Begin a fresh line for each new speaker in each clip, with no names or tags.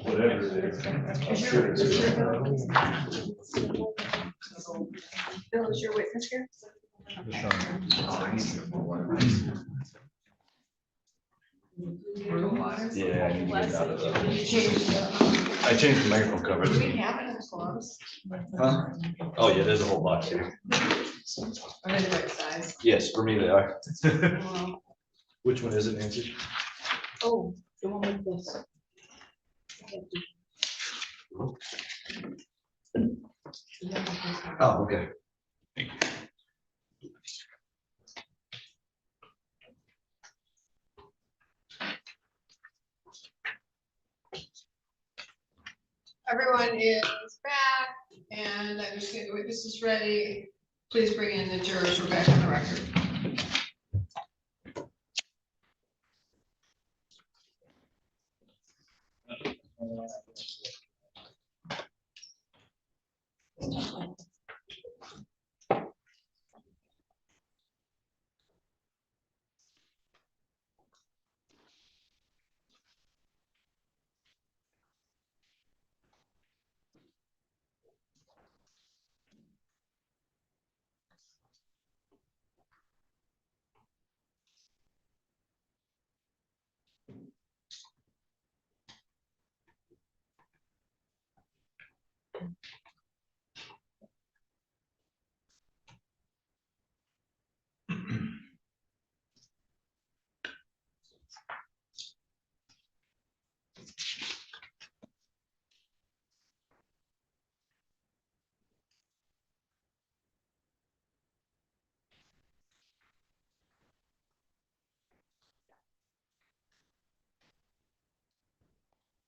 Whatever it is.
Bill, is your witness here?
Yeah, I need to get it out of the. I changed the microphone cover.
Do we have it in close?
Huh? Oh, yeah, there's a whole box here.
Are they the right size?
Yes, for me they are.
Well,
Which one is it, Nancy?
oh, the one with this.
Oh, okay.
Everyone is back, and I understand the witness is ready. Please bring in the jurors. We're back on the record.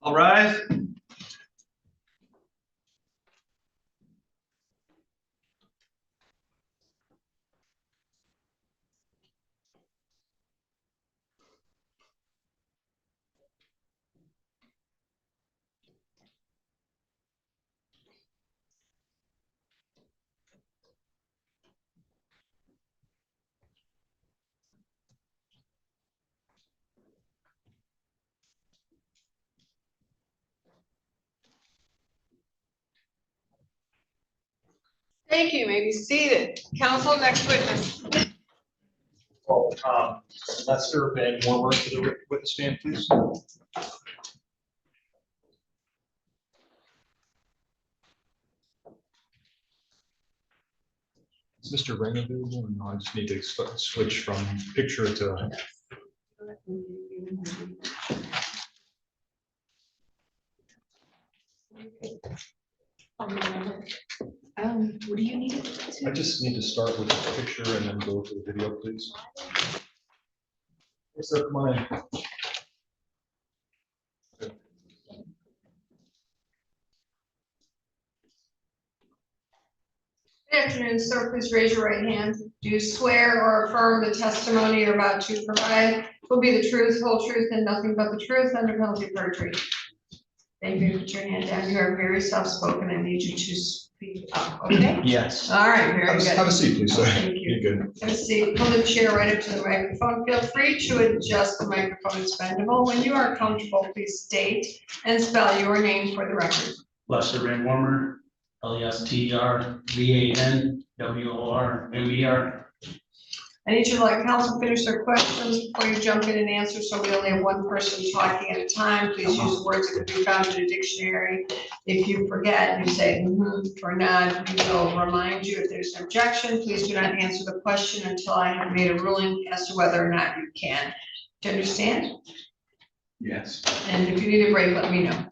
All rise.
Thank you. You may be seated. Counsel, next witness.
Lester Van Warmer to the witness stand, please. Is Mr. Ring available? No, I just need to switch from picture to.
What do you need?
I just need to start with the picture and then go to the video, please. What's up, my?
Good afternoon, sir. Please raise your right hand. Do you swear or affirm the testimony you're about to provide will be the truth, whole truth, and nothing but the truth under penalty of perjury? Thank you. Put your hand down. You are very soft-spoken. I need you to speak up, okay?
Yes.
All right, very good.
Have a seat, please, sir.
Thank you.
You're good.
Have a seat. Pull the chair right up to the microphone. Feel free to adjust the microphone. It's bendable. When you are comfortable, please state and spell your name for the record.
Lester Van Warmer, LESTRVANWORMER.
I need you to let counsel finish their questions before you jump in and answer, so we only have one person talking at a time. Please use words that can be found in a dictionary. If you forget, you say or not. We will remind you if there's an objection. Please do not answer the question until I have made a ruling as to whether or not you can. Do you understand?
Yes.
And if you need a break, let me know.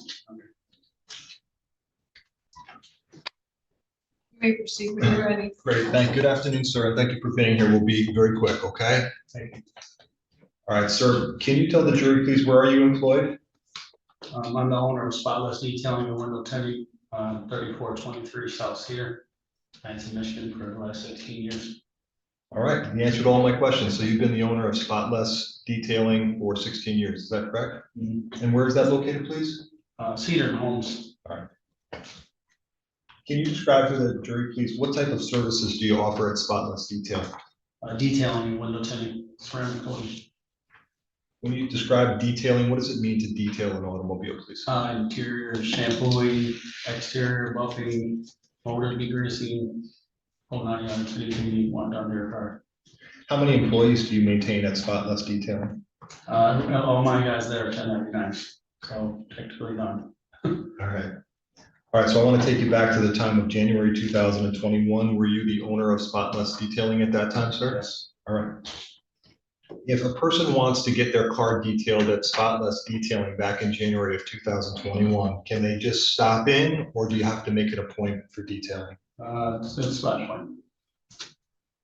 You may proceed when you're ready.
Great, good afternoon, sir, and thank you for being here. We'll be very quick, okay?
Thank you.
All right, sir, can you tell the jury, please, where are you employed?
I'm the owner of Spotless Detailing and Window Tinting, 3423 South Cedar, Lansing, Michigan, for the last 16 years.
All right, you answered all my questions. So you've been the owner of Spotless Detailing for 16 years, is that correct?
Mm-hmm.
And where is that located, please?
Cedar Homes.
All right. Can you describe to the jury, please, what type of services do you offer at Spotless Detailing?
Detailing and window tinting, ceramic coating.
When you describe detailing, what does it mean to detail an automobile, please?
Interior shampooing, exterior buffing, motor degreasing, whole 9 yards, anything you want done to your car.
How many employees do you maintain at Spotless Detailing?
All my guys there are 1099, so technically done.
All right. All right, so I want to take you back to the time of January 2021. Were you the owner of Spotless Detailing at that time, sir?
Yes.
All right. If a person wants to get their car detailed at Spotless Detailing back in January of 2021, can they just stop in, or do you have to make an appointment for detailing?
It's a spot point.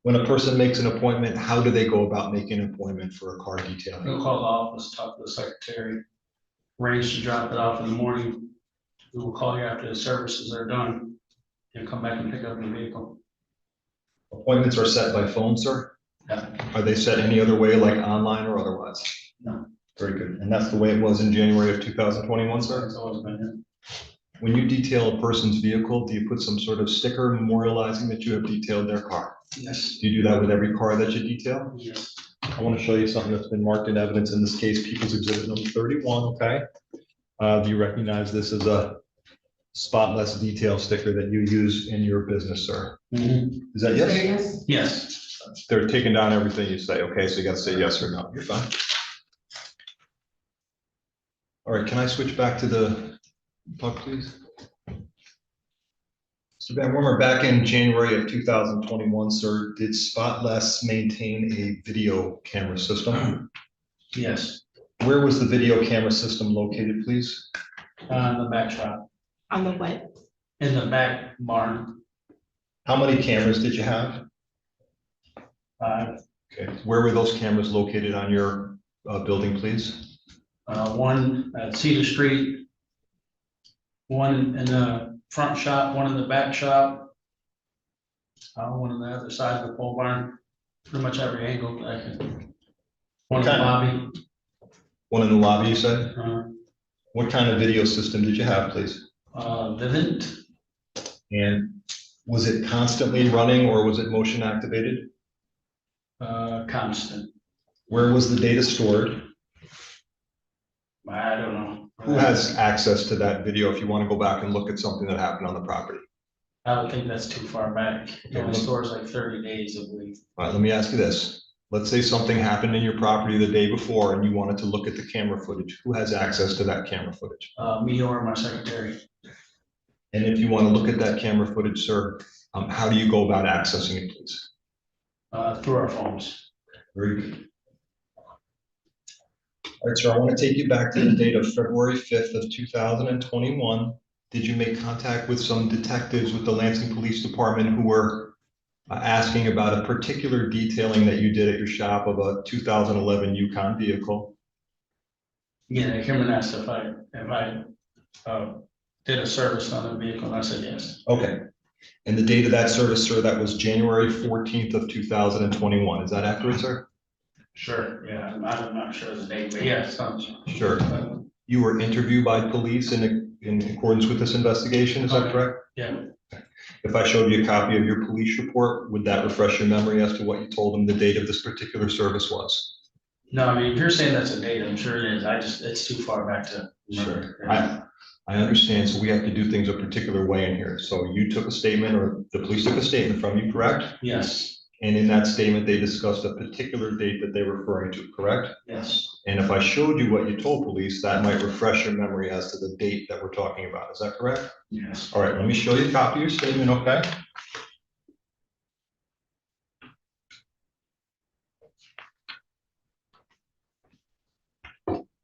When a person makes an appointment, how do they go about making an appointment for a car
They'll
detailing?
call the office, talk to the secretary, arrange to drop it off in the morning. We will call you after the services are done and come back and pick up the vehicle.
Appointments are set by phone, sir?
Yeah.
Are they set any other way, like online or otherwise?
No.
Very good. And that's the way it was in January of 2021, sir?
It's always been
When you detail a person's vehicle, do you put some sort of sticker memorializing that you have detailed their car?
here. Yes.
Do you do that with every car that you detail?
Yes.
I want to show you something that's been marked in evidence in this case, People's Exhibit number 31, okay? Do you recognize this as a Spotless detail sticker that you use in your business, sir? Is that yes?
Yes.
They're taking down everything you say, okay? So you got to say yes or no. You're fine. All right, can I switch back to the talk, please? So Van Wormer, back in January of 2021, sir, did Spotless maintain a video camera system?
Yes.
Where was the video camera system located, please?
In the back shop,
On the what?
in the back barn.
How many cameras did you have?
Uh,
Okay, where were those cameras located on your building, please?
One at Cedar Street, one in the front shop, one in the back shop, one on the other side of the pole barn, pretty much every angle that I can. One in the
Okay.
lobby.
One in the lobby, you said?
uh,
What kind of video system did you have, please?
Vivint,
And was it constantly running or was it motion activated?
constant.
Where was the data stored?
I don't know.
Who has access to that video if you want to go back and look at something that happened on the property?
I don't think that's too far back. It only stores like 30 days, I believe.
All right, let me ask you this. Let's say something happened in your property the day before and you wanted to look at the camera footage. Who has access to that camera footage?
Me or my secretary.
And if you want to look at that camera footage, sir, how do you go about accessing it, please?
Through our phones.
Very good. All right, sir, I want to take you back to the date of February 5th of 2021. Did you make contact with some detectives with the Lansing Police Department who were asking about a particular detailing that you did at your shop of a 2011 Yukon vehicle?
Yeah, they came and asked if I did a service on the vehicle, and I said yes.
Okay. And the date of that service, sir, that was January 14th of 2021. Is that accurate, sir?
Sure, yeah, I'm not sure of the date, but yeah, sounds.
Sure. You were interviewed by police in accordance with this investigation, is that
Okay.
correct?
Yeah,
If I showed you a copy of your police report, would that refresh your memory as to what you told them the date of this particular service was?
no, I mean, if you're saying that's a date, I'm sure it is, it's too far back to.
Sure.
Yeah.
I understand, so we have to do things a particular way in here. So you took a statement, or the police took a statement from you, correct?
Yes,
And in that statement, they discussed a particular date that they were referring to, correct?
yes,
And if I showed you what you told police, that might refresh your memory as to the date that we're talking about. Is that correct?
yes.
All right, let me show you a copy of your statement, okay?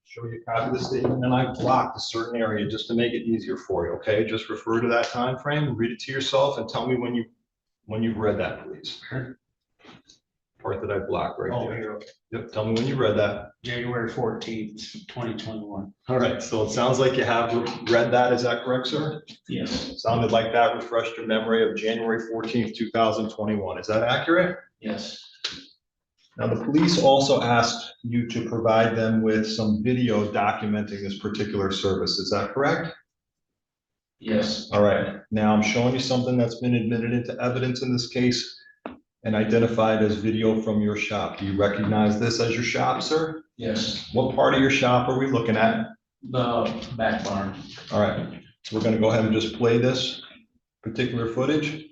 Show you a copy of the statement, and I blocked a certain area just to make it easier for you, okay? Just refer to that time frame, read it to yourself, and tell me when you've read that, please. Part that I blocked right
Oh,
there.
here, okay.
Yep, tell me when you read that.
January 14th, 2021.
All right, so it sounds like you have read that. Is that correct, sir?
Yes,
Sounded like that refreshed your memory of January 14th, 2021. Is that accurate?
yes,
Now, the police also asked you to provide them with some video documenting this particular service. Is that correct?
yes.
All right, now I'm showing you something that's been admitted into evidence in this case. and identified as video from your shop. Do you recognize this as your shop, sir?
Yes,
What part of your shop are we looking at?
the back barn.
All right, so we're gonna go ahead and just play this particular footage.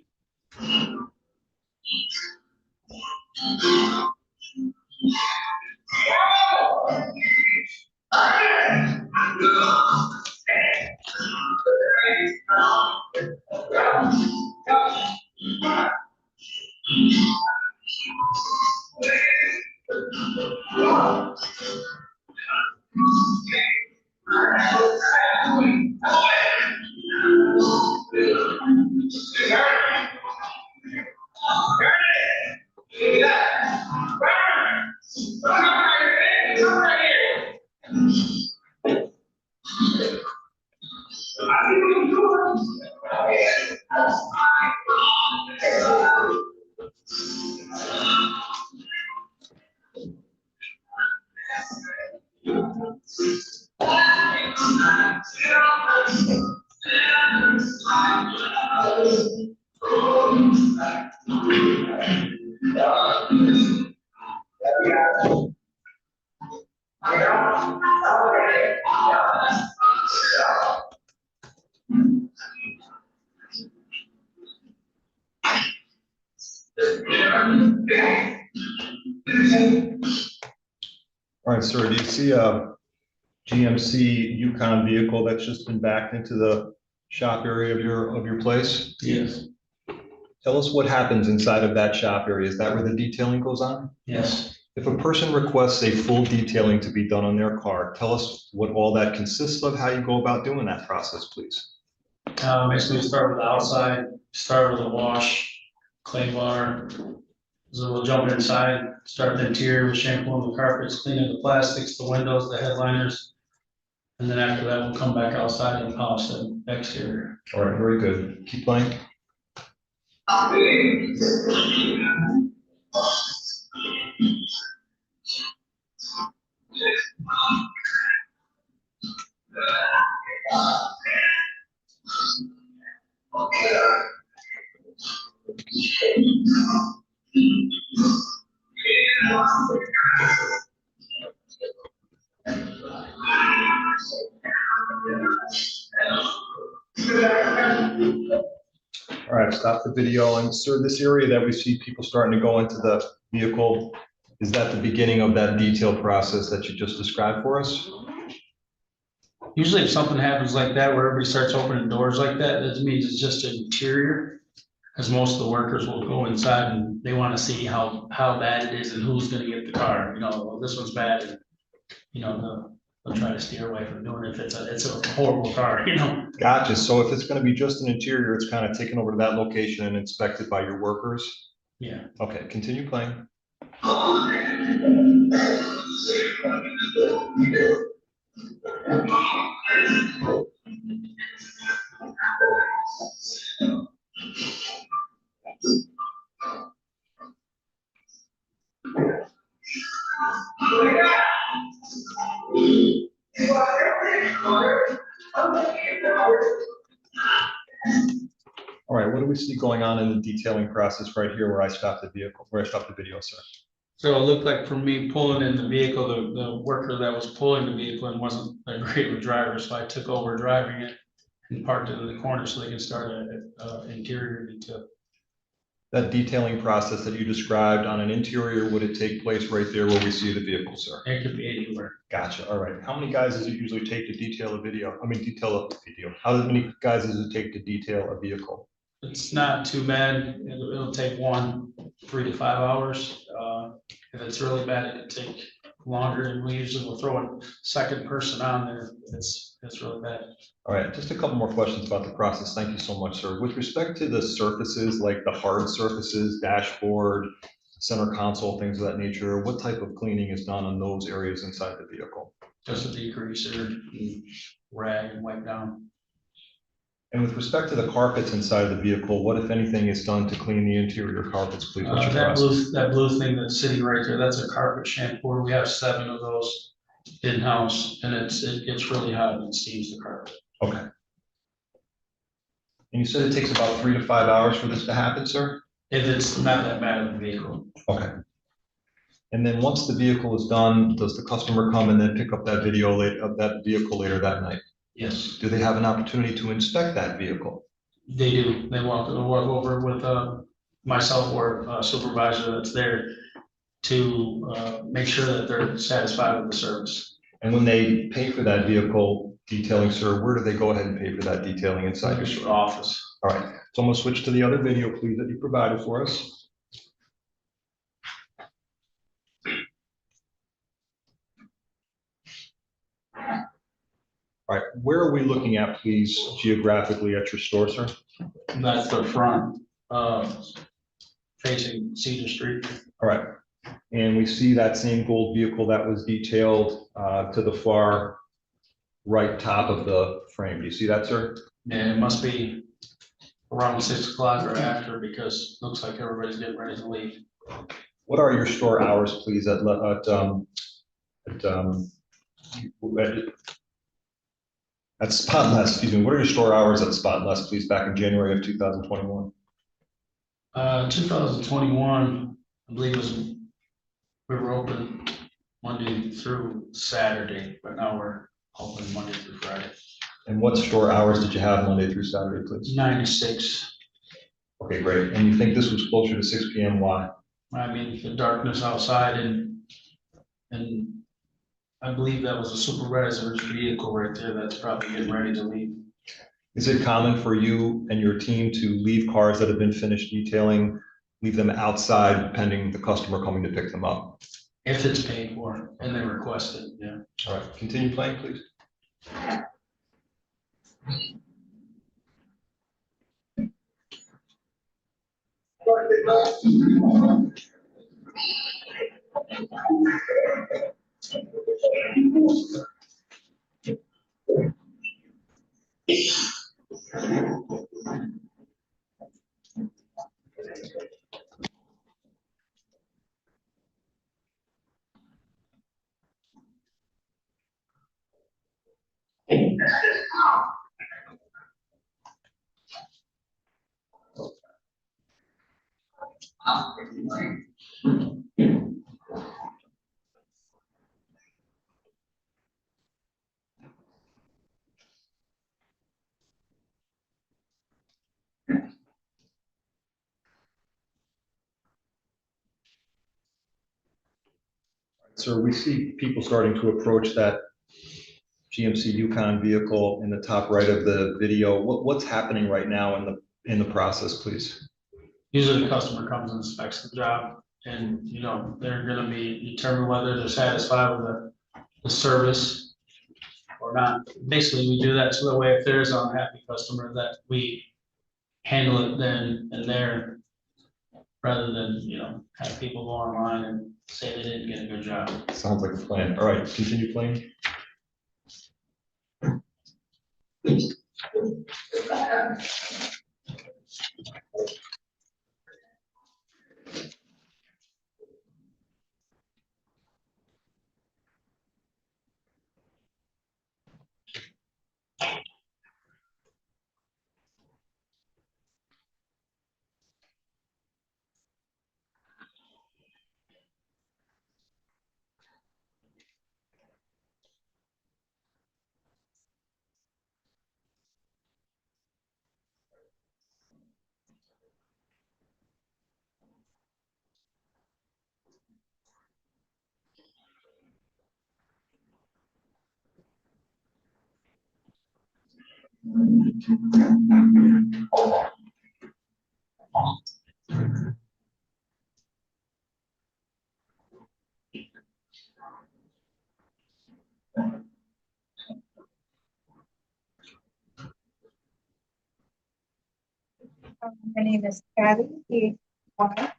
All right, sir, do you see a GMC Yukon vehicle that's just been backed into the shop area of your place?
Yes.
Tell us what happens inside of that shop area. Is that where the detailing goes on?
Yes.
If a person requests a full detailing to be done on their car, tell us what all that consists of, how you go about doing that process, please.
Basically start with the outside, start with a wash, clay bar. So we'll jump inside, start the interior with shampooing the carpets, cleaning the plastics, the windows, the headliners. And then after that, we'll come back outside and polish the exterior.
All right, very good. Keep playing. All right, stop the video. And sir, this area that we see people starting to go into the vehicle, is that the beginning of that detail process that you just described for us?
Usually if something happens like that, where everybody starts opening doors like that, that means it's just an interior. Because most of the workers will go inside and they want to see how bad it is and who's gonna get the car, you know, well, this one's bad. And you know, they'll try to steer away from doing it if it's a horrible car, you know.
Gotcha. So if it's going to be just an interior, it's kind of taken over to that location and inspected by your workers?
Yeah.
Okay, continue playing. All right, what do we see going on in the detailing process right here where I stopped the vehicle, where I stopped the video, sir?
So it looked like for me pulling in the vehicle, the worker that was pulling the vehicle and wasn't a great of a driver, so I took over driving it and parked it in the corner so they can start an interior detail.
That detailing process that you described on an interior, would it take place right there where we see the vehicle, sir?
It could be anywhere.
Gotcha. All right. How many guys does it usually take to detail a video? Detail a video. How many guys does it take to detail a vehicle?
It's not too bad. It'll take 3 to 5 hours. If it's really bad, it could take longer, and we usually will throw a second person on there. It's really bad.
All right, just a couple more questions about the process. Thank you so much, sir. With respect to the surfaces, like the hard surfaces, dashboard, center console, things of that nature, what type of cleaning is done on those areas inside the vehicle?
Just a degreaser, rag, and wipe down.
And with respect to the carpets inside the vehicle, what, if anything, is done to clean the interior carpets, please? What's your process?
That blue thing that's sitting right there, that's a carpet shampoo. We have 7 of those in-house, and it gets really hot and steams the carpet.
Okay. And you said it takes about 3 to 5 hours for this to happen, sir?
if it's not that bad of a vehicle.
Okay. And then once the vehicle is done, does the customer come and then pick up that video later, of that vehicle later that night?
Yes,
Do they have an opportunity to inspect that vehicle?
they do. They walk over with myself or a supervisor that's there to make sure that they're satisfied with the service.
And when they pay for that vehicle detailing, sir, where do they go ahead and pay for that detailing inside your store?
Office.
All right, so I'm gonna switch to the other video, please, that you provided for us. All right, where are we looking at, please, geographically at your store, sir?
And that's the front, facing Cedar Street.
All right, and we see that same gold vehicle that was detailed to the far right top of the frame. Do you see that, sir?
And it must be around 6 o'clock or after, because it looks like everybody's getting ready to leave.
What are your store hours, please, at Spot Less, excuse me, what are your store hours at Spot Less, please, back in January of 2021?
2021, I believe we were open Monday through Saturday, but now we're open Monday through Friday.
And what store hours did you have Monday through Saturday, please?
9 to 6.
Okay, great. And you think this was closer to 6 p.m. Why?
I mean, the darkness outside and I believe that was a supervisor's vehicle right there that's probably getting ready to leave.
Is it common for you and your team to leave cars that have been finished detailing, leave them outside pending the customer coming to pick them up?
If it's paid for and they request it, yeah.
All right, continue playing, please. Sir, we see people starting to approach that GMC Yukon vehicle in the top right of the video. What's happening right now in the process, please?
Usually the customer comes and inspects the job and, you know, they're gonna be determine whether they're satisfied with the service or not. Basically, we do that so that way if there's an unhappy customer that we handle it then and there rather than, you know, have people go online and say they didn't get a good job.
Sounds like a plan. All right, continue playing.
My name is Patty. Why?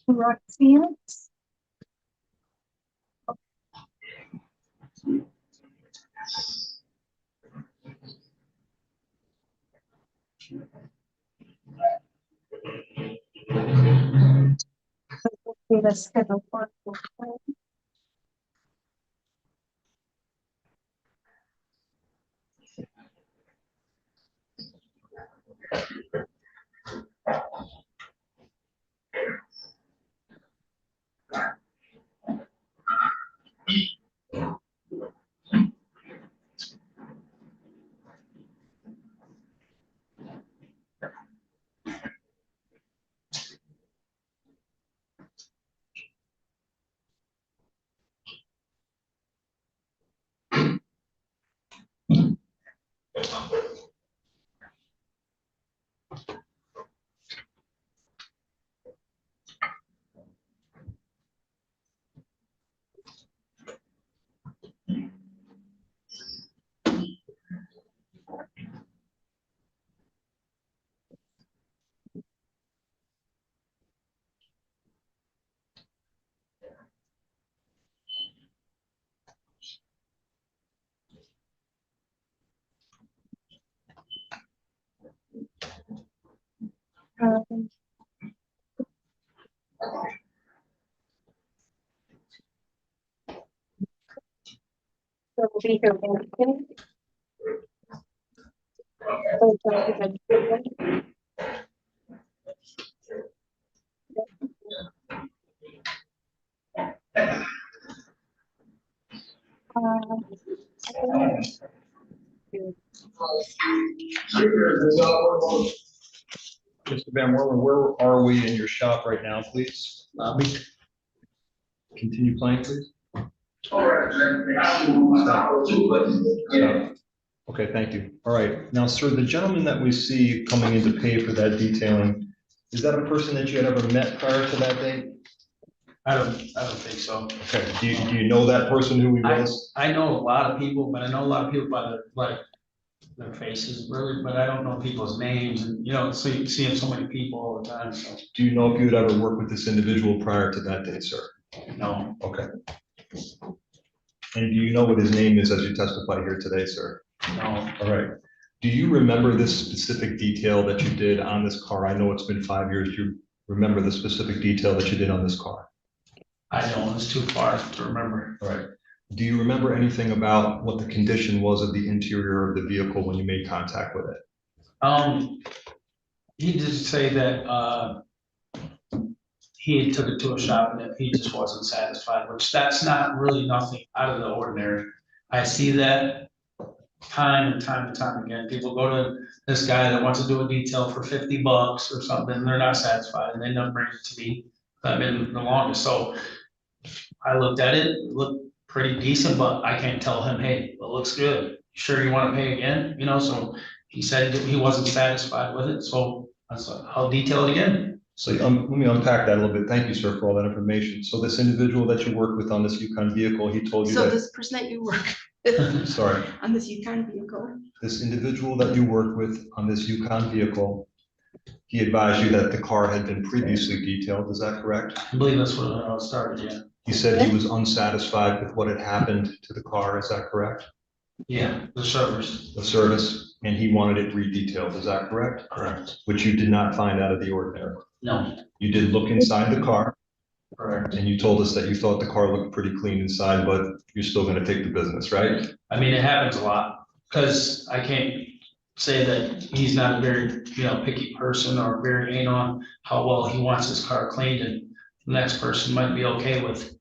Roxanne. see the schedule for. Um, so we'll be here Wednesday. So,
Mr. Van Wormer, where are we in your shop right now, please?
Lobby.
Continue playing, please. Okay, thank you. All right, now, sir, the gentleman that we see coming in to pay for that detailing, is that a person that you had ever met prior to that date?
I don't think so.
Okay, do you know that person who he was?
I know a lot of people, but I know a lot of people by their faces, really, but I don't know people's names, and, you know, seeing so many people all the time, so,
Do you know if you had ever worked with this individual prior to that date, sir?
no.
Okay. And do you know what his name is as you testify here today, sir?
No.
All right. Do you remember this specific detail that you did on this car? I know it's been 5 years. Do you remember the specific detail that you did on this car?
I don't, it's too far to remember.
All right. Do you remember anything about what the condition was of the interior of the vehicle when you made contact with it?
He did say that, he took it to a shop and that he just wasn't satisfied, which that's not really nothing out of the ordinary. I see that time and time and time again. People go to this guy that wants to do a detail for $50 or something, and they're not satisfied, and they end up bringing it to me. I've been the longest, so I looked at it, it looked pretty decent, but I can't tell him, hey, it looks good. You sure you want to pay again? You know, so he said that he wasn't satisfied with it, so I said, I'll detail it again.
So let me unpack that a little bit. Thank you, sir, for all that information. So this individual that you worked with on this Yukon vehicle, he told you
So
that,
this person that you work with
sorry,
on this Yukon vehicle,
this individual that you worked with on this Yukon vehicle, he advised you that the car had been previously detailed. Is that correct?
I believe that's what I started, yeah.
He said he was unsatisfied with what had happened to the car. Is that correct?
Yeah, the servers.
The service, and he wanted it redetailed. Is that correct?
Correct.
Which you did not find out of the ordinary.
No,
You did look inside the car,
correct.
and you told us that you thought the car looked pretty clean inside, but you're still gonna take the business, right?
I mean, it happens a lot, because I can't say that he's not a very, you know, picky person or very anal on how well he wants his car cleaned, and the next person might be okay with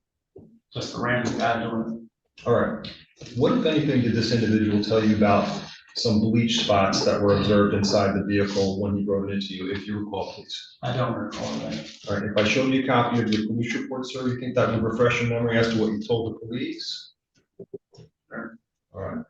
just the random guy doing
All right. What, if anything, did this individual tell you about some bleach spots that were observed inside the vehicle when he brought it into you, if you recall, please?
it. I don't recall that.
All right, if I showed you a copy of your police report, sir, you think that would refresh your memory as to what you told the police?
Sure.
All right.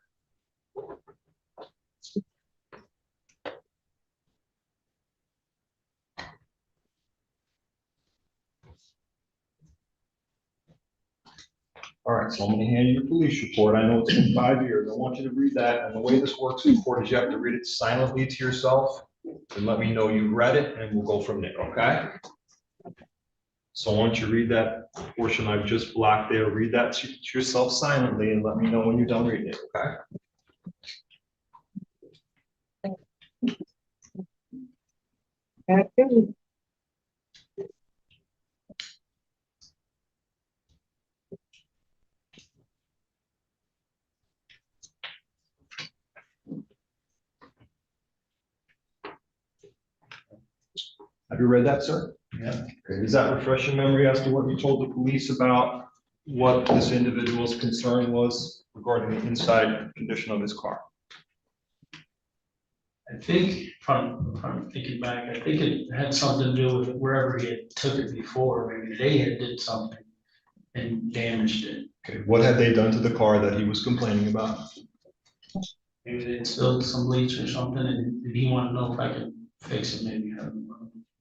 All right, so I'm gonna hand you your police report. I know it's been 5 years. I want you to read that, and the way this works in court is you have to read it silently to yourself and let me know you've read it, and we'll go from there, okay? So I want you to read that portion I've just blocked there. Read that to yourself silently and let me know when you're done reading it, okay?
Okay.
Have you read that, sir?
Yeah.
Okay, does that refresh your memory as to what you told the police about what this individual's concern was regarding the inside condition of his car?
I think from thinking back, I think it had something to do with wherever he had took it before, maybe they had did something and damaged it.
Okay, what had they done to the car that he was complaining about?
Maybe they spilled some bleach or something and he wanted to know if I could fix it, maybe. I don't know.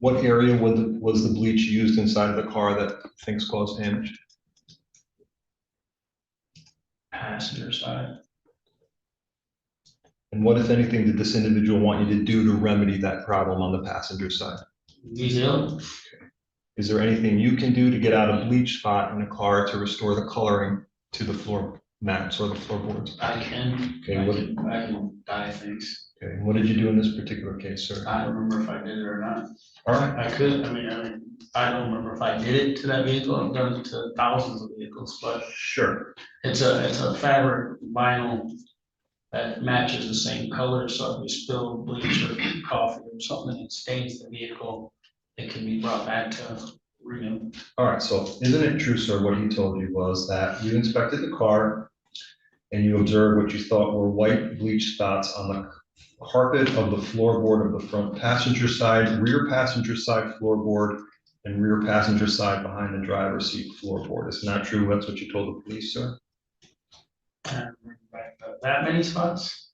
What area was the bleach used inside of the car that things caused damage?
Passenger side.
And what, if anything, did this individual want you to do to remedy that problem on the passenger side?
Detail.
Is there anything you can do to get out a bleach spot in a car to restore the coloring to the floor mats or the floorboards?
I can.
Okay,
I can dye things.
Okay, what did you do in this particular case, sir?
I don't remember if I did it or not.
All right,
I could, I don't remember if I did it to that vehicle. I've done it to thousands of vehicles, but
sure.
it's a fabric vinyl that matches the same color, so if you spill bleach or coffee or something that stains the vehicle, it can be brought back to renew.
All right, so isn't it true, sir, what he told you was that you inspected the car and you observed what you thought were white bleach spots on the carpet of the floorboard of the front passenger side, rear passenger side floorboard, and rear passenger side behind the driver's seat floorboard? Isn't that true? That's what you told the police, sir?
I don't remember that many spots?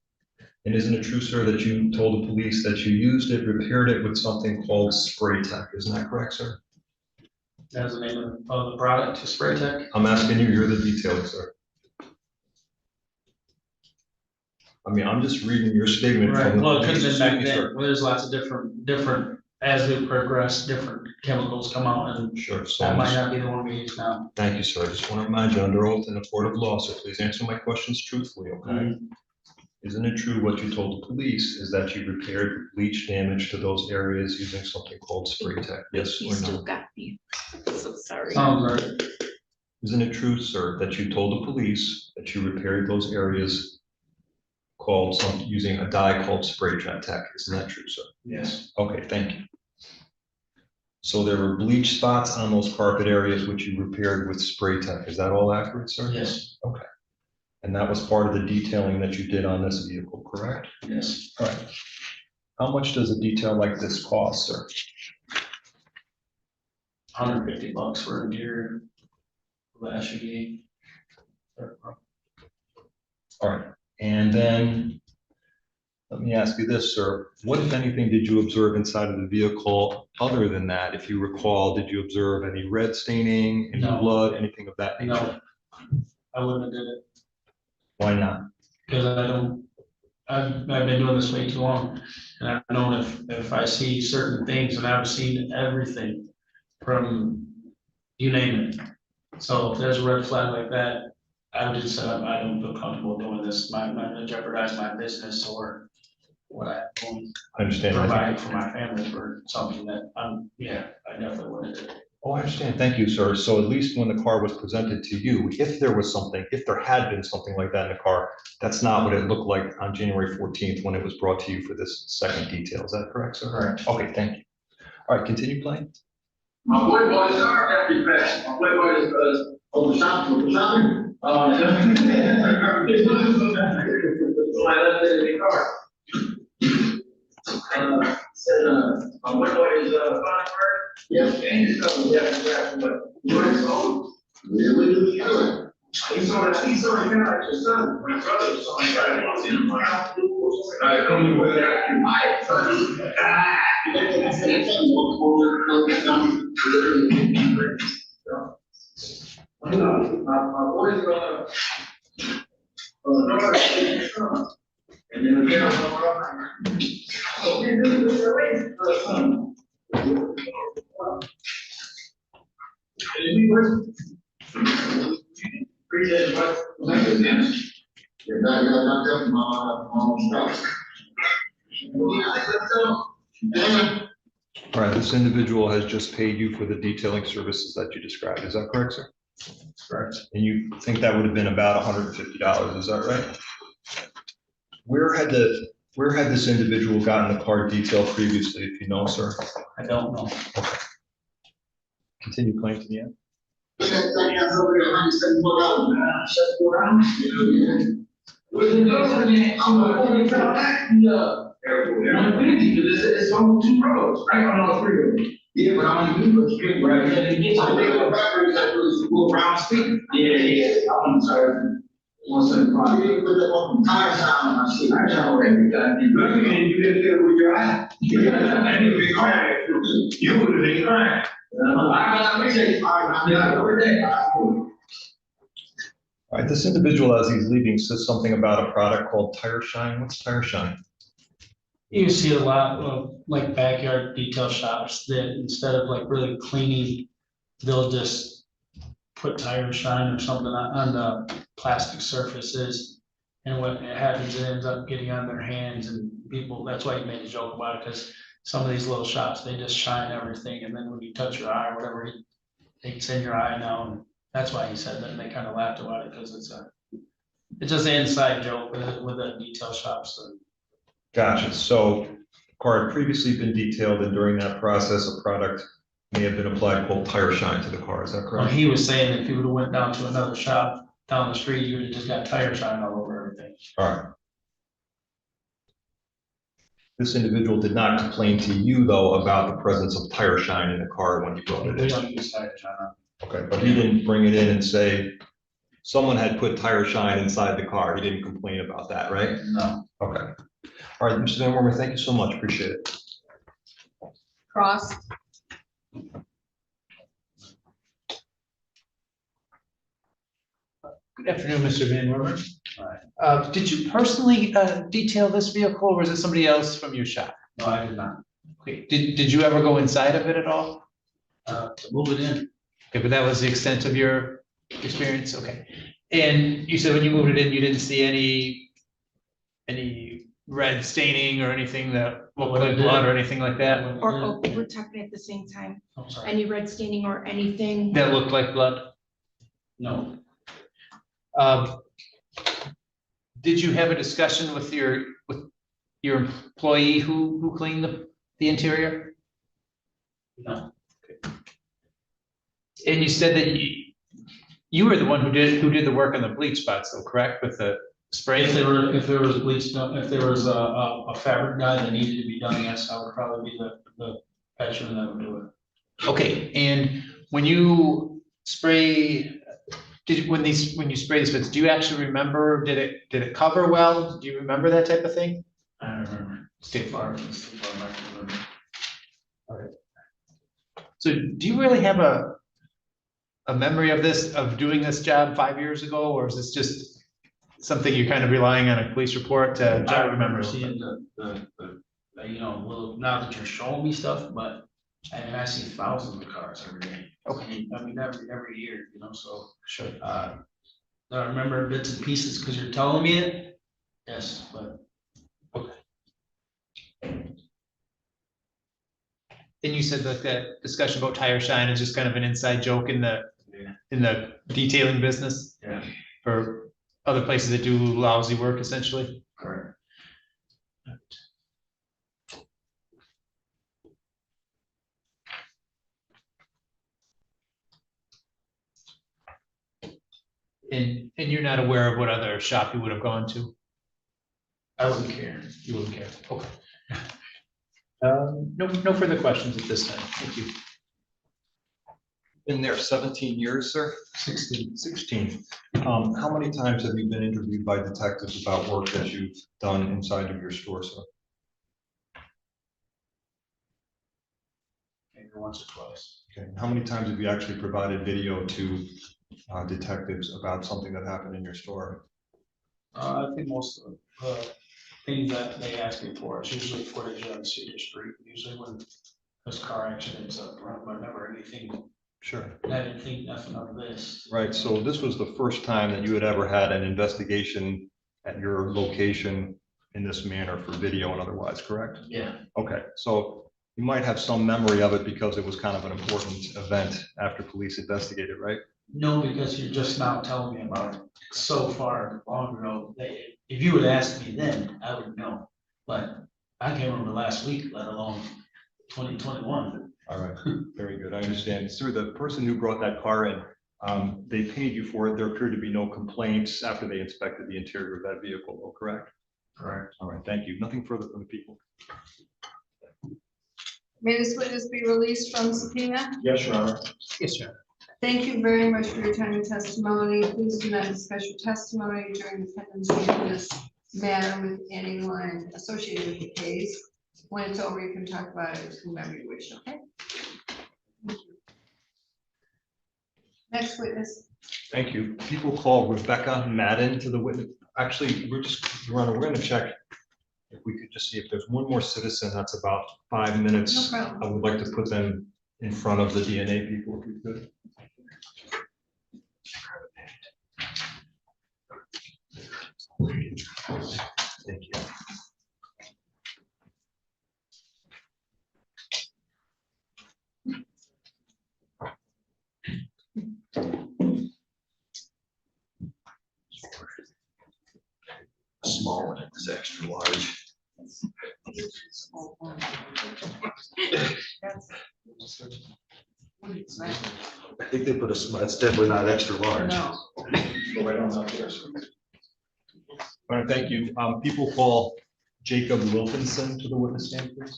And isn't it true, sir, that you told the police that you used it, repaired it with something called Spray Tech? Isn't that correct, sir?
That's the name of the product, Spray Tech?
I'm asking you, you're the detailer, sir. I mean, I'm just reading your statement.
Right,
from the
well, it could have
police.
been back
Sir.
then, well, there's lots of different, as we progress, different chemicals come out, and
Sure, so
that
I'm
might
just-
not be the one we use now.
thank you, sir. I just want to remind you, under oath in a court of law, so please answer my questions truthfully, okay? Isn't it true what you told the police is that you repaired bleach damage to those areas using something called Spray Tech? Yes
You
or
still
no?
got me. So sorry.
Sounds right.
Isn't it true, sir, that you told the police that you repaired those areas using a dye called Spray Tech? Isn't that true, sir?
Yes.
Okay, thank you. So there were bleach spots on those carpet areas which you repaired with Spray Tech. Is that all accurate, sir?
Yes.
Okay. And that was part of the detailing that you did on this vehicle, correct?
Yes.
All right. How much does a detail like this cost, sir?
$150 for interior of the SUV.
All right. And then let me ask you this, sir. What, if anything, did you observe inside of the vehicle other than that? If you recall, did you observe any red staining, any
No.
blood, anything of that nature?
No, I wouldn't have did it,
Why not?
because I've been doing this way too long, and I've known if I see certain things, and I've seen everything from, you name it. So if there's a red flag like that, I would just say, I don't feel comfortable doing this, might jeopardize my business or what I'm
I understand. I think-
providing for my family for something that, I definitely wouldn't do it.
Oh, I understand. Thank you, sir. So at least when the car was presented to you, if there was something, if there had been something like that in the car, that's not what it looked like on January 14th when it was brought to you for this second detail. Is that correct, sir?
Correct.
Okay, thank you. All right, continue playing.
My boy was happy fast. My boy was on the shopping. So I left it in the car. My boy is Foxford. Yes, and his cousin, exactly. But you're his own. Yeah, we do together. He's on kind of like your son. My brother, so I got him in my house. I come with my son. My boy's gonna and then again, appreciate it. You're not
All right, this individual has just paid you for the detailing services that you described. Is that correct, sir?
Correct.
And you think that would have been about $150, is that right? Where had the Where had this individual gotten the car detailed previously, if you know, sir?
I don't know.
Continue playing to the end.
It's on 2 roads, right on all 3 of them. Yeah, but I'm on the street, right? So they go backwards, that was go around street. Yeah, I'm sorry. Once in a while. You put that on tire sound on my shit. I know every time. You didn't get it with your eye. You would have been crying. I appreciate it.
All right, this individual, as he's leaving, says something about a product called Tire Shine. What's Tire Shine?
You see a lot of like backyard detail shops that instead of like really cleaning, they'll just put tire shine or something on the plastic surfaces. And what happens, it ends up getting on their hands and people, that's why you made a joke about it, because some of these little shops, they just shine everything. And then when you touch your eye or whatever, it's in your eye now. And that's why he said that, and they kind of laughed about it because it's just an inside joke with the detail shops. So.
Gotcha. So the car had previously been detailed, and during that process, a product may have been applied called Tire Shine to the car. Is that
Well,
correct?
he was saying that if you would have went down to another shop down the street, you would have just got tire shine all over everything.
All right. This individual did not complain to you, though, about the presence of Tire Shine in the car when you brought it
We
in.
don't use tire shine on.
Okay, but he didn't bring it in and say, someone had put Tire Shine inside the car. He didn't complain about that, right?
No.
Okay. All right, Mr. Van Wormer, thank you so much. Appreciate it.
Cross.
Good afternoon, Mr. Van Wormer. Did you personally detail this vehicle, or was it somebody else from your shop?
No, I did not.
Okay, did you ever go inside of it at all?
To move it in.
Okay, but that was the extent of your experience, okay. And you said when you moved it in, you didn't see any red staining or anything that looked like blood or anything like that?
Or, oh, we're talking at the same time.
I'm sorry.
Any red staining or anything?
That looked like blood?
No.
Did you have a discussion with your employee who cleaned the interior?
No.
And you said that you were the one who did the work on the bleach spots, though, correct? With the spray?
If there was bleach done, if there was a fabric dye that needed to be done, yes, I would probably be the veteran that would do it.
Okay, and when you spray, when you spray these bits, do you actually remember? Did it cover well? Do you remember that type of thing?
I don't remember.
State
Far, it's too far back to remember.
So do you really have a memory of doing this job 5 years ago, or is this just something you're kind of relying on a police report to
I remember
remember?
seeing the little, now that you're showing me stuff, but I see thousands of cars every day.
Okay.
I mean, every year, so.
Sure.
I remember bits and pieces because you're telling me it. Yes, but.
And you said that discussion about tire shine is just kind of an inside joke in the detailing business
Yeah.
for other places that do lousy work, essentially.
Correct.
And you're not aware of what other shop you would have gone to?
I wouldn't care.
You wouldn't care, okay. No further questions at this time, thank you.
Been there 17 years, sir?
16.
16. How many times have you been interviewed by detectives about work that you've done inside of your store, sir?
Maybe once or twice.
Okay. How many times have you actually provided video to detectives about something that happened in your store?
I think most of the things that they ask me for is usually footage on Cedar Street, usually when this car accidents up front, but never anything.
Sure.
I didn't think nothing of this.
Right, so this was the first time that you had ever had an investigation at your location in this manner for video and otherwise, correct?
Yeah.
Okay, so you might have some memory of it because it was kind of an important event after police investigated, right?
No, because you're just now telling me about it so far long ago. That if you would ask me then, I would know. last week, let alone 2021.
All right, very good. I understand. Sir, the person who brought that car in, they paid you for it. There appeared to be no complaints after they inspected the interior of that vehicle, correct?
Correct.
All right, thank you. Nothing further from the people.
May this witness be released from subpoena?
Yes, Your Honor.
Yes, sir.
Thank you very much for your time and testimony. Please do not discuss your testimony during the pendency of this matter with anyone associated with the case. When it's over, you can talk about it with whomever you wish, okay? Thank you. Next witness.
Thank you. People call Rebecca Madden to the witness. Actually, Your Honor, we're gonna check if we could just see if there's one more citizen that's about 5 minutes.
No problem.
I would like to put them in front of the DNA people if we could. Thank you.
Small one, it was extra large. I think they put that's definitely not extra large.
No.
Go right on up there, sir.
All right, thank you. People call Jacob Wilkinson to the witness stand, please.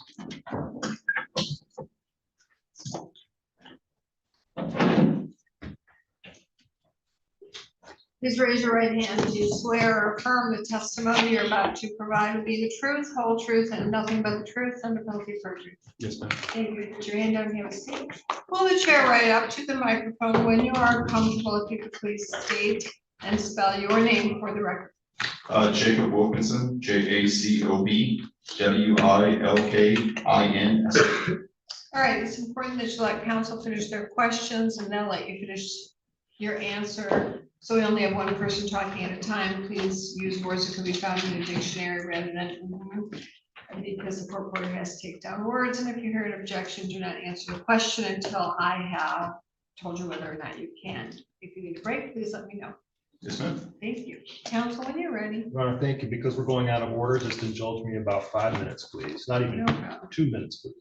Please raise your right hand. Do you swear or affirm the testimony you're about to provide will be the truth, whole truth, and nothing but the truth under penalty of perjury?
Yes, ma'am.
Thank you. Put your hand down here. Pull the chair right up to the microphone. When you are comfortable, if you could please state and spell your name for the record.
Jacob Wilkinson, Jacob Wilkin.
All right, it's important that you let counsel finish their questions and they'll let you finish your answer. So we only have one person talking at a time. Please use words that can be found in a dictionary rather than because the court reporter has to take down words. And if you hear an objection, do not answer the question until I have told you whether or not you can. If you need a break, please let me know.
Yes, ma'am.
Thank you. Counsel, when you're ready.
Your Honor, thank you. Because we're going out of order, just indulge me about 5 minutes, please. Not even
No problem.
2 minutes, please.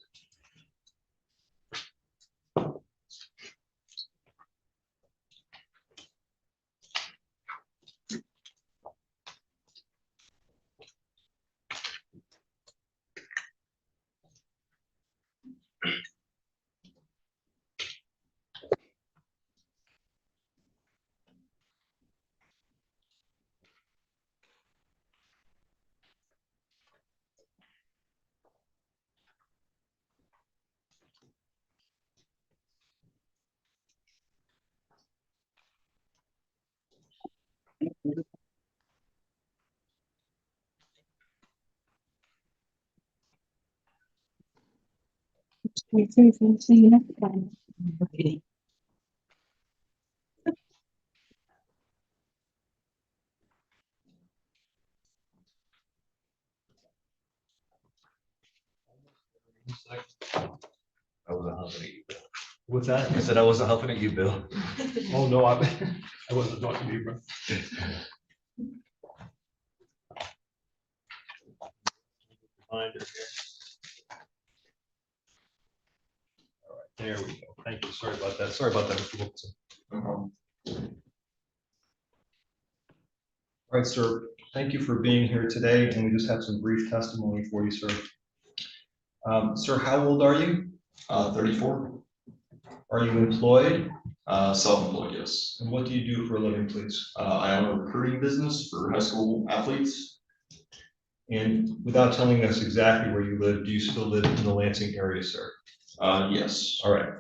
I wasn't huffing at you, Bill.
With that,
I said I wasn't huffing at you, Bill.
oh no, I wasn't talking to you, bro. Reminder here. All right, there we go. Thank you. Sorry about that. Sorry about that, Mr. Wilkinson. All right, sir. Thank you for being here today, and we just have some brief testimony for you, sir. Sir, how old are you?
34,
Are you employed?
self-employed, yes.
And what do you do for a living, please?
I own a recruiting business for high school athletes.
And without telling us exactly where you live, do you still live in the Lansing area, sir?
Yes.
All right.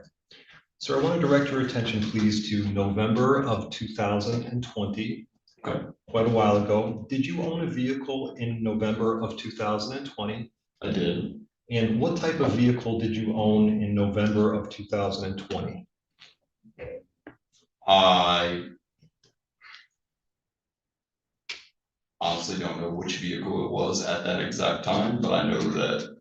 Sir, I want to direct your attention, please, to November of 2020.
Okay.
Quite a while ago. Did you own a vehicle in November of 2020?
I did.
And what type of vehicle did you own in November of 2020?
I honestly don't know which vehicle it was at that exact time, but I know that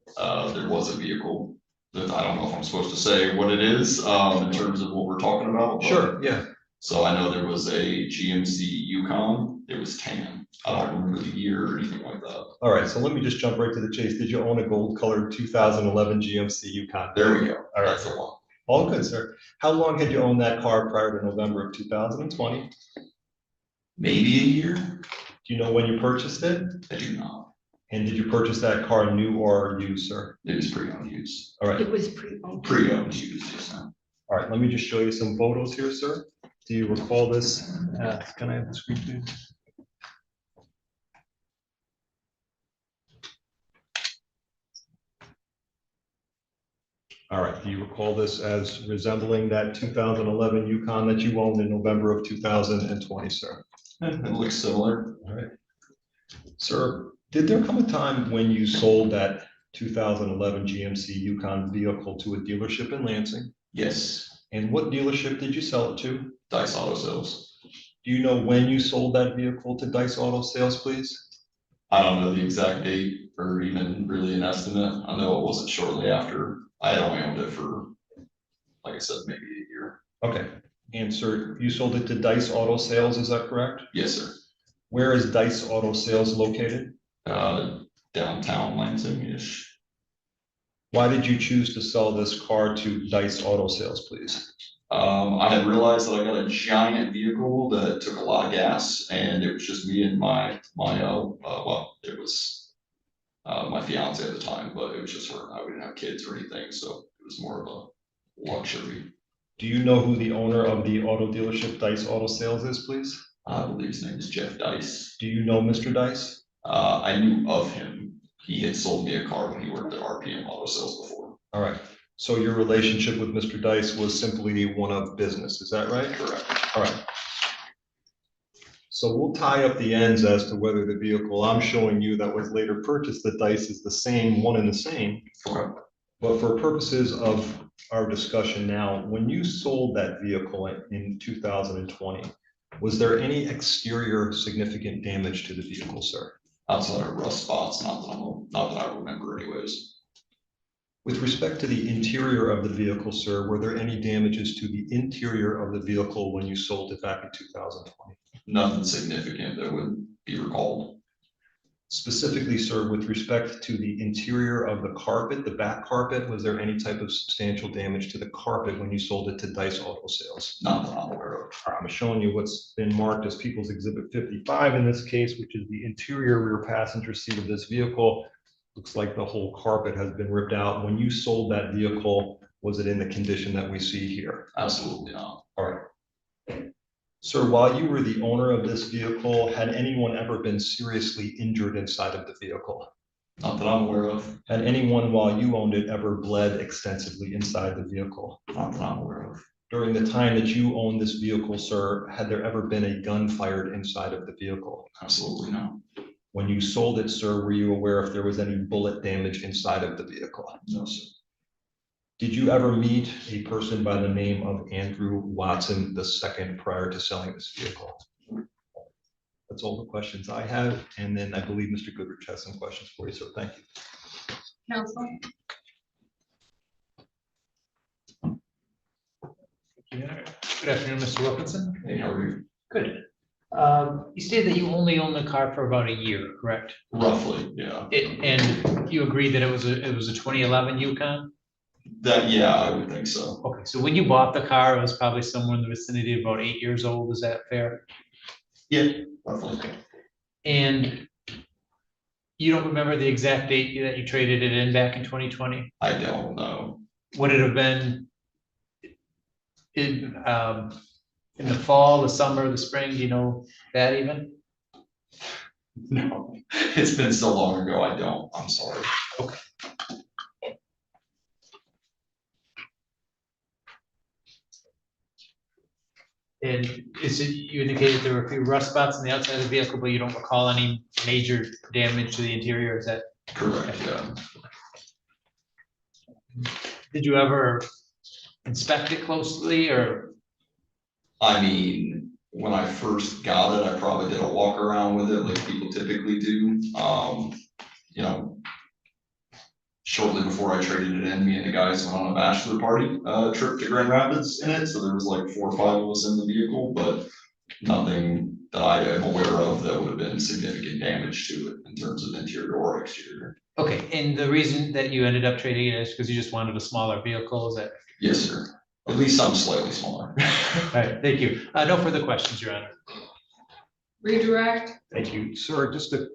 there was a vehicle that I don't know if I'm supposed to say what it is in terms of what we're talking about.
Sure, yeah.
So I know there was a GMC Yukon It was tan. I don't remember the year or anything like that.
All right, so let me just jump right to the chase. Did you own a gold colored 2011 GMC Yukon?
There we go.
All right.
That's the one.
All good, sir. How long had you owned that car prior to November of 2020?
Maybe a year.
Do you know when you purchased it?
I do not.
And did you purchase that car new or used, sir?
It was pre-owned used.
All right.
It was pre-owned.
Pre-owned used, yes, ma'am.
All right, let me just show you some photos here, sir. Do you recall this? Can I have the screen, please? All right, do you recall this as resembling that 2011 Yukon that you owned in November of 2020, sir?
It looks similar.
All right. Sir, did there come a time when you sold that 2011 GMC Yukon vehicle to a dealership in Lansing?
Yes.
And what dealership did you sell it to?
Dice Auto Sales.
Do you know when you sold that vehicle to Dice Auto Sales, please?
I don't know the exact date or even really an estimate. I know it wasn't shortly after. I had only owned it for, like I said, maybe a year.
Okay. And sir, you sold it to Dice Auto Sales, is that correct?
Yes, sir.
Where is Dice Auto Sales located?
Downtown Lansing-ish.
Why did you choose to sell this car to Dice Auto Sales, please?
I had realized that I got a giant vehicle that took a lot of gas, and it was just me and my it was my fiance at the time, but it was just her and I. We didn't have kids or anything, so it was more of a luxury.
Do you know who the owner of the auto dealership Dice Auto Sales is, please?
I believe his name is Jeff Dice.
Do you know Mr. Dice?
I knew of him. He had sold me a car when he worked at RPM Auto Sales before.
All right. So your relationship with Mr. Dice was simply one of business, is that right?
Correct.
All right. So we'll tie up the ends as to whether the vehicle I'm showing you that was later purchased at Dice is the same, one and the same.
Okay.
But for purposes of our discussion now, when you sold that vehicle in 2020, was there any exterior significant damage to the vehicle, sir?
Outside of rust spots, not that I remember anyways.
With respect to the interior of the vehicle, sir, were there any damages to the interior of the vehicle when you sold it back in 2020?
Nothing significant that would be recalled.
Specifically, sir, with respect to the interior of the carpet, the back carpet, was there any type of substantial damage to the carpet when you sold it to Dice Auto Sales?
Not that I'm aware of.
I'm showing you what's been marked as People's Exhibit 55 in this case, which is the interior rear passenger seat of this vehicle. Looks like the whole carpet has been ripped out. When you sold that vehicle, was it in the condition that we see here?
Absolutely not.
All right. Sir, while you were the owner of this vehicle, had anyone ever been seriously injured inside of the vehicle?
Not that I'm aware of.
Had anyone, while you owned it, ever bled extensively inside the vehicle?
Not that I'm aware of.
During the time that you owned this vehicle, sir, had there ever been a gun fired inside of the vehicle?
Absolutely not.
When you sold it, sir, were you aware if there was any bullet damage inside of the vehicle?
No, sir.
Did you ever meet a person by the name of Andrew Watson II prior to selling this vehicle? That's all the questions I have. And then I believe Mr. Goodrich has some questions for you, so thank you.
Council?
Good afternoon, Mr. Wilkinson.
Hey, how are you?
Good. You stated that you only owned the car for about a year, correct?
Roughly, yeah.
And you agreed that it was a 2011 Yukon?
Yeah, I would think so.
Okay, so when you bought the car, it was probably somewhere in the vicinity of about 8 years old. Is that fair?
Yeah, roughly.
And you don't remember the exact date that you traded it in back in 2020?
I don't know.
Would it have been in the fall, the summer, the spring? Do you know that even?
No, it's been so long ago. I don't. I'm sorry.
Okay. And is it, you indicated there were a few rust spots on the outside of the vehicle, but you don't recall any major damage to the interior, is that?
Correct, yeah.
Did you ever inspect it closely or?
I mean, when I first got it, I probably did a walk around with it like people typically do. You know, shortly before I traded it in, me and the guys went on a bachelor party trip to Grand Rapids in it. So there was like 4 or 5 of us in the vehicle, but nothing that I am aware of that would have been significant damage to it in terms of interior or exterior.
Okay, and the reason that you ended up trading it is because you just wanted a smaller vehicle, is that?
Yes, sir. At least some slightly smaller.
All right, thank you. No further questions, Your Honor.
Redirect.
Thank you, sir. Just to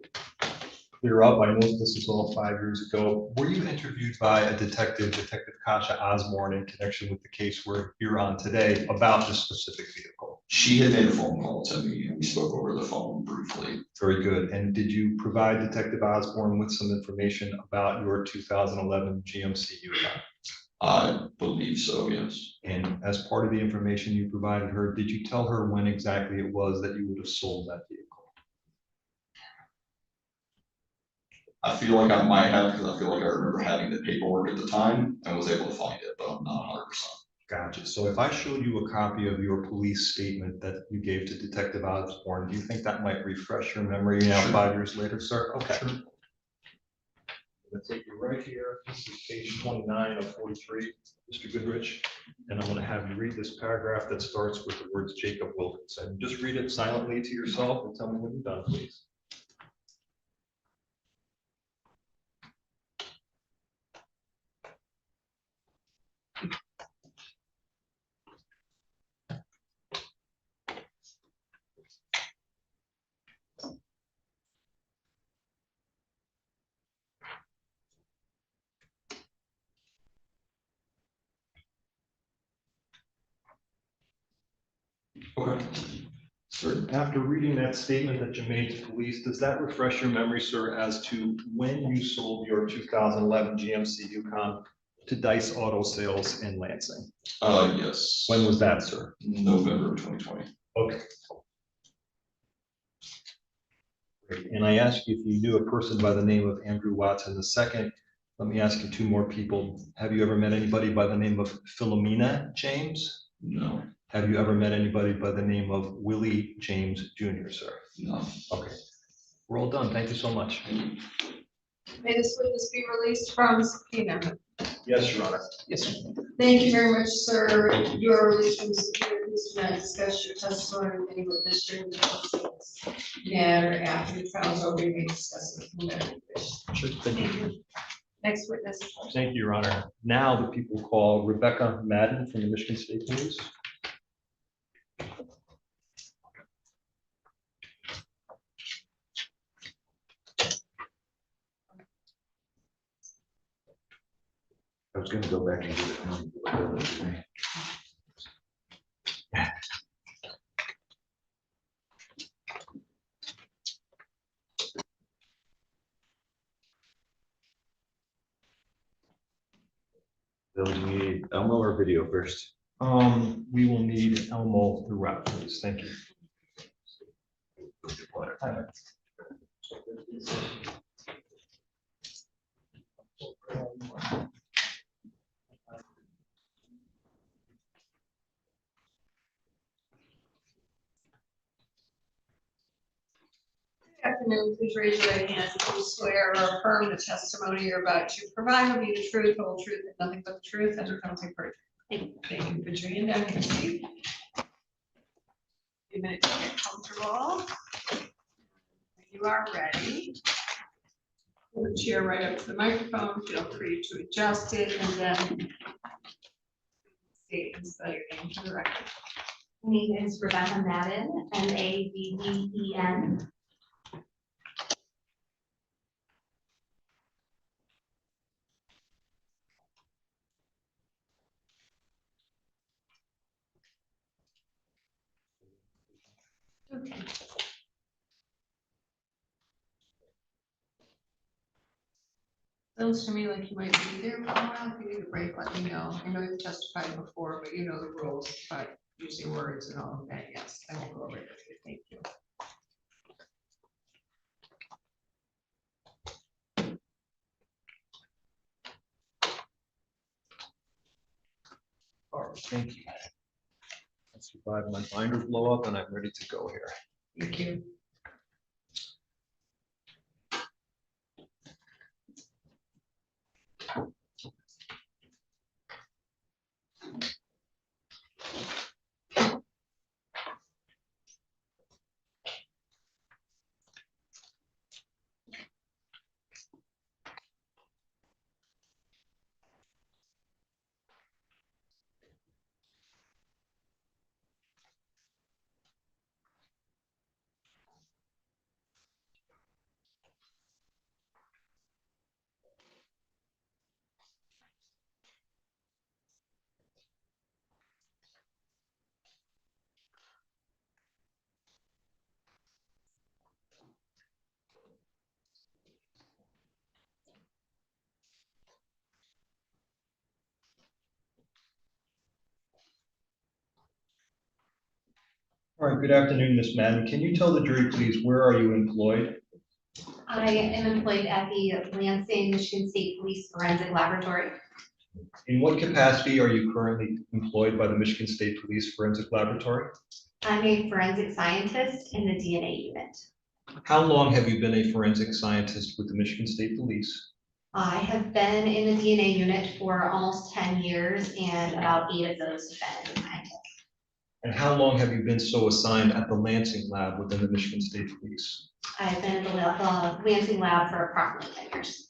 clear up, I know this is all 5 years ago. Were you interviewed by a detective, Detective Kasha Osborne, in connection with the case we're here on today about this specific vehicle?
She had made a phone call to me and we spoke over the phone briefly.
Very good. And did you provide Detective Osborne with some information about your 2011 GMC Yukon?
I believe so, yes.
And as part of the information you provided her, did you tell her when exactly it was that you would have sold that vehicle?
I feel like I might have, because I feel like I remember having the paperwork at the time and was able to find it, but I'm not 100%.
Gotcha. So if I showed you a copy of your police statement that you gave to Detective Osborne, do you think that might refresh your memory now
Sure.
5 years later, sir? Okay.
Sure.
I'm gonna take you right here. This is page 29 of 43, Mr. Goodrich. And I'm gonna have you read this paragraph that starts with the words Jacob Wilkinson. Just read it silently to yourself and tell me when you're done, please.
Okay.
Sir, after reading that statement that you made to police, does that refresh your memory, sir, as to when you sold your 2011 GMC Yukon to Dice Auto Sales in Lansing?
Yes.
When was that, sir?
November of 2020.
Okay. Great. And I asked you if you knew a person by the name of Andrew Watson II. Let me ask you two more people. Have you ever met anybody by the name of Philomena James?
No.
Have you ever met anybody by the name of Willie James Jr., sir?
No.
Okay. We're all done. Thank you so much.
May this witness be released from subpoena?
Yes, Your Honor.
Yes, sir.
Thank you very much, sir. You are released from subpoena. Please do not discuss your testimony with any witness during the course of this matter. After the trial is over, you may discuss it whenever you wish.
Sure. Thank you.
Next witness.
Thank you, Your Honor. Now the people call Rebecca Madden from the Michigan State Police.
I was gonna go back and get it. Bill, do we need Elmo or video first?
We will need Elmo throughout, please. Thank you.
Good afternoon. Please raise your right hand. Do you swear or affirm the testimony you're about to provide will be the truth, whole truth, and nothing but the truth, and don't take perjury? Thank you. Put your hand down and see. A minute to get comfortable. When you are ready. Put the chair right up to the microphone. Feel free to adjust it and then state and spell your name for the record.
My name is Rebecca Madden, Madden.
Okay. Sounds to me like you might be there for a while. If you need a break, let me know. I know you've testified before, but you know the rules, but using words and all of that, yes, I will go over it with you. Thank you.
All right, thank you. I survived my binder blow up and I'm ready to go here.
Thank you.
All right, good afternoon, Ms. Madden. Can you tell the jury, please, where are you employed?
I am employed at the Lansing, Michigan State Police Forensic Laboratory.
In what capacity are you currently employed by the Michigan State Police Forensic Laboratory?
I'm a forensic scientist in the DNA unit.
How long have you been a forensic scientist with the Michigan State Police?
I have been in the DNA unit for almost 10 years, and about 8 of those have been as a scientist.
And how long have you been so assigned at the Lansing lab within the Michigan State Police?
I've been in the Lansing lab for approximately 10 years.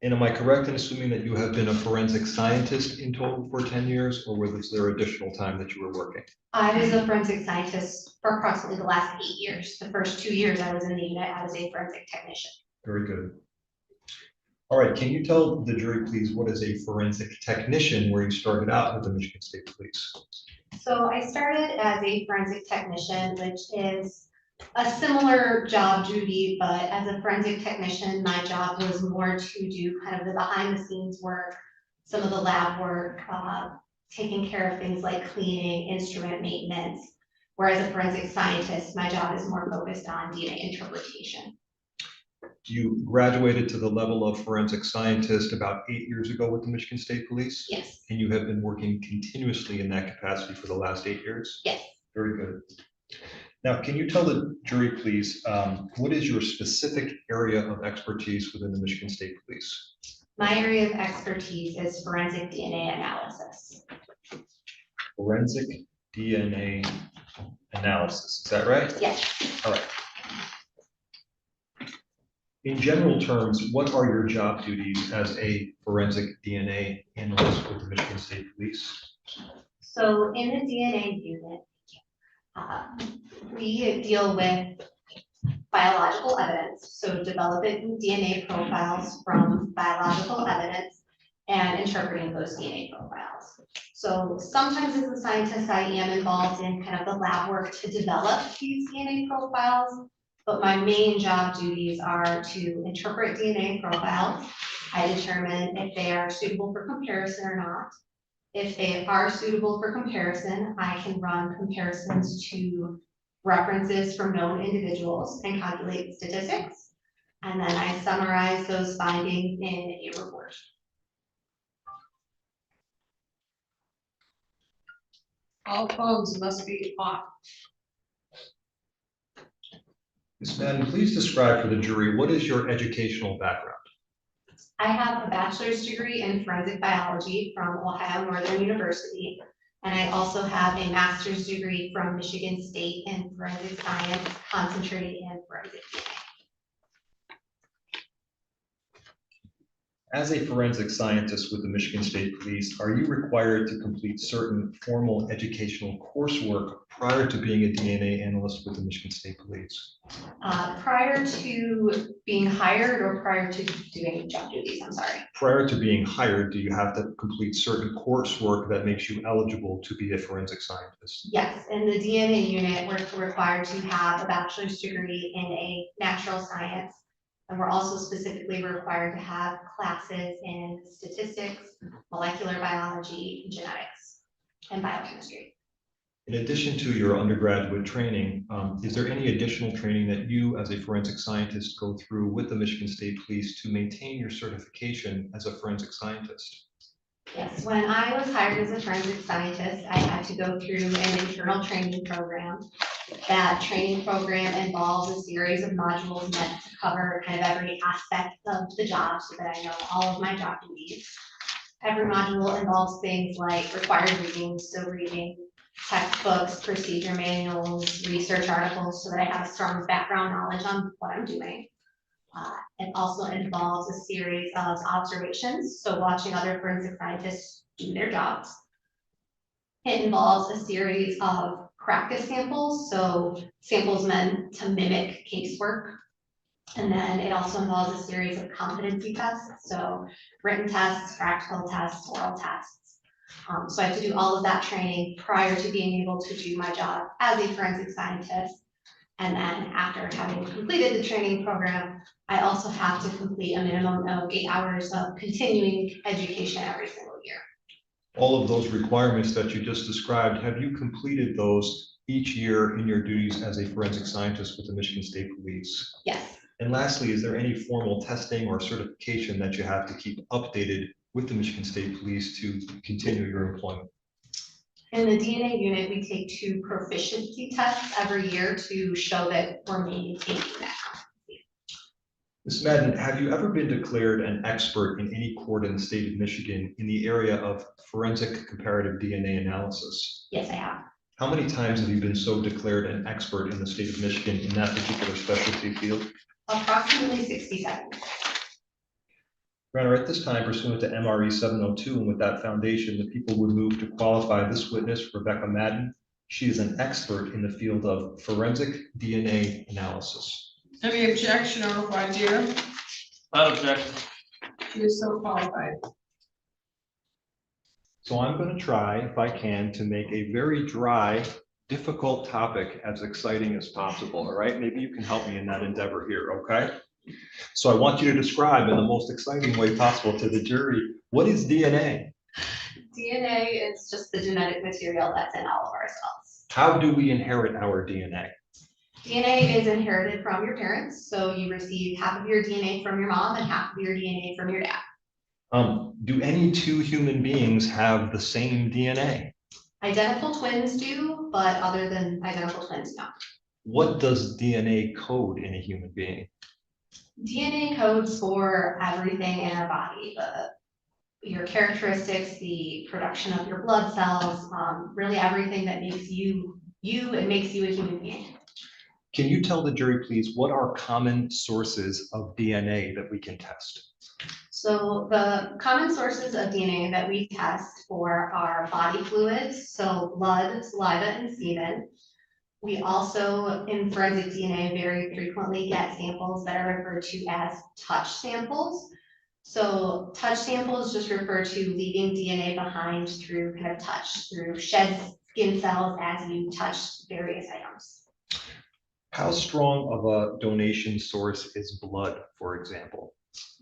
And am I correct in assuming that you have been a forensic scientist in total for 10 years, or was there additional time that you were working?
I was a forensic scientist for approximately the last 8 years. The first 2 years I was in the unit, I was a forensic technician.
Very good. All right, can you tell the jury, please, what is a forensic technician where you started out with the Michigan State Police?
So I started as a forensic technician, which is a similar job duty, but as a forensic technician, my job was more to do kind of the behind the scenes work, some of the lab work, taking care of things like cleaning, instrument maintenance. Whereas a forensic scientist, my job is more focused on DNA interpretation.
You graduated to the level of forensic scientist about 8 years ago with the Michigan State Police?
Yes,
And you have been working continuously in that capacity for the last 8 years?
yes.
Very good. Now, can you tell the jury, please, what is your specific area of expertise within the Michigan State Police?
My area of expertise is forensic DNA analysis.
Forensic DNA analysis, is that right?
Yes.
All right. In general terms, what are your job duties as a forensic DNA analyst with the Michigan State Police?
So in the DNA unit, we deal with biological evidence, so developing DNA profiles from biological evidence and interpreting those DNA profiles. So sometimes as a scientist, I am involved in kind of the lab work to develop these DNA profiles, but my main job duties are to interpret DNA profiles. I determine if they are suitable for comparison or not. If they are suitable for comparison, I can run comparisons to references from known individuals and calculate statistics. And then I summarize those findings in a report.
All phones must be off.
Ms. Madden, please describe for the jury, what is your educational background?
I have a bachelor's degree in forensic biology from Ohio Northern University, and I also have a master's degree from Michigan State in forensic science, concentrated in forensic DNA.
As a forensic scientist with the Michigan State Police, are you required to complete certain formal educational coursework prior to being a DNA analyst with the Michigan State Police?
Prior to being hired or prior to doing job duties, I'm sorry.
Prior to being hired, do you have to complete certain coursework that makes you eligible to be a forensic scientist?
Yes, in the DNA unit, we're required to have a bachelor's degree in a natural science. And we're also specifically required to have classes in statistics, molecular biology, genetics, and biochemistry.
In addition to your undergraduate training, is there any additional training that you as a forensic scientist go through with the Michigan State Police to maintain your certification as a forensic scientist?
Yes, when I was hired as a forensic scientist, I had to go through an internal training program. That training program involves a series of modules meant to cover kind of every aspect of the job so that I know all of my job duties. Every module involves things like required reading, so reading textbooks, procedure manuals, research articles so that I have a strong background knowledge on what I'm doing. It also involves a series of observations, so watching other forensic scientists do their jobs. It involves a series of practice samples, so samples meant to mimic casework. And then it also involves a series of competency tests, so written tests, practical tests, oral tests. So I have to do all of that training prior to being able to do my job as a forensic scientist. And then after having completed the training program, I also have to complete a minimum of 8 hours of continuing education every single year.
All of those requirements that you just described, have you completed those each year in your duties as a forensic scientist with the Michigan State Police?
Yes.
And lastly, is there any formal testing or certification that you have to keep updated with the Michigan State Police to continue your employment?
In the DNA unit, we take 2 proficiency tests every year to show that we're maintaining that.
Ms. Madden, have you ever been declared an expert in any court in the state of Michigan in the area of forensic comparative DNA analysis?
Yes, I have.
How many times have you been so declared an expert in the state of Michigan in that particular specialty field?
Approximately 67.
Your Honor, at this time, pursuant to MRE 702, and with that foundation, the people would move to qualify this witness, Rebecca Madden. She is an expert in the field of forensic DNA analysis.
Any objection or voir dire?
Without objection.
She is so qualified.
So I'm going to try, if I can, to make a very dry, difficult topic as exciting as possible, all right? Maybe you can help me in that endeavor here, okay? So I want you to describe in the most exciting way possible to the jury, what is DNA?
DNA is just the genetic material that's in all of our cells.
How do we inherit our DNA?
DNA is inherited from your parents, so you receive half of your DNA from your mom and half of your DNA from your dad.
Do any 2 human beings have the same DNA?
Identical twins do, but other than identical twins, no.
What does DNA code in a human being?
DNA codes for everything in our body, your characteristics, the production of your blood cells, really everything that makes you, and makes you a human being.
Can you tell the jury, please, what are common sources of DNA that we can test?
So the common sources of DNA that we test for are body fluids, so blood, saliva, and semen. We also, in forensic DNA, very frequently get samples that are referred to as touch samples. So touch samples just refer to leaving DNA behind through kind of touch, through shed skin cells as you touch various items.
How strong of a donation source is blood, for example?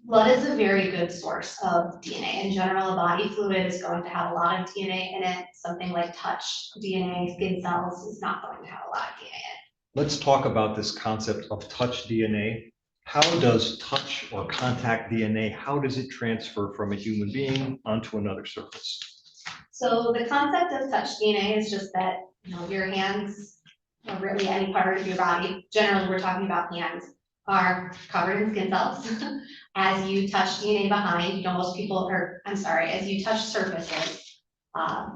Blood is a very good source of DNA. In general, a body fluid is going to have a lot of DNA in it. Something like touch DNA, skin cells is not going to have a lot of DNA in it.
Let's talk about this concept of touch DNA. How does touch or contact DNA, how does it transfer from a human being onto another surface?
So the concept of touch DNA is just that, your hands, or really any part of your body, generally we're talking about hands, are covered in skin cells. As you touch DNA behind, most people are, as you touch surfaces,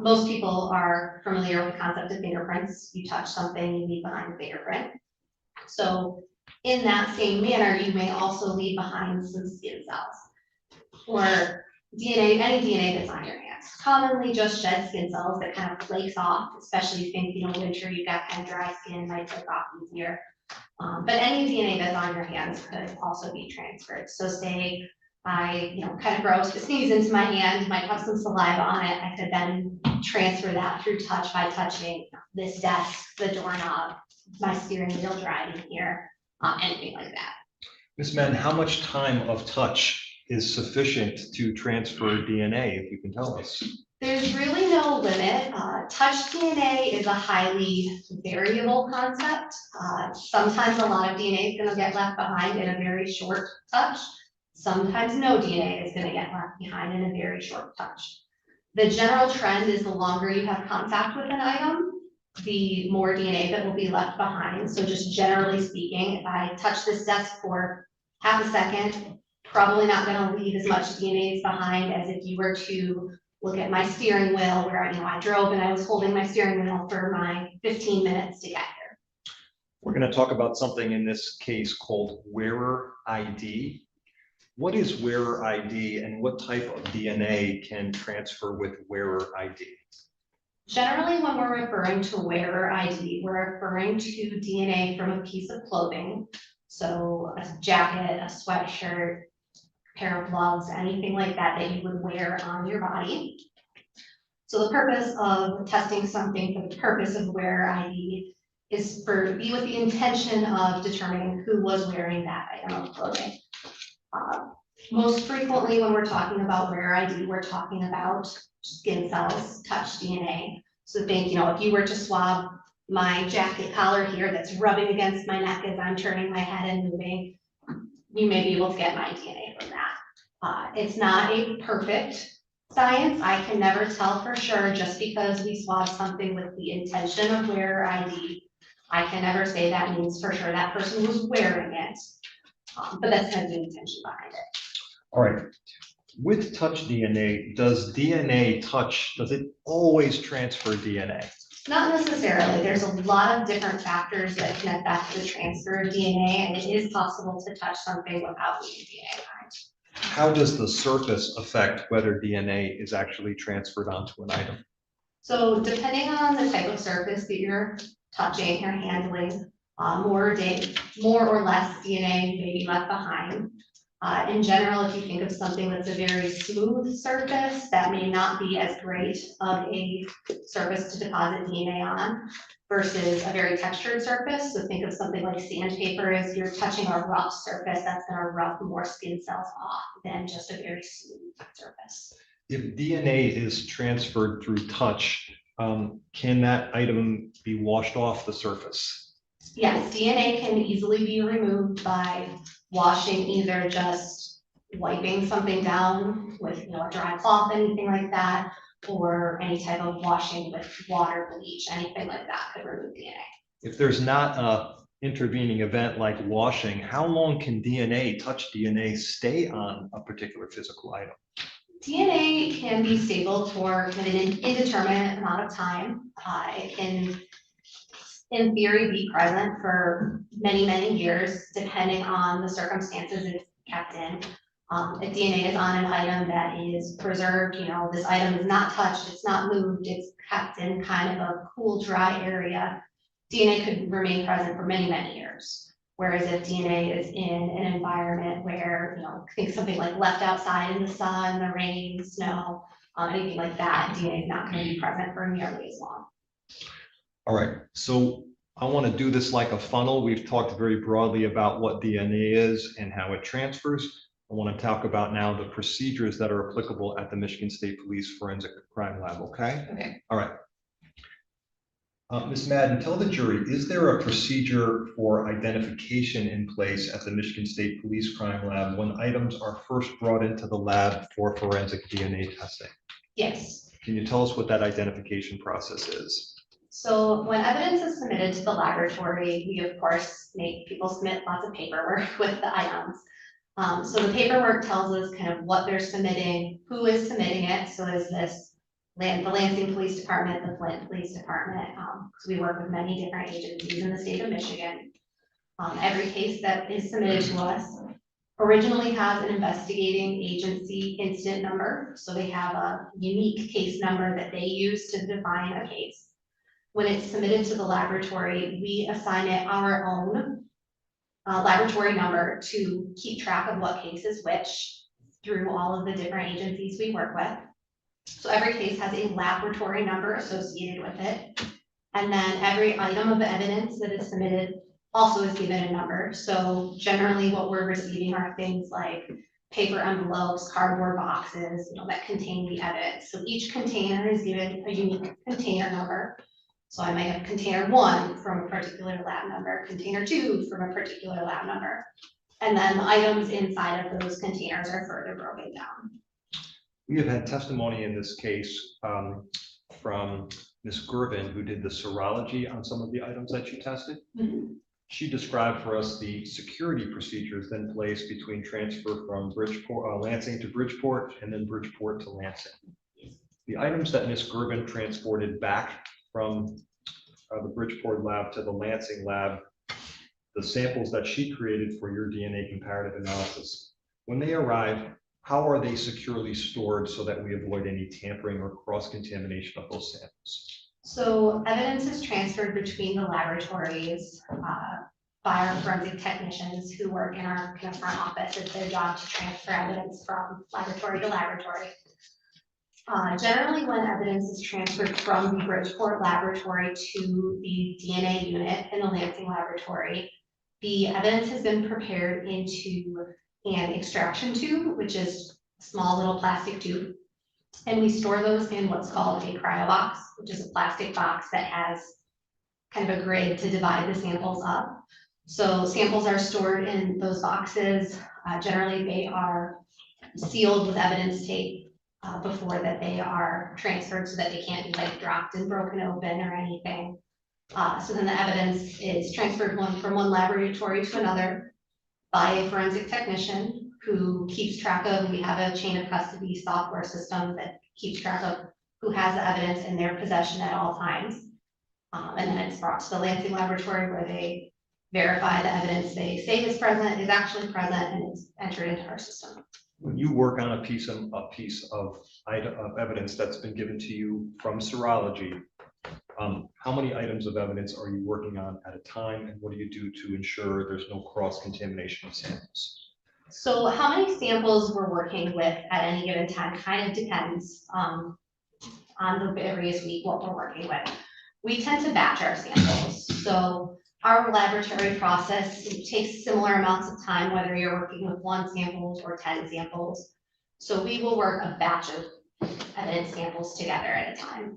most people are familiar with the concept of fingerprints. You touch something, you leave behind a fingerprint. So in that same manner, you may also leave behind some skin cells or DNA, any DNA that's on your hands. Commonly just shed skin cells that kind of flakes off, especially if you think, winter, you've got kind of dry skin, might flake off easier. But any DNA that's on your hands could also be transferred. So say I, kind of gross to sneeze into my hand, might have some saliva on it. I could then transfer that through touch by touching this desk, the doorknob, my steering wheel driving here, anything like that.
Ms. Madden, how much time of touch is sufficient to transfer DNA, if you can tell us?
There's really no limit. Touch DNA is a highly variable concept. Sometimes a lot of DNA is going to get left behind in a very short touch. Sometimes no DNA is going to get left behind in a very short touch. The general trend is the longer you have contact with an item, the more DNA that will be left behind. So just generally speaking, if I touch this desk for half a second, probably not going to leave as much DNA behind as if you were to look at my steering wheel where I drove and I was holding my steering wheel for my 15 minutes to get here.
We're going to talk about something in this case called wearer ID. What is wearer ID and what type of DNA can transfer with wearer ID?
Generally, when we're referring to wearer ID, we're referring to DNA from a piece of clothing. So a jacket, a sweatshirt, pair of gloves, anything like that that you would wear on your body. So the purpose of testing something for the purpose of wearer ID is with the intention of determining who was wearing that item of clothing. Most frequently when we're talking about wearer ID, we're talking about skin cells, touch DNA. So think, if you were to swab my jacket collar here that's rubbing against my neck as I'm turning my head and moving, you may be able to get my DNA from that. It's not a perfect science. I can never tell for sure just because we swab something with the intention of wearer ID. I can never say that means for sure that person was wearing it. But that's kind of the intention behind it.
All right. With touch DNA, does it always transfer DNA?
Not necessarily. There's a lot of different factors that can affect the transfer of DNA, and it is possible to touch something without leaving DNA behind.
How does the surface affect whether DNA is actually transferred onto an item?
So depending on the type of surface that you're touching or handling, more or less DNA may be left behind. In general, if you think of something that's a very smooth surface, that may not be as great of a surface to deposit DNA on versus a very textured surface. So think of something like sandpaper. As you're touching a rough surface, that's going to rub more skin cells off than just a very smooth surface.
If DNA is transferred through touch, can that item be washed off the surface?
Yes, DNA can easily be removed by washing, either just wiping something down with, a dry cloth, anything like that, or any type of washing with water, bleach, anything like that could remove DNA.
If there's not a intervening event like washing, how long can touch DNA stay on a particular physical item?
DNA can be stable for an indeterminate amount of time. It can, in theory, be present for many, many years, depending on the circumstances it's kept in. If DNA is on an item that is preserved, this item is not touched, it's not moved, it's kept in kind of a cool, dry area, DNA could remain present for many, many years. Whereas if DNA is in an environment where, think something like left outside in the sun, the rain, snow, anything like that, DNA is not going to be present for nearly as long.
All right, so I want to do this like a funnel. We've talked very broadly about what DNA is and how it transfers. I want to talk about now the procedures that are applicable at the Michigan State Police Forensic Crime Lab, okay?
Okay.
All right. Ms. Madden, tell the jury, is there a procedure for identification in place at the Michigan State Police Crime Lab when items are first brought into the lab for forensic DNA testing?
Yes.
Can you tell us what that identification process is?
So when evidence is submitted to the laboratory, we of course make people submit lots of paperwork with the items. So the paperwork tells us kind of what they're submitting, who is submitting it. So is this the Lansing Police Department, the Flint Police Department, because we work with many different agencies in the state of Michigan. Every case that is submitted to us originally has an investigating agency incident number. So they have a unique case number that they use to define a case. When it's submitted to the laboratory, we assign it our own laboratory number to keep track of what case is which through all of the different agencies we work with. So every case has a laboratory number associated with it. And then every item of evidence that is submitted also is given a number. So generally what we're receiving are things like paper envelopes, cardboard boxes, that contain the evidence. So each container is given a unique container number. So I might have container 1 from a particular lab number, container 2 from a particular lab number. And then the items inside of those containers are further broken down.
We have had testimony in this case from Ms. Gervin, who did the serology on some of the items that she tested.
Mm-hmm.
She described for us the security procedures in place between transfer from Lansing to Bridgeport and then Bridgeport to Lansing. The items that Ms. Gervin transported back from the Bridgeport lab to the Lansing lab, the samples that she created for your DNA comparative analysis, when they arrive, how are they securely stored so that we avoid any tampering or cross-contamination of those samples?
So evidence is transferred between the laboratories by our forensic technicians who work in our kind of front office. It's their job to transfer evidence from laboratory to laboratory. Generally, when evidence is transferred from the Bridgeport laboratory to the DNA unit in the Lansing laboratory, the evidence has been prepared into an extraction tube, which is a small little plastic tube. And we store those in what's called a cryo box, which is a plastic box that has kind of a grid to divide the samples up. So samples are stored in those boxes. Generally, they are sealed with evidence tape before that they are transferred so that they can't be like dropped and broken open or anything. So then the evidence is transferred from one laboratory to another by a forensic technician who keeps track of, we have a chain of custody software system that keeps track of who has the evidence in their possession at all times. And then it's brought to the Lansing laboratory where they verify the evidence they say is present, is actually present, and it's entered into our system.
When you work on a piece of evidence that's been given to you from serology, how many items of evidence are you working on at a time, and what do you do to ensure there's no cross-contamination of samples?
So how many samples we're working with at any given time kind of depends on the various week what we're working with. We tend to batch our samples. So our laboratory process takes similar amounts of time, whether you're working with 1 sample or 10 samples. So we will work a batch of evidence samples together at a time.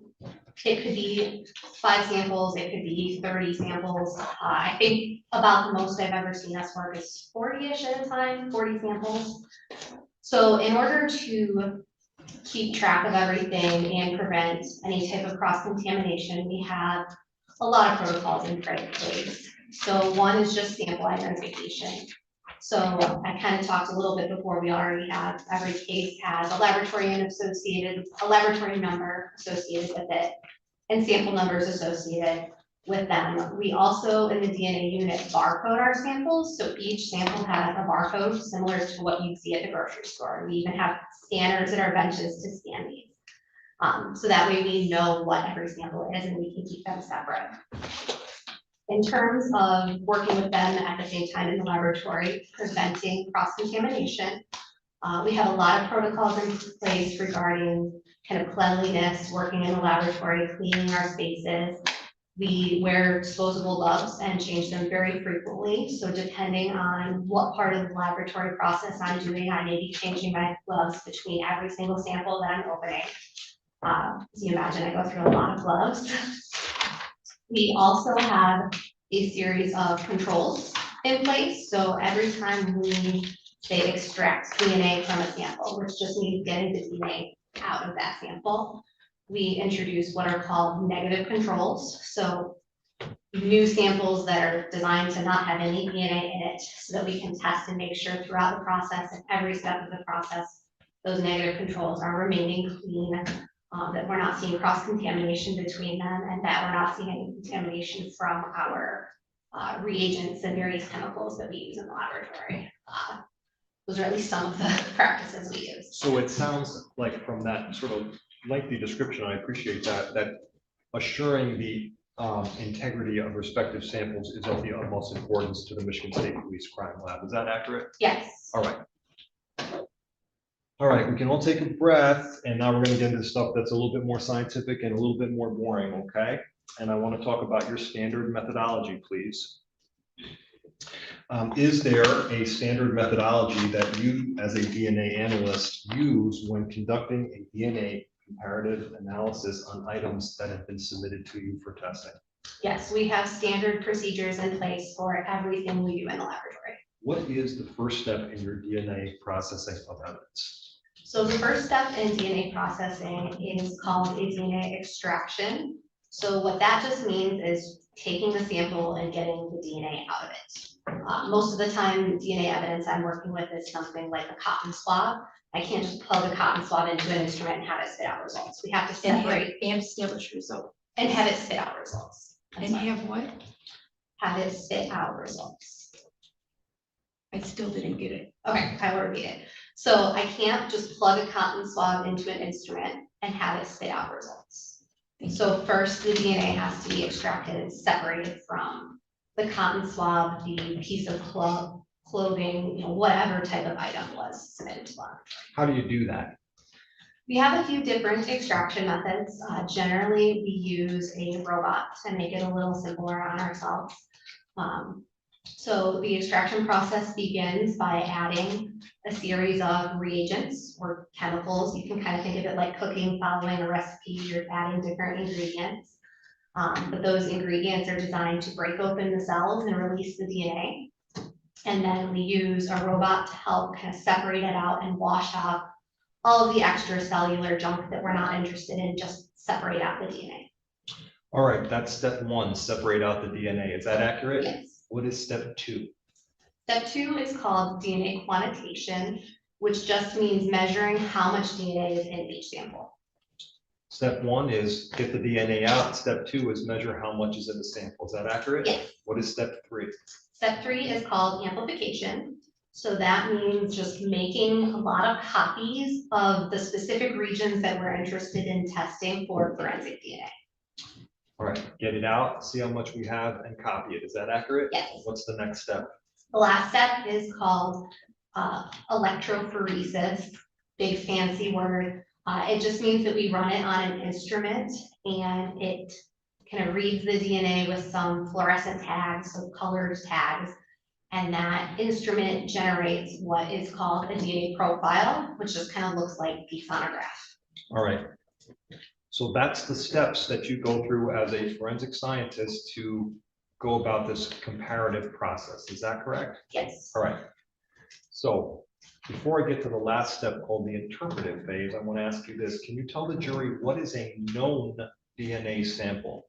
It could be 5 samples, it could be 30 samples. I think about the most I've ever seen us work is 40-ish at a time, 40 samples. So in order to keep track of everything and prevent any type of cross-contamination, we have a lot of protocols in place. So one is just sample identification. So I kind of talked a little bit before, we already have, every case has a laboratory number associated with it, and sample numbers associated with them. We also, in the DNA unit, barcode our samples. So each sample has a barcode similar to what you'd see at the grocery store. We even have scanners at our benches to scan these. So that way we know what every sample is and we can keep them separate. In terms of working with them at the same time in the laboratory, preventing cross-contamination, we have a lot of protocols in place regarding kind of cleanliness, working in the laboratory, cleaning our spaces. We wear disposable gloves and change them very frequently. So depending on what part of the laboratory process I'm doing, I may be changing my gloves between every single sample that I'm opening. As you imagine, I go through a lot of gloves. We also have a series of controls in place. So every time we say extract DNA from a sample, which just means getting the DNA out of that sample, we introduce what are called negative controls. So new samples that are designed to not have any DNA in it so that we can test and make sure throughout the process and every step of the process, those negative controls are remaining clean, that we're not seeing cross-contamination between them, and that we're not seeing any contamination from our reagents and various chemicals that we use in the laboratory. Those are at least some of the practices we use.
So it sounds like from that sort of lengthy description, I appreciate that assuring the integrity of respective samples is of the utmost importance to the Michigan State Police Crime Lab. Is that accurate?
Yes.
All right. All right, we can all take a breath, and now we're going to get into stuff that's a little bit more scientific and a little bit more boring, okay? And I want to talk about your standard methodology, please. Is there a standard methodology that you, as a DNA analyst, use when conducting a DNA comparative analysis on items that have been submitted to you for testing?
Yes, we have standard procedures in place for everything we do in the laboratory.
What is the first step in your DNA processing of evidence?
So the first step in DNA processing is called a DNA extraction. So what that just means is taking the sample and getting the DNA out of it. Most of the time, DNA evidence I'm working with is something like a cotton swab. I can't just plug a cotton swab into an instrument and have it spit out results. We have to separate
And establish result.
and have it spit out results.
And have what?
Have it spit out results.
I still didn't get it.
Okay, I will repeat it. So I can't just plug a cotton swab into an instrument and have it spit out results. So first, the DNA has to be extracted and separated from the cotton swab, the piece of clothing, whatever type of item was submitted to laboratory.
How do you do that?
We have a few different extraction methods. Generally, we use a robot to make it a little simpler on ourselves. So the extraction process begins by adding a series of reagents or chemicals. You can kind of think of it like cooking, following a recipe, you're adding different ingredients. But those ingredients are designed to break open the cells and release the DNA. And then we use a robot to help kind of separate it out and wash off all of the extracellular junk that we're not interested in, just separate out the DNA.
All right, that's step one, separate out the DNA. Is that accurate?
Yes.
What is step two?
Step 2 is called DNA quantitation, which just means measuring how much DNA is in each sample.
Step one is get the DNA out. Step two is measure how much is in the sample. Is that accurate?
Yes.
What is step three?
Step 3 is called amplification. So that means just making a lot of copies of the specific regions that we're interested in testing for forensic DNA.
All right, get it out, see how much we have, and copy it. Is that accurate?
Yes.
What's the next step?
The last step is called electrophoresis, big fancy word. It just means that we run it on an instrument and it kind of reads the DNA with some fluorescent tags, so colored tags. And that instrument generates what is called a DNA profile, which just kind of looks like the phonograph.
All right. So that's the steps that you go through as a forensic scientist to go about this comparative process. Is that correct?
Yes.
All right. So before I get to the last step called the interpretive phase, I want to ask you this. Can you tell the jury what is a known DNA sample?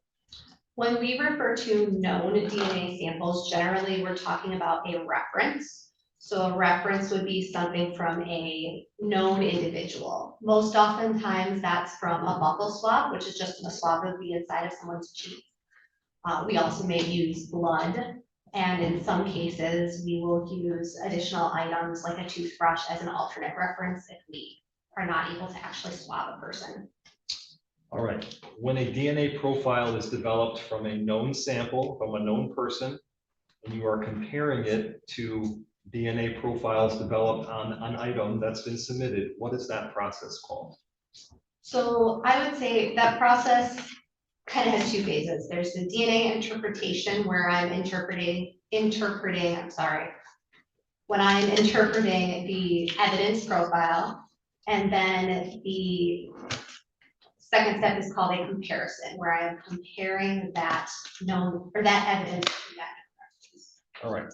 When we refer to known DNA samples, generally we're talking about a reference. So a reference would be something from a known individual. Most oftentimes that's from a buccal swab, which is just a swab of the inside of someone's cheek. We also may use blood, and in some cases we will use additional items like a toothbrush as an alternate reference if we are not able to actually swab a person.
All right. When a DNA profile is developed from a known sample, from a known person, and you are comparing it to DNA profiles developed on an item that's been submitted, what is that process called?
So I would say that process kind of has two phases. There's the DNA interpretation where I'm interpreting when I'm interpreting the evidence profile, and then the second step is called a comparison, where I am comparing that known or that evidence to that.
All right.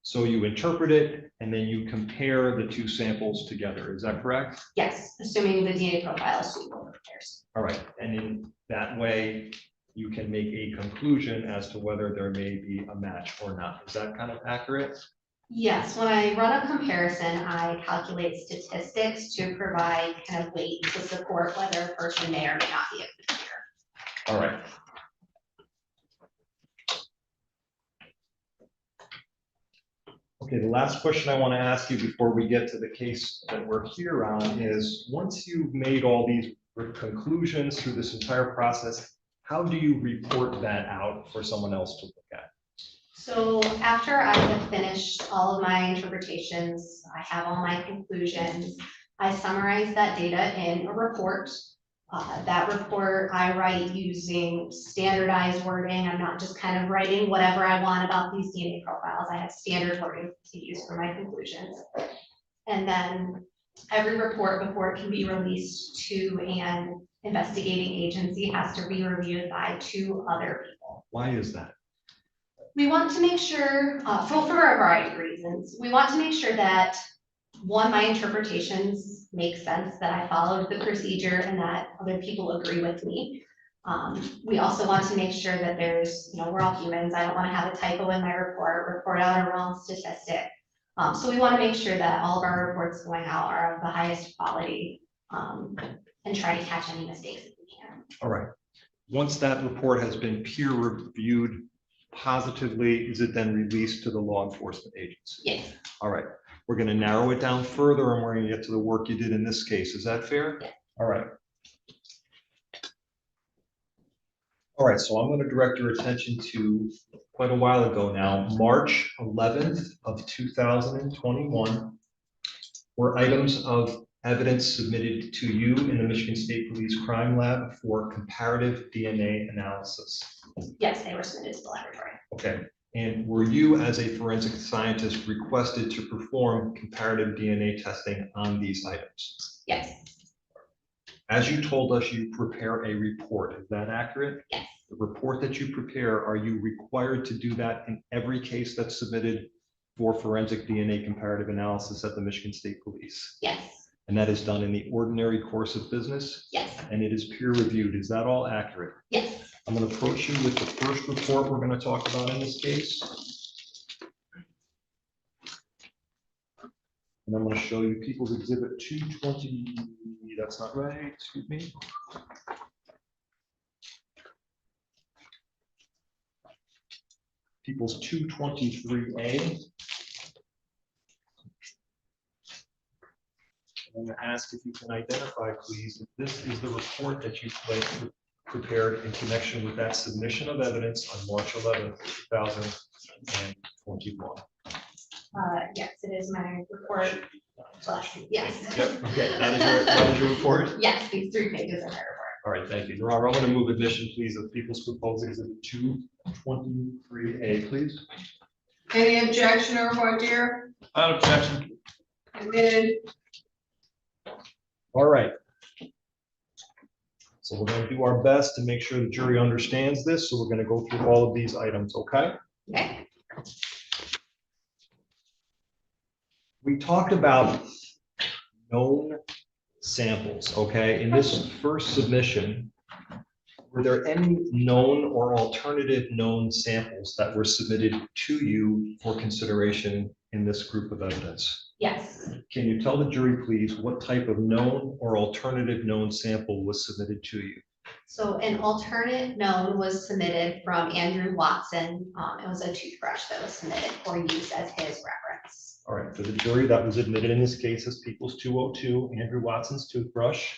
So you interpret it and then you compare the two samples together. Is that correct?
Yes, assuming the DNA profile is suitable for comparison.
All right. And in that way, you can make a conclusion as to whether there may be a match or not. Is that kind of accurate?
Yes, when I run a comparison, I calculate statistics to provide kind of weight to support whether a person may or may not be a contributor.
All right. Okay, the last question I want to ask you before we get to the case that we're here on is, once you've made all these conclusions through this entire process, how do you report that out for someone else to look at?
So after I have finished all of my interpretations, I have all my conclusions, I summarize that data in a report. That report I write using standardized wording. I'm not just kind of writing whatever I want about these DNA profiles. I have standard wording to use for my conclusions. And then every report before it can be released to an investigating agency has to be reviewed by 2 other people.
Why is that?
We want to make sure, for a variety of reasons, we want to make sure that, one, my interpretations make sense, that I followed the procedure and that other people agree with me. We also want to make sure that there's, we're all humans. I don't want to have a typo in my report out a wrong statistic. So we want to make sure that all of our reports going out are of the highest quality, and try to catch any mistakes if we can.
All right. Once that report has been peer reviewed positively, is it then released to the law enforcement agency?
Yes.
All right. We're going to narrow it down further and we're going to get to the work you did in this case. Is that fair?
Yeah.
All right. All right, so I'm going to direct your attention to quite a while ago now, March 11th of 2021, were items of evidence submitted to you in the Michigan State Police Crime Lab for comparative DNA analysis.
Yes, they were submitted to the laboratory.
Okay, and were you as a forensic scientist requested to perform comparative DNA testing on these items?
Yes.
As you told us, you prepare a report. Is that accurate?
Yes,
The report that you prepare, are you required to do that in every case that's submitted for forensic DNA comparative analysis at the Michigan State Police?
yes,
And that is done in the ordinary course of business?
yes,
And it is peer reviewed. Is that all accurate?
yes.
I'm going to approach you with the first report we're going to talk about in this case. And I'm going to show you People's Exhibit 220. That's not right, excuse me. People's 223A. I'm going to ask if you can identify, please, if this is the report that you prepared in connection with that submission of evidence on March 11th, 2021.
Yes, it is my report. Yes.
Yep, okay, that is your report?
Yes, these 3 pages are my report.
All right, thank you. Your Honor, I'm going to move admission, please, of People's Proposed Exhibit 223A, please.
Any objection or voir dire?
Without objection.
Admitted.
All right. So we're going to do our best to make sure the jury understands this. So we're going to go through all of these items, okay?
Okay.
We talked about known samples, okay? In this first submission, were there any known or alternative known samples that were submitted to you for consideration in this group of evidence?
Yes.
Can you tell the jury, please, what type of known or alternative known sample was submitted to you?
So an alternate known was submitted from Andrew Watson. It was a toothbrush that was submitted for use as his reference.
All right, for the jury, that was admitted in this case as People's 202, Andrew Watson's toothbrush.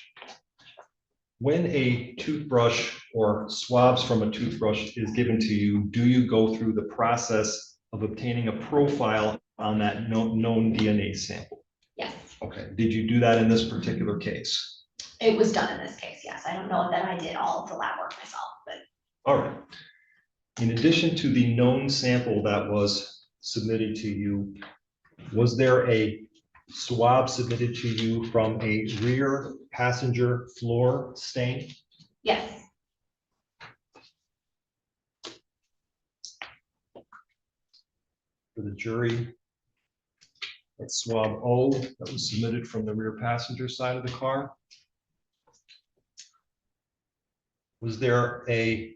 When a toothbrush or swabs from a toothbrush is given to you, do you go through the process of obtaining a profile on that known DNA sample?
Yes,
Okay, did you do that in this particular case?
it was done in this case, yes. I don't know that I did all of the lab work myself, but
All right. In addition to the known sample that was submitted to you, was there a swab submitted to you from a rear passenger floor stain?
yes,
For the jury, that swab O that was submitted from the rear passenger side of the car. Was there a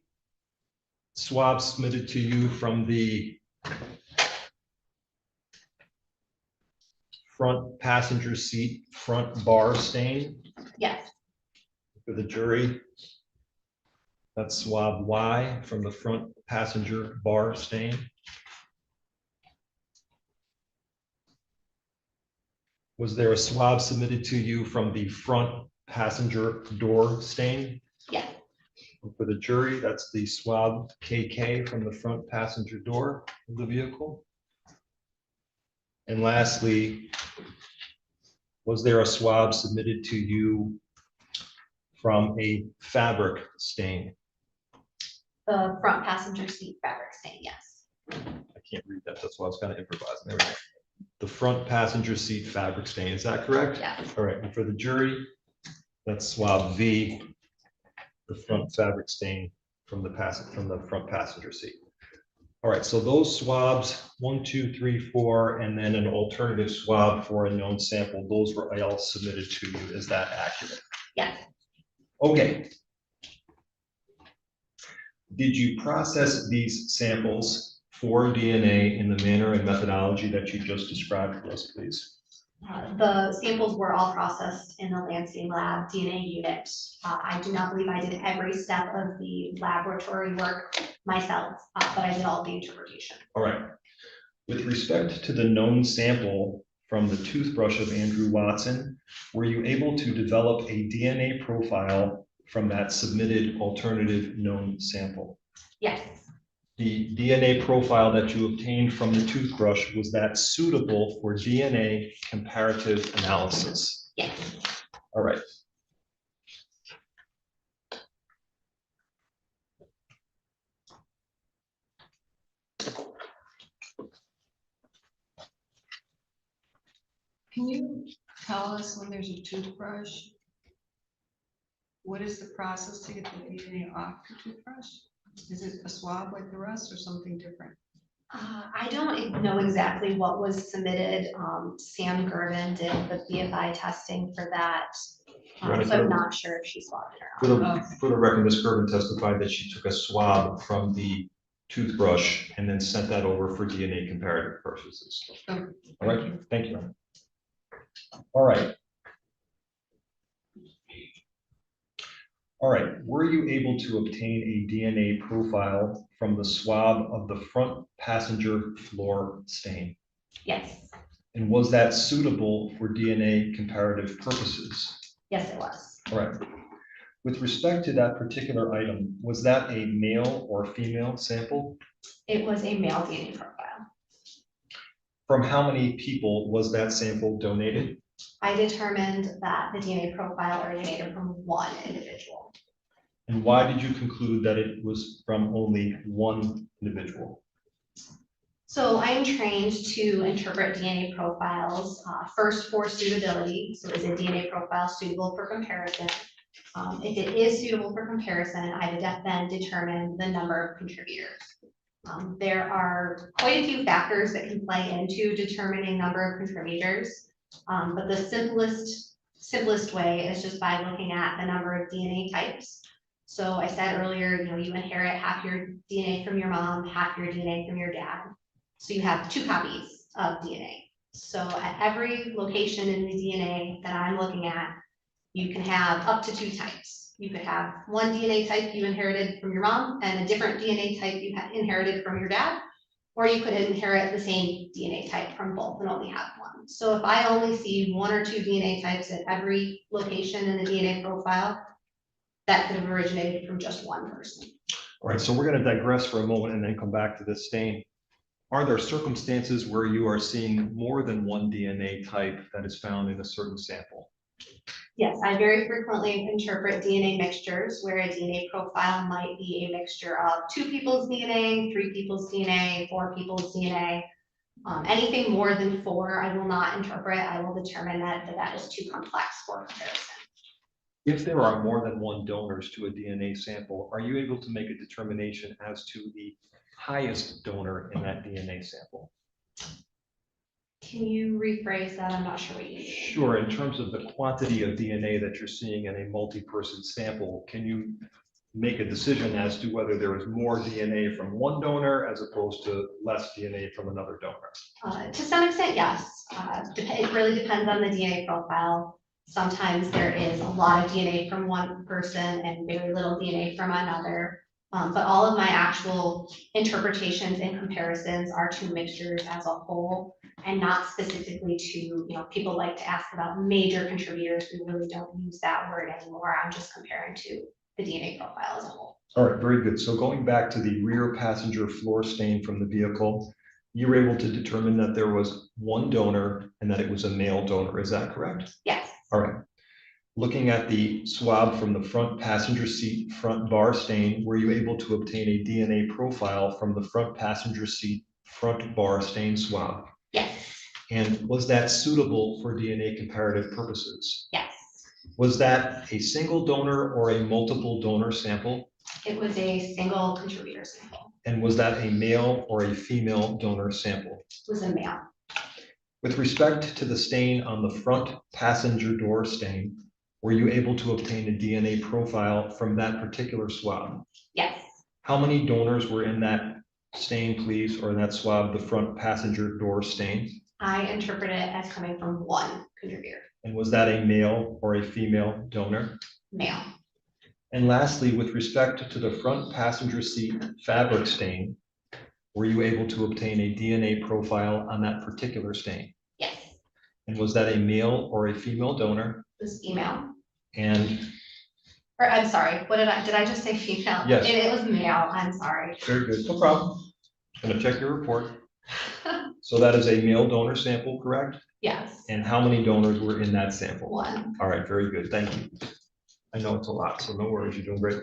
swab submitted to you from the front passenger seat front bar stain?
yes,
For the jury, that swab Y from the front passenger bar stain. Was there a swab submitted to you from the front passenger door stain?
yes,
For the jury, that's the swab KK from the front passenger door of the vehicle. And lastly, was there a swab submitted to you from a fabric stain?
the front passenger seat fabric stain, yes,
I can't read that, that's why I was kind of improvising. There we go. The front passenger seat fabric stain, is that correct?
yes,
All right, and for the jury, that's swab V, the front fabric stain from the front passenger seat. All right, so those swabs, 1, 2, 3, 4, and then an alternative swab for a known sample, those were all submitted to you. Is that accurate?
yes,
Okay. Did you process these samples for DNA in the manner and methodology that you just described to us, please?
The samples were all processed in the Lansing lab DNA unit. I do not believe I did every step of the laboratory work myself, but I did all the interpretation.
All right. With respect to the known sample from the toothbrush of Andrew Watson, were you able to develop a DNA profile from that submitted alternative known sample?
Yes,
The DNA profile that you obtained from the toothbrush, was that suitable for DNA comparative analysis?
yes,
All right.
Can you tell us when there's a toothbrush What is the process to get the DNA off the toothbrush? Is it a swab like the rest or something different?
I don't know exactly what was submitted. Sam Gervin did the BFI testing for that. So I'm not sure if she swabbed it or not.
For the record, Ms. Gervin testified that she took a swab from the toothbrush and then sent that over for DNA comparative purposes.
Okay.
All right, thank you. All right. All right, were you able to obtain a DNA profile from the swab of the front passenger floor stain?
Yes,
And was that suitable for DNA comparative purposes?
yes, it was.
All right. With respect to that particular item, was that a male or female sample?
It was a male DNA profile.
From how many people was that sample donated?
I determined that the DNA profile originated from one individual.
And why did you conclude that it was from only one individual?
So I am trained to interpret DNA profiles, first for suitability. So is a DNA profile suitable for comparison? If it is suitable for comparison, I would then determine the number of contributors. There are quite a few factors that can play into determining number of contributors, but the simplest way is just by looking at the number of DNA types. So I said earlier, you inherit half your DNA from your mom, half your DNA from your dad. So you have 2 copies of DNA. So at every location in the DNA that I'm looking at, you can have up to 2 types. You could have one DNA type you inherited from your mom and a different DNA type you had inherited from your dad, or you could inherit the same DNA type from both and only have one. So if I only see 1 or 2 DNA types at every location in the DNA profile, that could have originated from just one person.
All right, so we're going to digress for a moment and then come back to this stain. Are there circumstances where you are seeing more than one DNA type that is found in a certain sample?
Yes, I very frequently interpret DNA mixtures where a DNA profile might be a mixture of 2 people's DNA, 3 people's DNA, 4 people's DNA. Anything more than 4, I will not interpret. I will determine that is too complex for comparison.
If there are more than one donors to a DNA sample, are you able to make a determination as to the highest donor in that DNA sample?
Can you rephrase that? I'm not sure what you mean.
Sure, in terms of the quantity of DNA that you're seeing in a multi-person sample, can you make a decision as to whether there is more DNA from one donor as opposed to less DNA from another donor?
To some extent, yes. It really depends on the DNA profile. Sometimes there is a lot of DNA from one person and very little DNA from another. But all of my actual interpretations and comparisons are to mixtures as a whole and not specifically to, people like to ask about major contributors. We really don't use that word anymore. I'm just comparing to the DNA profile as a whole.
All right, very good. So going back to the rear passenger floor stain from the vehicle, you were able to determine that there was one donor and that it was a male donor. Is that correct?
Yes.
All right. Looking at the swab from the front passenger seat front bar stain, were you able to obtain a DNA profile from the front passenger seat front bar stain swab?
Yes.
And was that suitable for DNA comparative purposes?
Yes.
Was that a single donor or a multiple donor sample?
It was a single contributor sample.
And was that a male or a female donor sample?
It was a male.
With respect to the stain on the front passenger door stain, were you able to obtain a DNA profile from that particular swab?
Yes.
How many donors were in that stain, please, or in that swab, the front passenger door stain?
I interpret it as coming from one contributor.
And was that a male or a female donor?
Male.
And lastly, with respect to the front passenger seat fabric stain, were you able to obtain a DNA profile on that particular stain?
Yes.
And was that a male or a female donor?
It was female.
And
Or I'm sorry, did I just say female?
Yes.
It was male, I'm sorry.
very good, no problem. Gonna check your report. So that is a male donor sample, correct?
Yes.
And how many donors were in that sample?
1.
All right, very good, thank you. I know it's a lot, so no worries, you're doing great.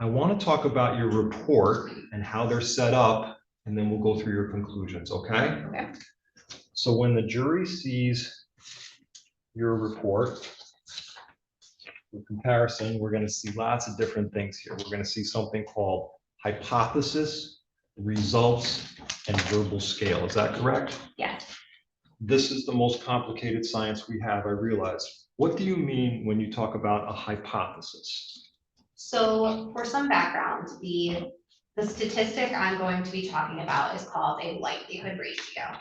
I want to talk about your report and how they're set up, and then we'll go through your conclusions, okay?
Okay.
So when the jury sees your report, For comparison, we're gonna see lots of different things here. We're gonna see something called hypothesis, results, and verbal scale. Is that correct?
Yes.
This is the most complicated science we have, I realize. What do you mean when you talk about a hypothesis?
So for some background, the statistic I'm going to be talking about is called a likelihood ratio.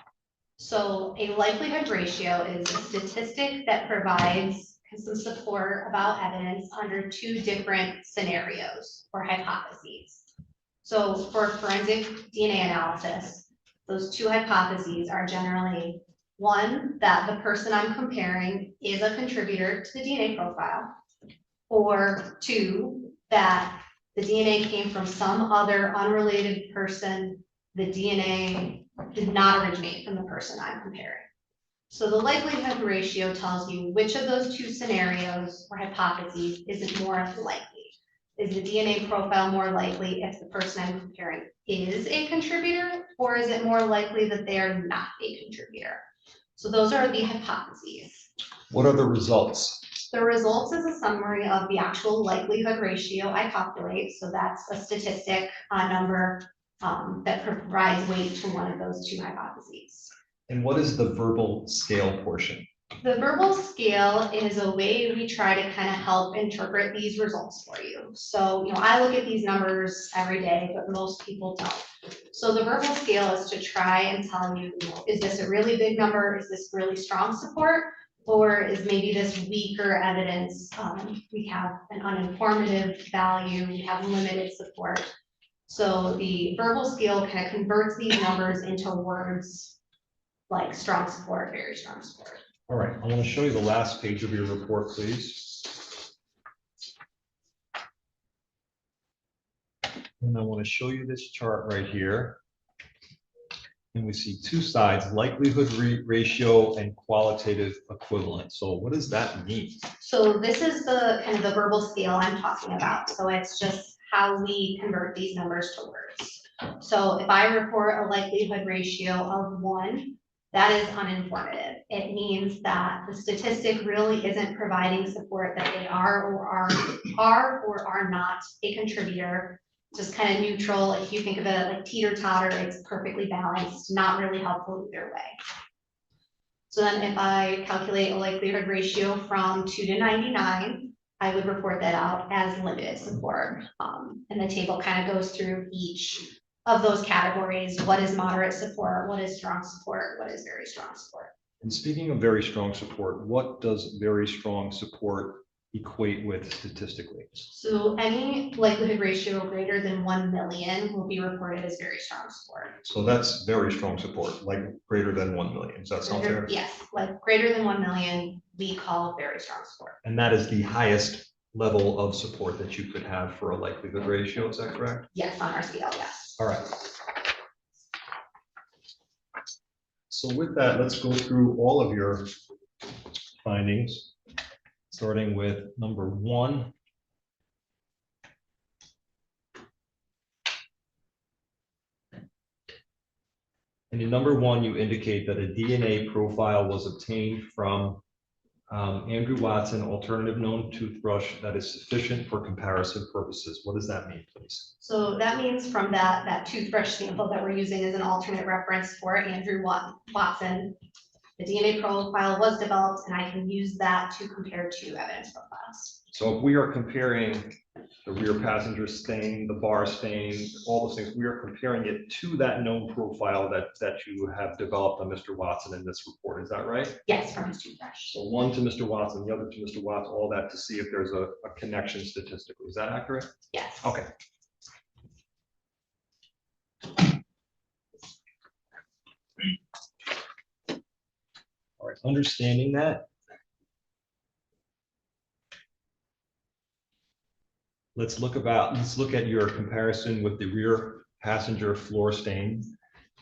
So a likelihood ratio is a statistic that provides some support about evidence under two different scenarios or hypotheses. So for forensic DNA analysis, those two hypotheses are generally one, that the person I'm comparing is a contributor to the DNA profile, or two, that the DNA came from some other unrelated person. The DNA did not originate from the person I'm comparing. So the likelihood ratio tells you which of those two scenarios or hypotheses is it more likely. Is the DNA profile more likely if the person I'm comparing is a contributor, or is it more likely that they are not a contributor? So those are the hypotheses.
What are the results?
The results is a summary of the actual likelihood ratio I calculate. So that's a statistic, a number that provides weight to one of those two hypotheses.
And what is the verbal scale portion?
The verbal scale is a way we try to kind of help interpret these results for you. So, I look at these numbers every day, but most people don't. So the verbal scale is to try and tell you, is this a really big number? Is this really strong support? Or is maybe this weaker evidence? We have an uninformative value, we have limited support. So the verbal scale kind of converts these numbers into words like strong support, very strong support.
All right, I want to show you the last page of your report, please. And I want to show you this chart right here. And we see two sides, likelihood ratio and qualitative equivalent. So what does that mean?
So this is the kind of the verbal scale I'm talking about. So it's just how we convert these numbers to words. So if I report a likelihood ratio of 1, that is uninformative. It means that the statistic really isn't providing support that they are or are not a contributor. Just kind of neutral. If you think of it like teeter-totter, it's perfectly balanced, not really helpful either way. So then if I calculate a likelihood ratio from 2 to 99, I would report that out as limited support. And the table kind of goes through each of those categories. What is moderate support? What is strong support? What is very strong support?
And speaking of very strong support, what does very strong support equate with statistically?
So any likelihood ratio greater than 1 million will be reported as very strong support.
So that's very strong support, like greater than 1 million. Does that sound fair?
Yes, like greater than 1 million, we call very strong support.
And that is the highest level of support that you could have for a likelihood ratio, is that correct?
Yes, on our scale, yes.
All right. So with that, let's go through all of your findings, starting with number 1. And in number 1, you indicate that a DNA profile was obtained from Andrew Watson, alternative known toothbrush that is sufficient for comparison purposes. What does that mean, please?
So that means from that toothbrush sample that we're using as an alternate reference for Andrew Watson, the DNA profile was developed, and I can use that to compare two evidence profiles.
So if we are comparing the rear passenger stain, the bar stain, all those things, we are comparing it to that known profile that you have developed on Mr. Watson in this report. Is that right?
Yes, from his toothbrush.
So one to Mr. Watson, the other to Mr. Watson, all that to see if there's a connection statistically. Is that accurate?
Yes.
Okay. All right, understanding that, let's look at your comparison with the rear passenger floor stain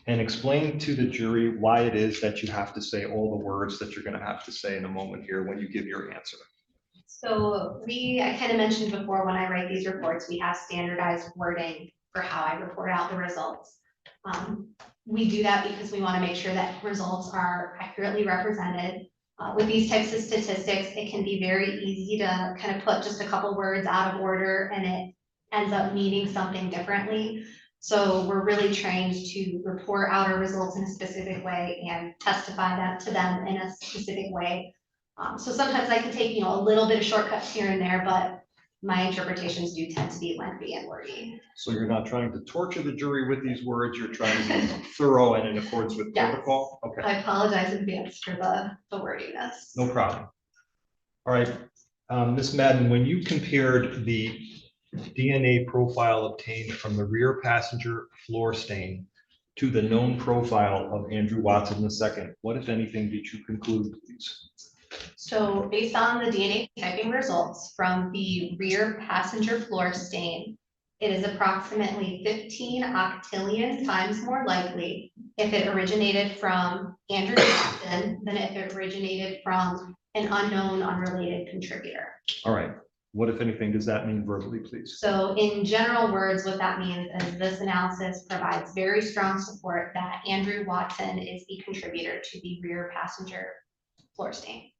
and explain to the jury why it is that you have to say all the words that you're going to have to say in a moment here when you give your answer.
So I kind of mentioned before, when I write these reports, we have standardized wording for how I report out the results. We do that because we want to make sure that results are accurately represented. With these types of statistics, it can be very easy to kind of put just a couple words out of order and it ends up meaning something differently. So we're really trained to report out our results in a specific way and testify that to them in a specific way. So sometimes I can take, a little bit of shortcuts here and there, but my interpretations do tend to be lengthy and wordy.
So you're not trying to torture the jury with these words, you're trying to be thorough and in accordance with
Yes.
protocol? Okay,
I apologize in advance for the wordiness.
no problem. All right, Ms. Madden, when you compared the DNA profile obtained from the rear passenger floor stain to the known profile of Andrew Watson II, what, if anything, did you conclude, please?
So based on the DNA typing results from the rear passenger floor stain, it is approximately 15 octillion times more likely if it originated from Andrew Watson than if it originated from an unknown, unrelated contributor.
All right, what, if anything, does that mean verbally, please?
So in general words, what that means is this analysis provides very strong support that Andrew Watson is the contributor to the rear passenger floor stain.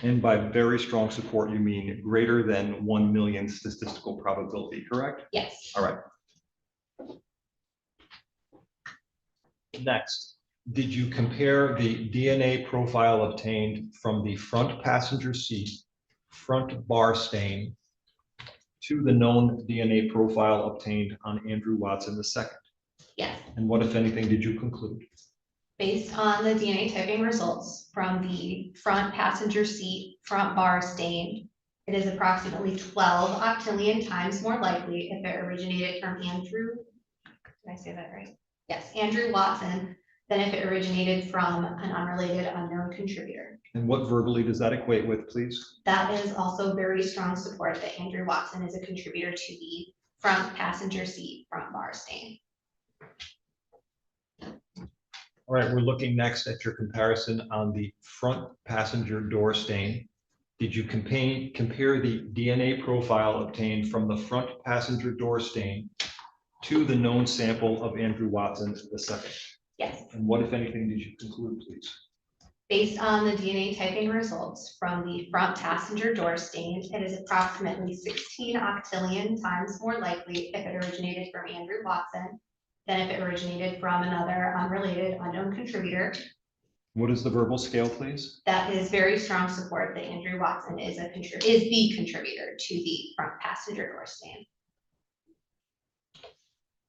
And by very strong support, you mean greater than 1 million statistical probability, correct?
Yes.
All right. Next, did you compare the DNA profile obtained from the front passenger seat, front bar stain, to the known DNA profile obtained on Andrew Watson II?
Yes.
And what, if anything, did you conclude?
Based on the DNA typing results from the front passenger seat, front bar stain, it is approximately 12 octillion times more likely if it originated from Andrew, did I say that right? Yes, Andrew Watson, than if it originated from an unrelated unknown contributor.
And what verbally does that equate with, please?
That is also very strong support that Andrew Watson is a contributor to the front passenger seat, front bar stain.
All right, we're looking next at your comparison on the front passenger door stain. Did you compare the DNA profile obtained from the front passenger door stain to the known sample of Andrew Watson II?
Yes.
And what, if anything, did you conclude, please?
Based on the DNA typing results from the front passenger door stain, it is approximately 16 octillion times more likely if it originated from Andrew Watson than if it originated from another unrelated unknown contributor.
What is the verbal scale, please?
That is very strong support that Andrew Watson is the contributor to the front passenger door stain.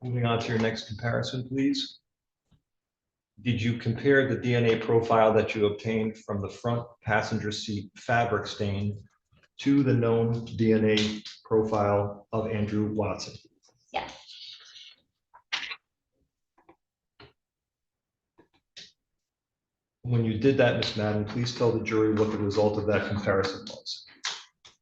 Moving on to your next comparison, please. Did you compare the DNA profile that you obtained from the front passenger seat fabric stain to the known DNA profile of Andrew Watson?
Yes.
When you did that, Ms. Madden, please tell the jury what the result of that comparison was.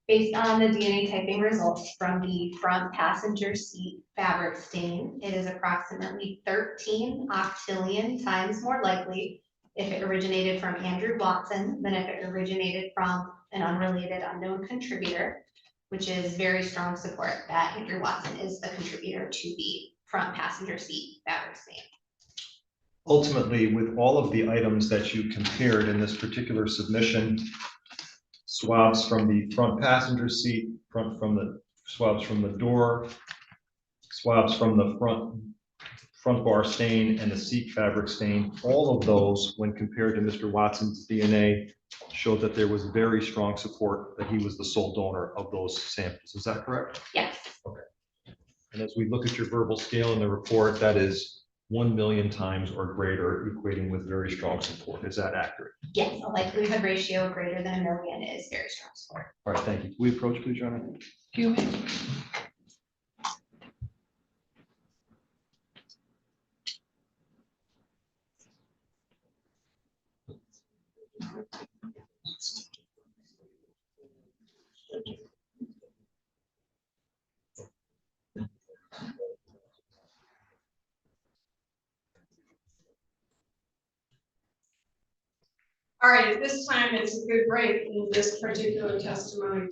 Based on the DNA typing results from the front passenger seat fabric stain, it is approximately 13 octillion times more likely if it originated from Andrew Watson than if it originated from an unrelated unknown contributor, which is very strong support that Andrew Watson is the contributor to the front passenger seat fabric stain.
Ultimately, with all of the items that you compared in this particular submission, swabs from the front passenger seat, swabs from the door, swabs from the front bar stain and the seat fabric stain, all of those, when compared to Mr. Watson's DNA, showed that there was very strong support that he was the sole donor of those samples. Is that correct?
Yes.
Okay. And as we look at your verbal scale in the report, that is 1 million times or greater, equating with very strong support. Is that accurate?
Yes, a likelihood ratio greater than 1 million is very strong support.
All right, thank you. Can we approach, please, Your Honor?
All right, at this time, it's a good break in this particular testimony.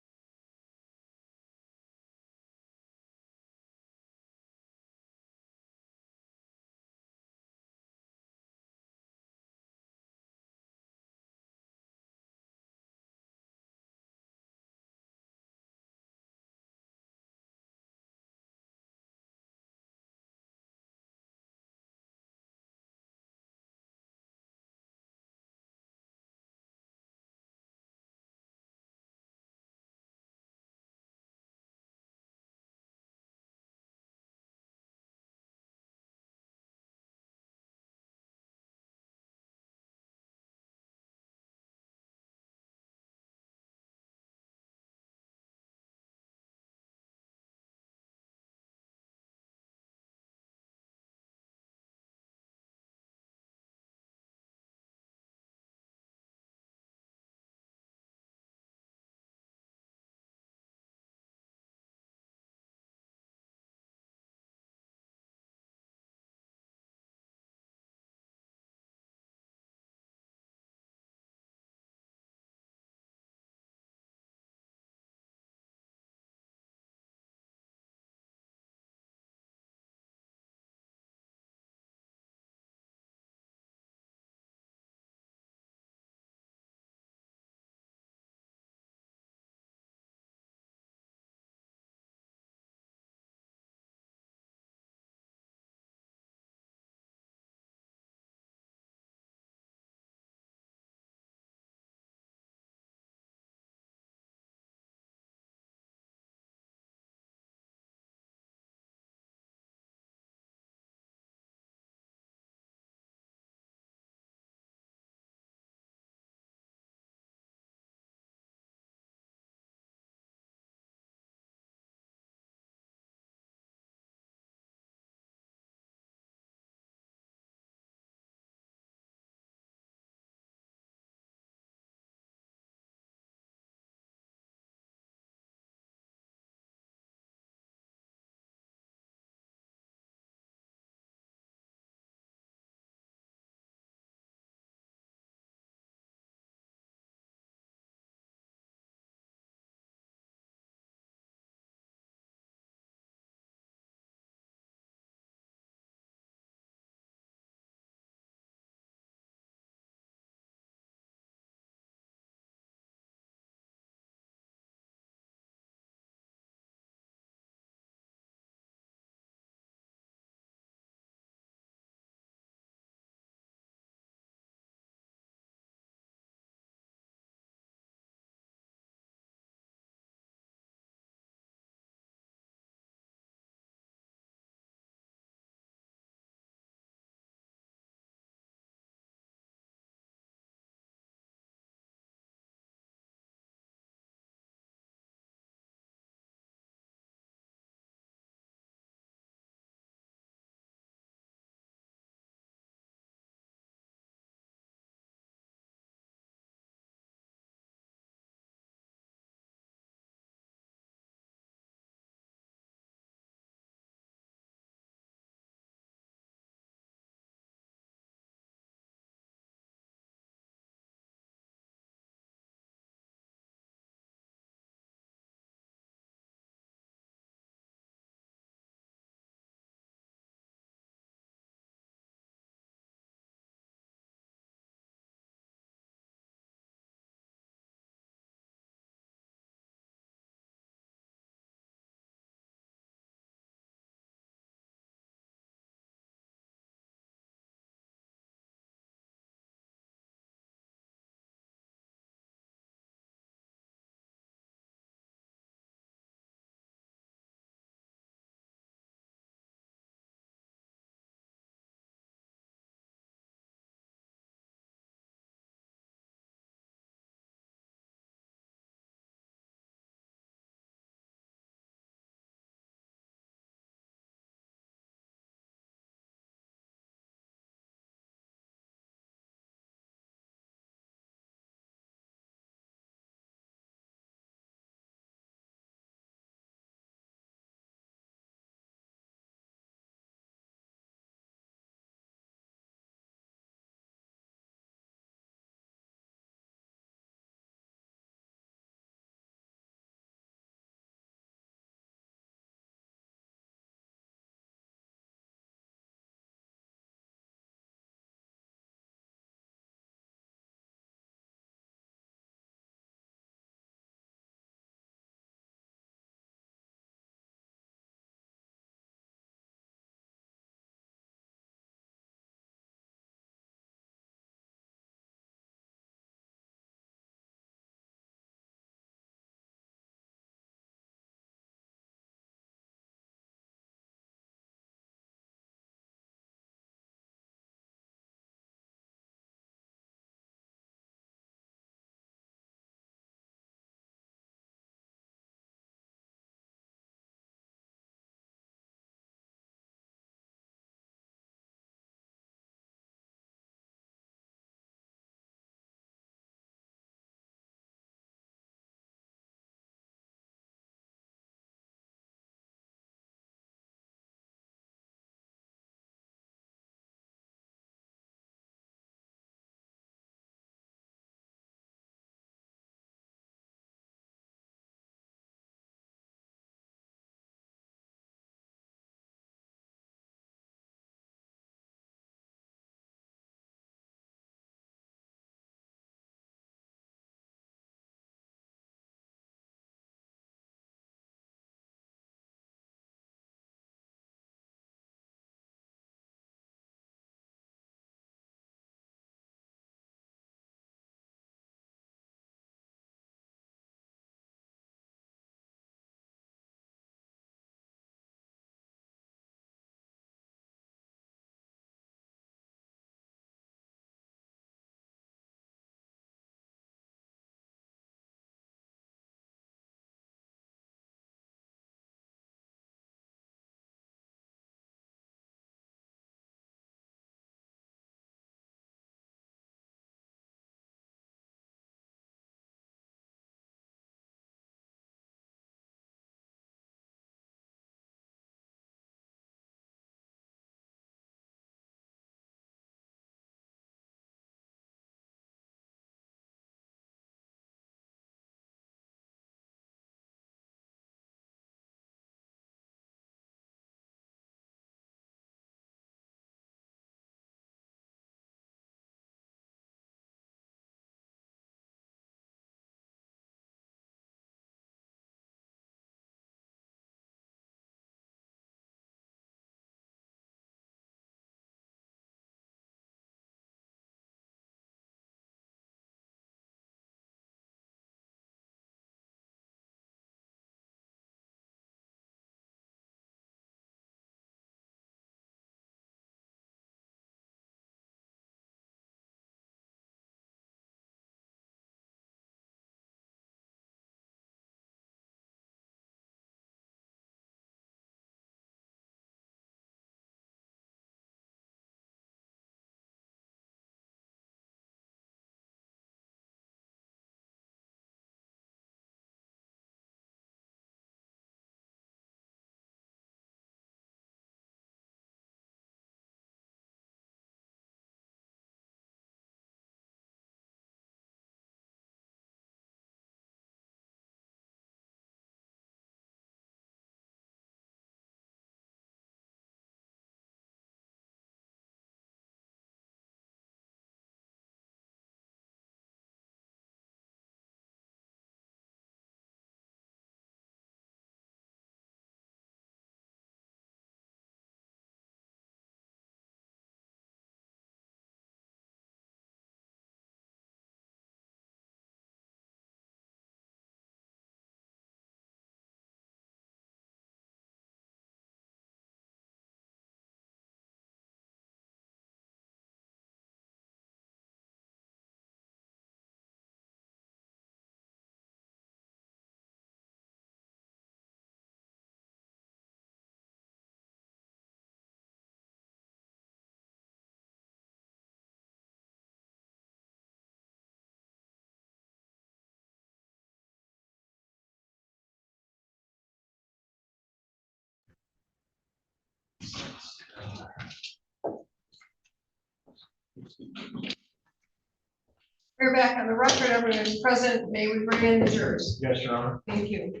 We're back on the record. Everyone is present. May we bring in the jurors?
Yes, Your Honor.
Thank you.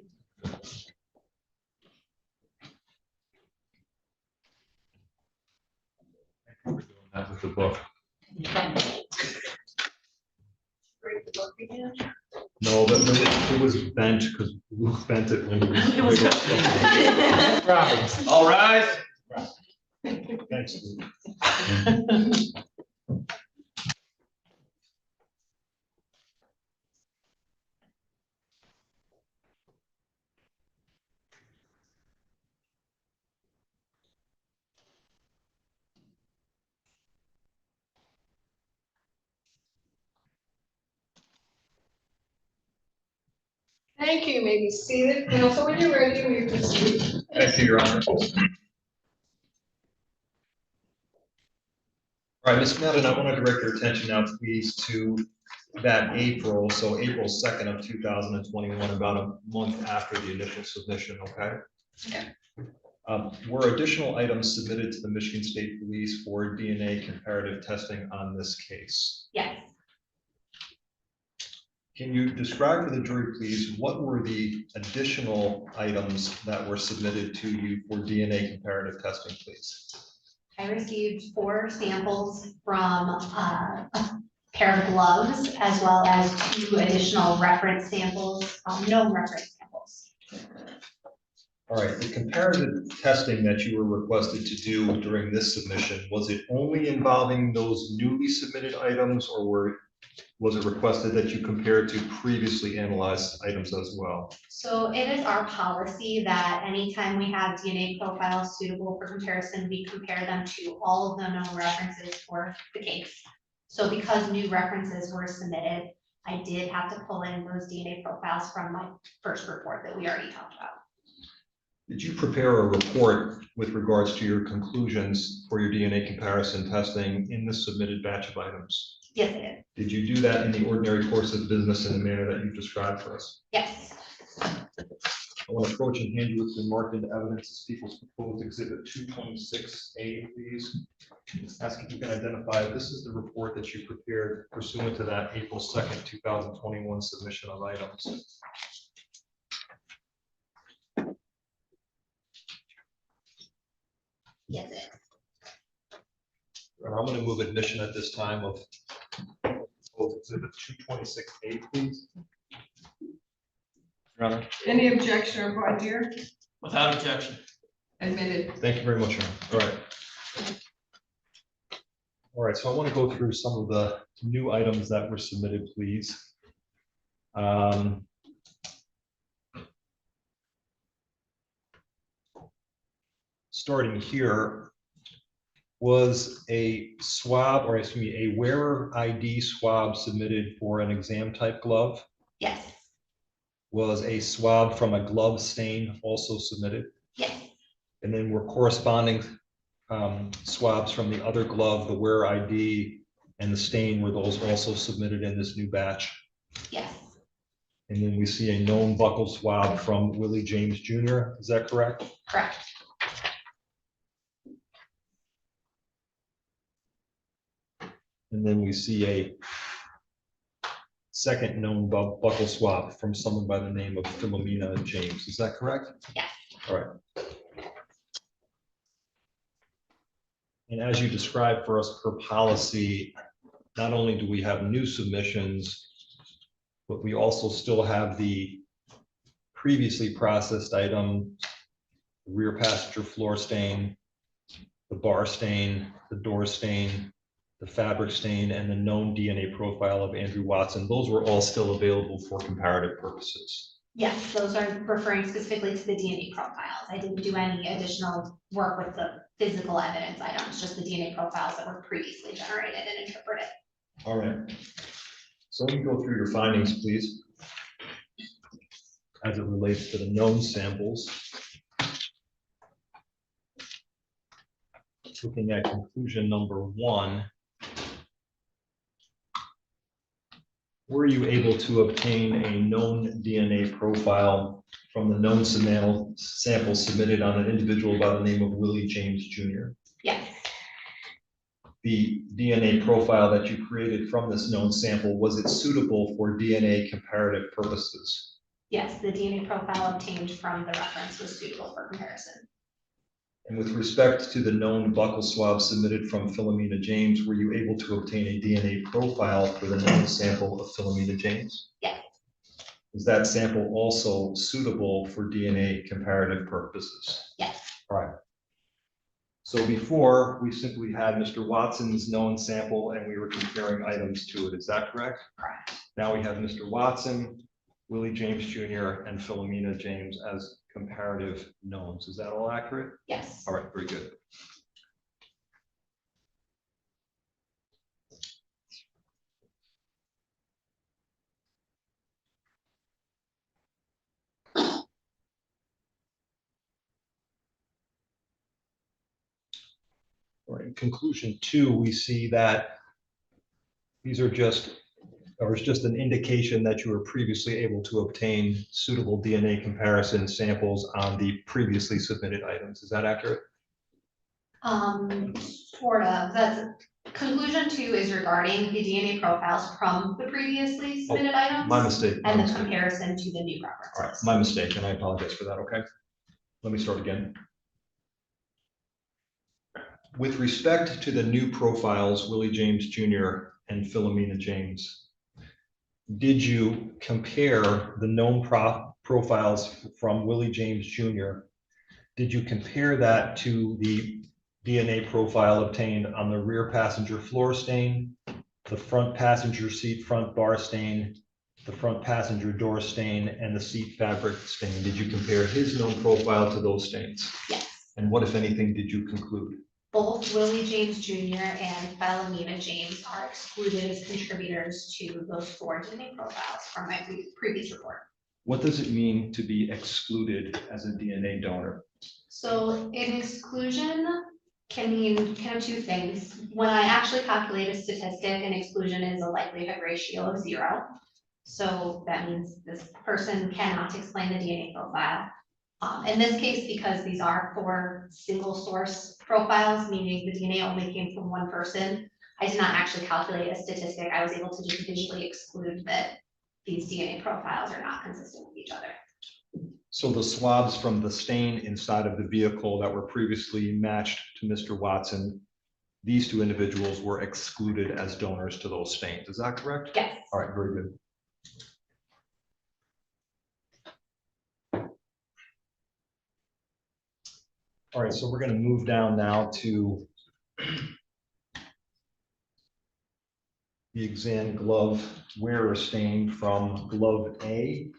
That was the book.
Break the book again.
No, but it was bent because Luke bent it when he was.
All rise.
Thanks, Luke.
Thank you. You may be seated. Counsel, when you're ready, we proceed.
Thank you, Your Honor. All right, Ms. Madden, I want to direct your attention now, please, to that April, so April 2nd of 2021, about a month after the initial submission, okay?
Okay.
Were additional items submitted to the Michigan State Police for DNA comparative testing on this case?
Yes.
Can you describe for the jury, please, what were the additional items that were submitted to you for DNA comparative testing, please?
I received 4 samples from a pair of gloves, as well as 2 additional reference samples, known reference samples.
All right, the comparative testing that you were requested to do during this submission, was it only involving those newly submitted items, or was it requested that you compare to previously analyzed items as well?
So it is our policy that anytime we have DNA profiles suitable for comparison, we compare them to all of the known references for the case. So because new references were submitted, I did have to pull in those DNA profiles from my first report that we already talked about.
Did you prepare a report with regards to your conclusions for your DNA comparison testing in the submitted batch of items?
Yes, I did.
Did you do that in the ordinary course of business in the manner that you described for us?
Yes.
I want to approach and hand you what's been marked into evidence as People's Proposed Exhibit 226A, please. Ask if you can identify if this is the report that you prepared pursuant to that April 2nd, 2021 submission of items.
Yes, it is.
And I'm going to move admission at this time of Proposed Exhibit 226A, please. Your Honor.
Any objection or voir dire?
Without objection.
Admitted.
Thank you very much, Your Honor. All right. All right, so I want to go through some of the new items that were submitted, please. Starting here was a swab, or excuse me, a wearer ID swab submitted for an exam type glove.
Yes.
Was a swab from a glove stain also submitted?
Yes.
And then were corresponding swabs from the other glove, the wearer ID and the stain, were those also submitted in this new batch?
Yes.
And then we see a known buccal swab from Willie James Jr., is that correct?
Correct.
And then we see a second known buccal swab from someone by the name of Philomena James, is that correct?
Yes.
All right. And as you described for us per policy, not only do we have new submissions, but we also still have the previously processed item, the rear passenger floor stain, the bar stain, the door stain, the fabric stain, and the known DNA profile of Andrew Watson. Those were all still available for comparative purposes.
Yes, those are referring specifically to the DNA profiles. I didn't do any additional work with the physical evidence items, just the DNA profiles that were previously generated and interpreted.
All right. So let me go through your findings, please, as it relates to the known samples. Looking at conclusion number 1, were you able to obtain a known DNA profile from the known sample submitted on an individual by the name of Willie James Jr.?
Yes.
the DNA profile that you created from this known sample, was it suitable for DNA comparative purposes?
Yes, the DNA profile obtained from the reference was suitable for comparison.
And with respect to the known buccal swab submitted from Philomena James, were you able to obtain a DNA profile for the known sample of Philomena James?
Yes.
Is that sample also suitable for DNA comparative purposes?
Yes.
All right. So before, we simply had Mr. Watson's known sample and we were comparing items to it. Is that correct?
Correct.
Now we have Mr. Watson, Willie James Jr., and Philomena James as comparative knowns. Is that all accurate?
Yes.
All right, very good. All right, in conclusion 2, we see that these are just, or it's just an indication that you were previously able to obtain suitable DNA comparison samples on the previously submitted items. Is that accurate?
Sort of. That's conclusion 2 is regarding the DNA profiles from the previously submitted items.
My mistake. my
And the
mistake.
comparison to the new
All right,
references.
my mistake, and I apologize for that, okay? Let me start again. With respect to the new profiles, Willie James Jr. and Philomena James, did you compare the known profiles from Willie James Jr.? Did you compare that to the DNA profile obtained on the rear passenger floor stain, the front passenger seat front bar stain, the front passenger door stain, and the seat fabric stain? Did you compare his known profile to those stains?
Yes.
And what, if anything, did you conclude?
Both Willie James Jr. and Philomena James are excluded as contributors to those 4 DNA profiles from my previous report.
What does it mean to be excluded as a DNA donor?
So an exclusion can mean kind of 2 things. When I actually calculate a statistic, an exclusion is a likelihood ratio of 0. So that means this person cannot explain the DNA profile. In this case, because these are 4 single source profiles, meaning the DNA only came from 1 person, I did not actually calculate a statistic. I was able to just visually exclude that these DNA profiles are not consistent with each other.
So the swabs from the stain inside of the vehicle that were previously matched to Mr. Watson, these 2 individuals were excluded as donors to those stains. Is that correct?
Yes.
All right, very good. All right, so we're going to move down now to the exam glove wearer stain from glove A.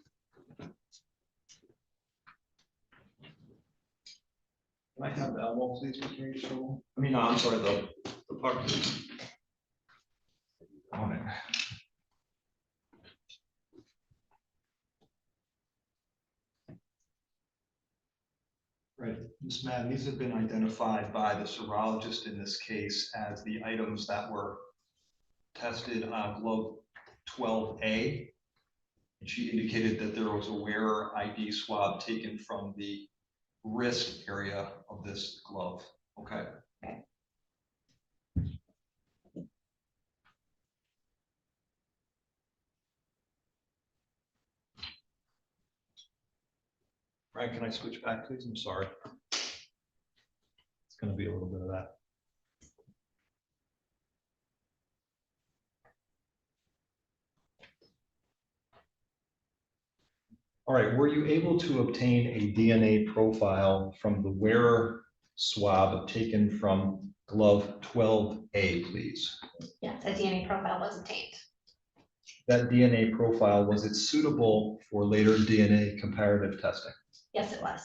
Can I have the elbow, please, Mr. Rachel? I mean, no, I'm sorry, the puck. On it. Right, Ms. Madden, these have been identified by the serologist in this case as the items that were tested on glove 12A. And she indicated that there was a wearer ID swab taken from the wrist area of this glove. Okay. Right, can I switch back, please? I'm sorry. It's going to be a little bit of that. All right, were you able to obtain a DNA profile from the wearer swab taken from glove 12A, please?
Yes, a DNA profile was obtained.
That DNA profile, was it suitable for later DNA comparative testing?
Yes, it was.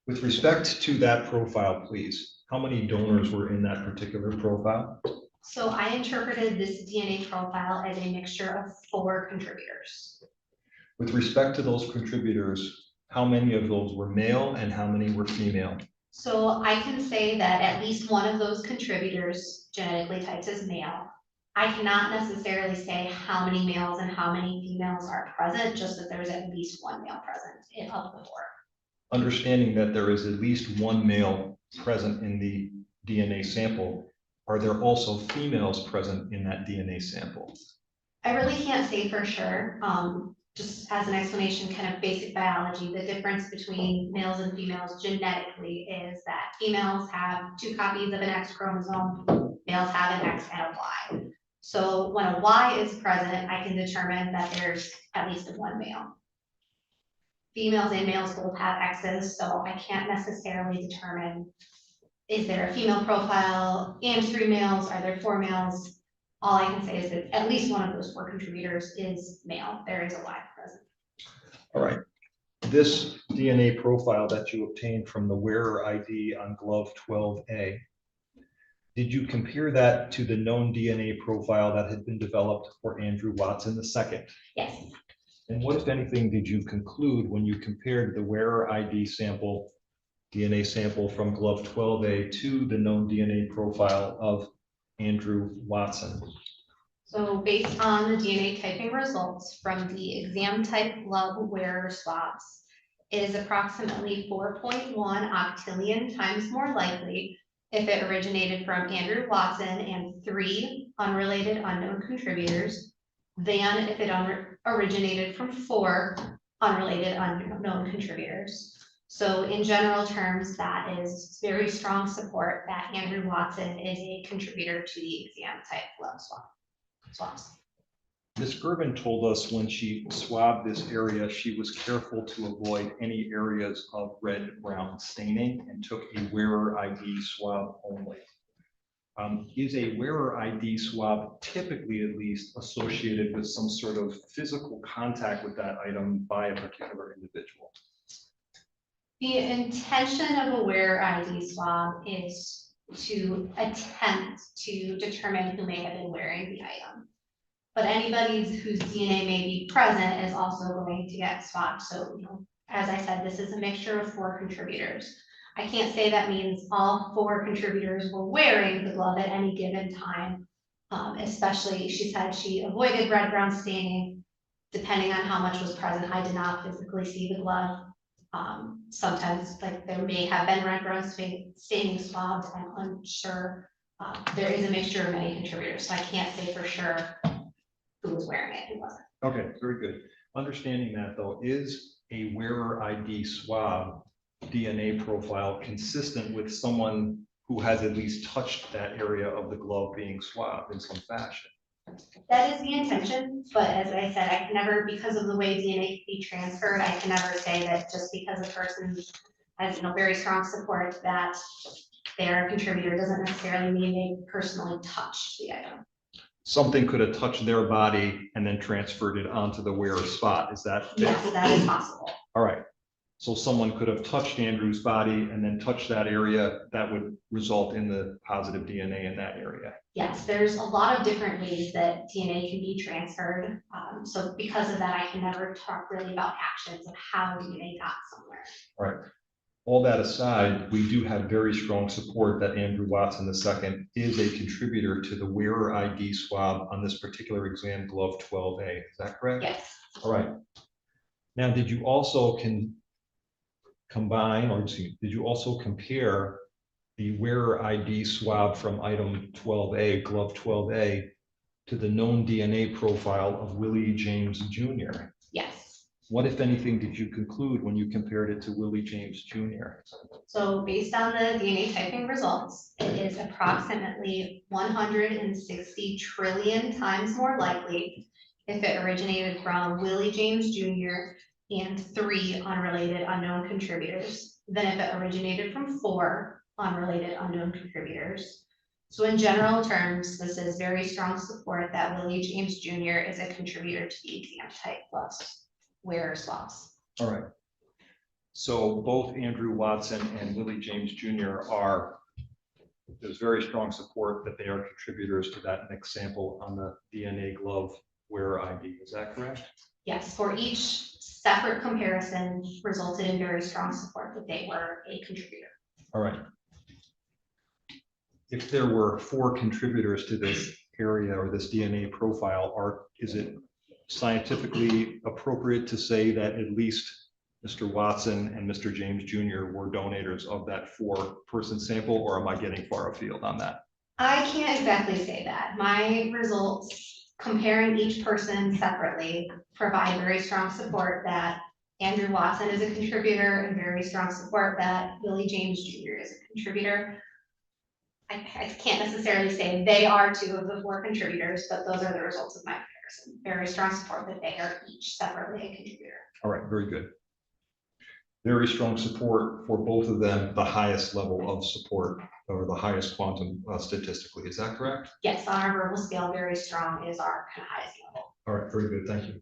With respect to that profile, please, how many donors were in that particular profile?
So I interpreted this DNA profile as a mixture of 4 contributors.
With respect to those contributors, how many of those were male and how many were female?
So I can say that at least one of those contributors genetically typed as male. I cannot necessarily say how many males and how many females are present, just that there's at least 1 male present of the 4.
Understanding that there is at least 1 male present in the DNA sample, Are there also females present in that DNA sample?
I really can't say for sure. Just as an explanation, kind of basic biology, the difference between males and females genetically is that females have 2 copies of an X chromosome, males have an X and a Y. So when a Y is present, I can determine that there's at least 1 male. Females and males both have X's, so I can't necessarily determine, is there a female profile and 3 males, are there 4 males? All I can say is that at least one of those 4 contributors is male. There is a Y present.
All right. This DNA profile that you obtained from the wearer ID on glove 12A, did you compare that to the known DNA profile that had been developed for Andrew Watson II?
Yes.
And what, if anything, did you conclude when you compared the wearer ID sample, DNA sample from glove 12A to the known DNA profile of Andrew Watson?
So based on the DNA typing results from the exam type glove wearer swabs, it is approximately 4.1 octillion times more likely if it originated from Andrew Watson and 3 unrelated unknown contributors than if it originated from 4 unrelated unknown contributors. So in general terms, that is very strong support that Andrew Watson is a contributor to the exam type glove swabs.
Ms. Gerben told us when she swabbed this area, she was careful to avoid any areas of red-brown staining and took a wearer ID swab only. Is a wearer ID swab typically at least associated with some sort of physical contact with that item by a particular individual?
The intention of a wearer ID swab is to attempt to determine who may have been wearing the item. But anybody whose DNA may be present is also going to get swabbed. So, as I said, this is a mixture of 4 contributors. I can't say that means all 4 contributors were wearing the glove at any given time. Especially, she said she avoided red-brown staining. Depending on how much was present, I did not physically see the glove. Sometimes, like, there may have been red-brown staining swabs. I'm unsure. There is a mixture of many contributors, so I can't say for sure who was wearing it, who wasn't.
Okay, very good. Understanding that though, is a wearer ID swab DNA profile consistent with someone who has at least touched that area of the glove being swabbed in some fashion?
That is the intention, but as I said, I can never, because of the way DNA can be transferred, I can never say that just because a person has, very strong support that they're a contributor doesn't necessarily mean they personally touched the item.
Something could have touched their body and then transferred it onto the wearer spot. Is that?
Yes, that is possible.
All right. So someone could have touched Andrew's body and then touched that area that would result in the positive DNA in that area.
Yes, there's a lot of different ways that DNA can be transferred. So because of that, I can never talk really about actions of how DNA got somewhere.
All right. All that aside, we do have very strong support that Andrew Watson II is a contributor to the wearer ID swab on this particular exam glove 12A. Is that correct?
Yes.
All right. Now, did you also did you also compare the wearer ID swab from item 12A, glove 12A, to the known DNA profile of Willie James Jr.?
Yes.
What, if anything, did you conclude when you compared it to Willie James Jr.?
So based on the DNA typing results, it is approximately 160 trillion times more likely if it originated from Willie James Jr. and 3 unrelated unknown contributors than if it originated from 4 unrelated unknown contributors. So in general terms, this is very strong support that Willie James Jr. is a contributor to the exam type plus wearer swabs.
All right. So both Andrew Watson and Willie James Jr. there's very strong support that they are contributors to that next sample on the DNA glove wearer ID. Is that correct?
Yes, for each separate comparison resulted in very strong support that they were a contributor.
All right. If there were 4 contributors to this area or this DNA profile, is it scientifically appropriate to say that at least Mr. Watson and Mr. James Jr. were donators of that 4-person sample, or am I getting far afield on that?
I can't exactly say that. My results, comparing each person separately, provide very strong support that Andrew Watson is a contributor and very strong support that Billy James Jr. is a contributor. I can't necessarily say they are 2 of the 4 contributors, but those are the results of my comparison. Very strong support that they are each separately a contributor.
All right, very good. Very strong support for both of them, the highest level of support or the highest quantum statistically. Is that correct?
Yes, on our verbal scale, very strong is our kind of highest level.
All right, very good. Thank you.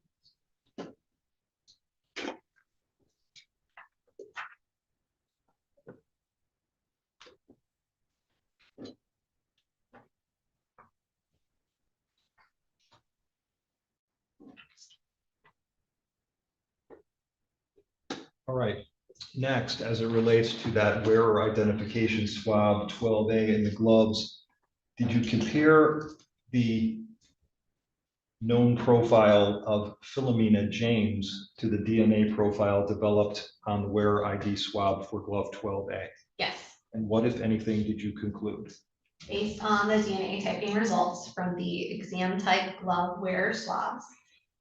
All right, next, as it relates to that wearer identification swab 12A and the gloves, did you compare the known profile of Philomena James to the DNA profile developed on the wearer ID swab for glove 12A?
Yes.
And what, if anything, did you conclude?
Based on the DNA typing results from the exam type glove wearer swabs,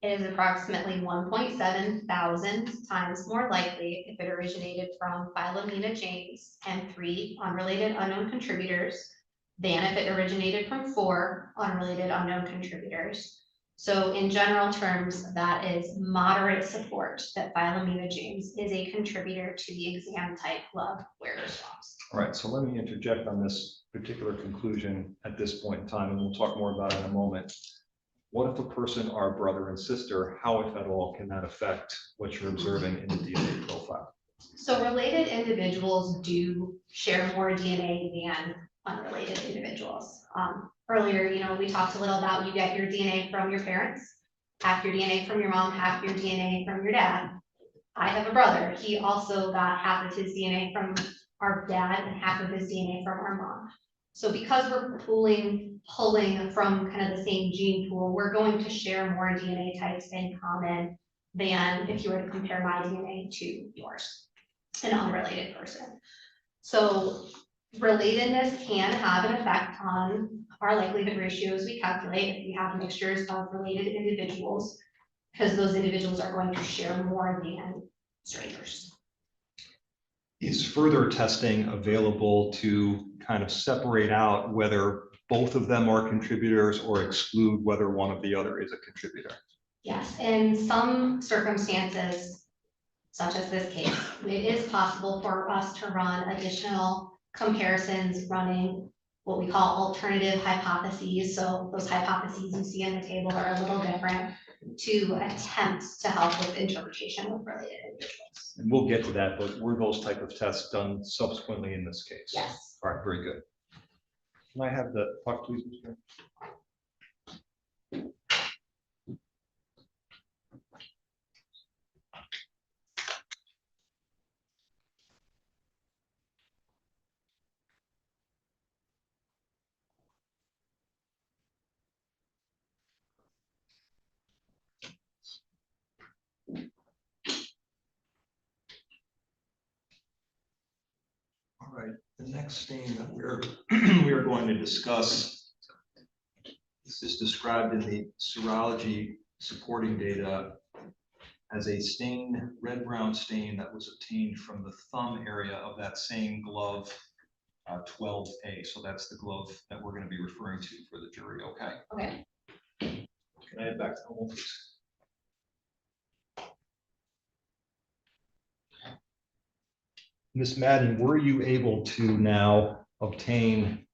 it is approximately 1.7 thousand times more likely if it originated from Philomena James and 3 unrelated unknown contributors than if it originated from 4 unrelated unknown contributors. So in general terms, that is moderate support that Philomena James is a contributor to the exam type glove wearer swabs.
All right, so let me interject on this particular conclusion at this point in time, and we'll talk more about it in a moment. What if a person are brother and sister? How, if at all, can that affect what you're observing in the DNA profile?
So related individuals do share more DNA than unrelated individuals. Earlier, we talked a little about you get your DNA from your parents, half your DNA from your mom, half your DNA from your dad. I have a brother. He also got half of his DNA from our dad and half of his DNA from our mom. So because we're pulling from kind of the same gene pool, we're going to share more DNA types in common than if you were to compare my DNA to yours, an unrelated person. So relatedness can have an effect on our likelihood ratios we calculate if we have mixtures of related individuals, because those individuals are going to share more than strangers.
Is further testing available to kind of separate out whether both of them are contributors or exclude whether one of the other is a contributor?
Yes, in some circumstances, such as this case, it is possible for us to run additional comparisons running what we call alternative hypotheses. So those hypotheses you see in the table are a little different to attempt to help with interpretation of related individuals.
And we'll get to that, but were those type of tests done subsequently in this case?
Yes.
All right, very good. Can I have the puck, please, Mr. All right, the next stain that we are going to discuss, this is described in the serology supporting data as a stain, red-brown stain that was obtained from the thumb area of that same glove 12A. So that's the glove that we're going to be referring to for the jury, okay?
Okay.
Can I head back to Elmo, please? Ms. Madden, were you able to now obtain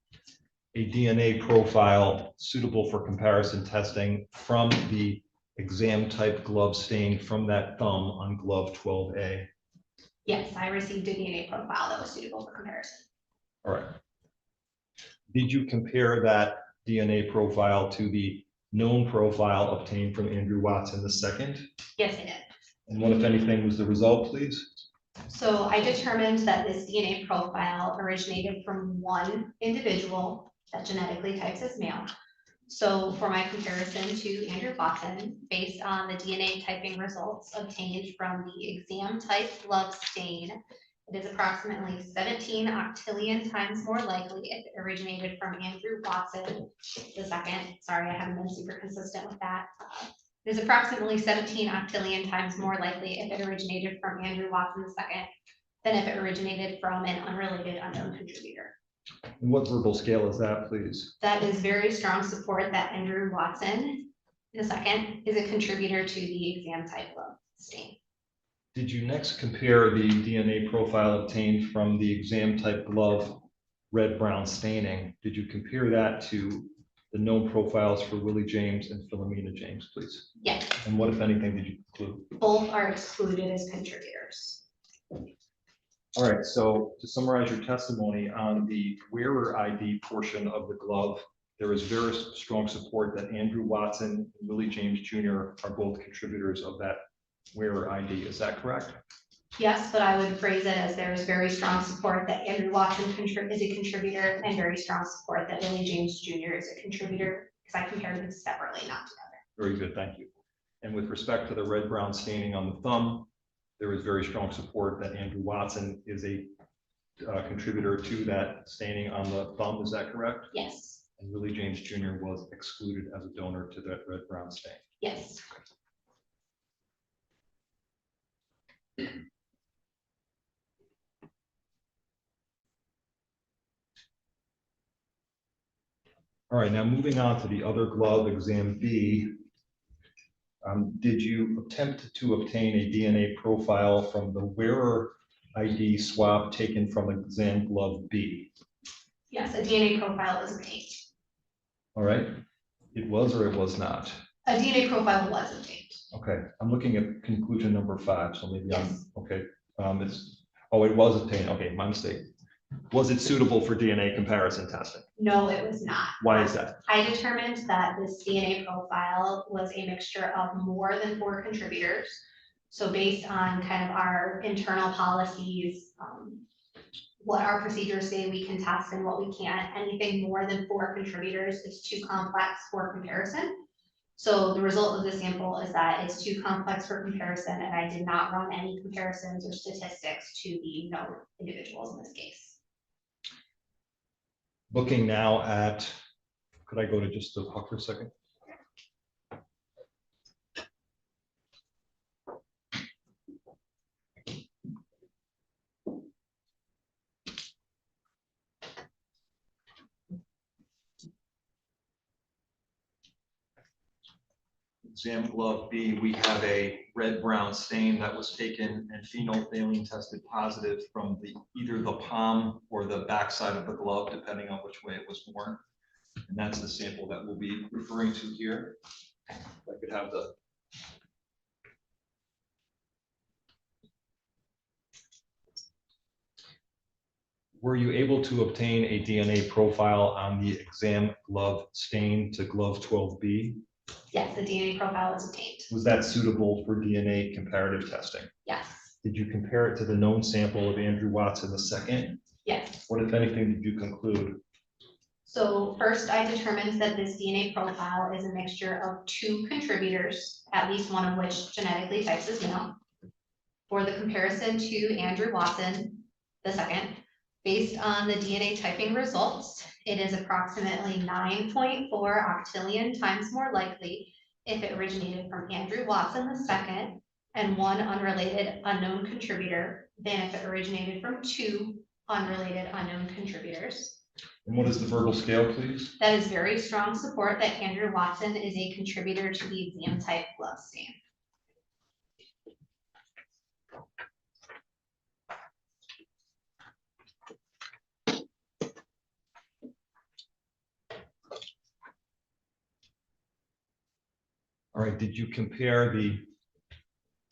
a DNA profile suitable for comparison testing from the exam type glove stain from that thumb on glove 12A?
Yes, I received a DNA profile that was suitable for comparison.
All right. Did you compare that DNA profile to the known profile obtained from Andrew Watson II?
Yes, I did.
And what, if anything, was the result, please?
So I determined that this DNA profile originated from one individual that genetically types as male. So for my comparison to Andrew Watson, based on the DNA typing results obtained from the exam type glove stain It is approximately 17 octillion times more likely if it originated from Andrew Watson the second. Sorry, I haven't been super consistent with that. It is approximately 17 octillion times more likely if it originated from Andrew Watson the second than if it originated from an unrelated unknown contributor.
And what verbal scale is that, please?
That is very strong support that Andrew Watson the second is a contributor to the exam type of stain.
Did you next compare the DNA profile obtained from the exam type glove red-brown staining? Did you compare that to the known profiles for Willie James and Philomena James, please?
Yes,
And what, if anything, did you conclude?
both are excluded as contributors.
All right, so to summarize your testimony on the wearer ID portion of the glove, there is very strong support that Andrew Watson and Willie James Jr. are both contributors of that wearer ID. Is that correct?
Yes, but I would phrase it as there is very strong support that Andrew Watson is a contributor and very strong support that Willie James Jr. is a contributor, because I compared them separately, not together.
Very good, thank you. And with respect to the red-brown staining on the thumb, there is very strong support that Andrew Watson is a contributor to that staining on the thumb. Is that correct?
Yes,
And Willie James Jr. was excluded as a donor to that red-brown stain.
yes.
All right, now moving on to the other glove, exam B. Did you attempt to obtain a DNA profile from the wearer ID swab taken from exam glove B?
Yes, a DNA profile was obtained.
All right, it was or it was not?
A DNA profile was obtained.
Okay, I'm looking at conclusion number 5, so maybe
Yes.
okay. It was obtained, okay, my mistake. Was it suitable for DNA comparison testing?
No, it was not.
Why is that?
I determined that this DNA profile was a mixture of more than 4 contributors. So based on kind of our internal policies, what our procedures say we can test and what we can't, anything more than 4 contributors is too complex for comparison. So the result of the sample is that it's too complex for comparison, and I did not run any comparisons or statistics to the known individuals in this case.
Looking now at, could I go to just the puck for a second? Exam glove B, we have a red-brown stain that was taken and phenolphthalein tested positive from either the palm or the backside of the glove, depending on which way it was worn. And that's the sample that we'll be referring to here. If I could have the. Were you able to obtain a DNA profile on the exam glove stain to glove 12B?
Yes, the DNA profile was obtained.
Was that suitable for DNA comparative testing?
Yes,
Did you compare it to the known sample of Andrew Watson II?
yes.
What, if anything, did you conclude?
So first, I determined that this DNA profile is a mixture of 2 contributors, at least one of which genetically types as male. For the comparison to Andrew Watson II, based on the DNA typing results, it is approximately 9.4 octillion times more likely if it originated from Andrew Watson II and 1 unrelated unknown contributor than if it originated from 2 unrelated unknown contributors.
And what is the verbal scale, please?
That is very strong support that Andrew Watson is a contributor to the exam type glove stain.
All right, did you compare the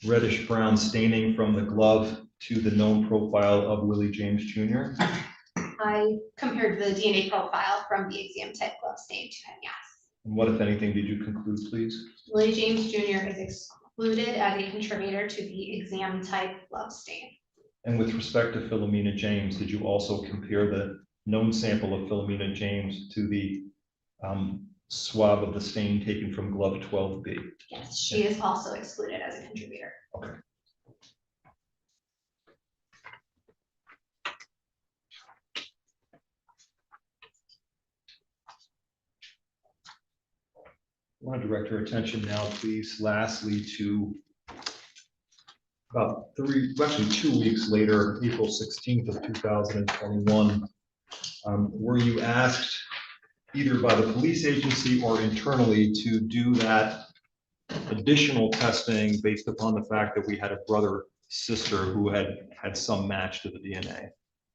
reddish brown staining from the glove to the known profile of Willie James Jr.?
I compared the DNA profile from the exam type glove stain to him, yes.
And what, if anything, did you conclude, please?
Willie James Jr. is excluded as a contributor to the exam type glove stain.
And with respect to Philomena James, did you also compare the known sample of Philomena James to the swab of the stain taken from glove 12B?
Yes, she is also excluded as a contributor.
Okay. want to direct your attention now, please, lastly, to about 2 weeks later, April 16th of 2021. Were you asked either by the police agency or internally to do that additional testing based upon the fact that we had a brother, sister who had some match to the DNA?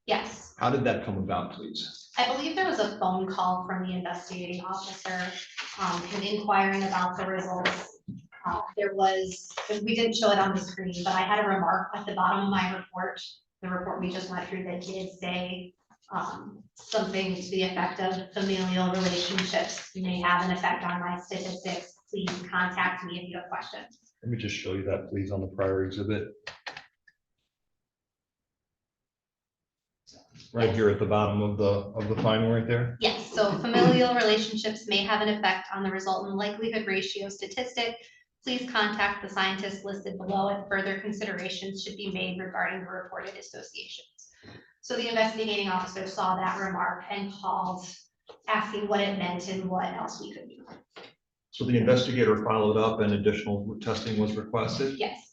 Yes,
How did that come about, please?
I believe there was a phone call from the investigating officer, him inquiring about the results. There was, we didn't show it on the screen, but I had a remark at the bottom of my report, the report we just went through, that did say something to the effect of familial relationships may have an effect on my statistics. Please contact me if you have questions.
Let me just show you that, please, on the prior exhibit. Right here at the bottom of the finding right there.
Yes, so familial relationships may have an effect on the resultant likelihood ratio statistic. Please contact the scientist listed below if further considerations should be made regarding the reported associations. So the investigating officer saw that remark and called asking what it meant and what else we could do.
So the investigator followed up and additional testing was requested?
Yes,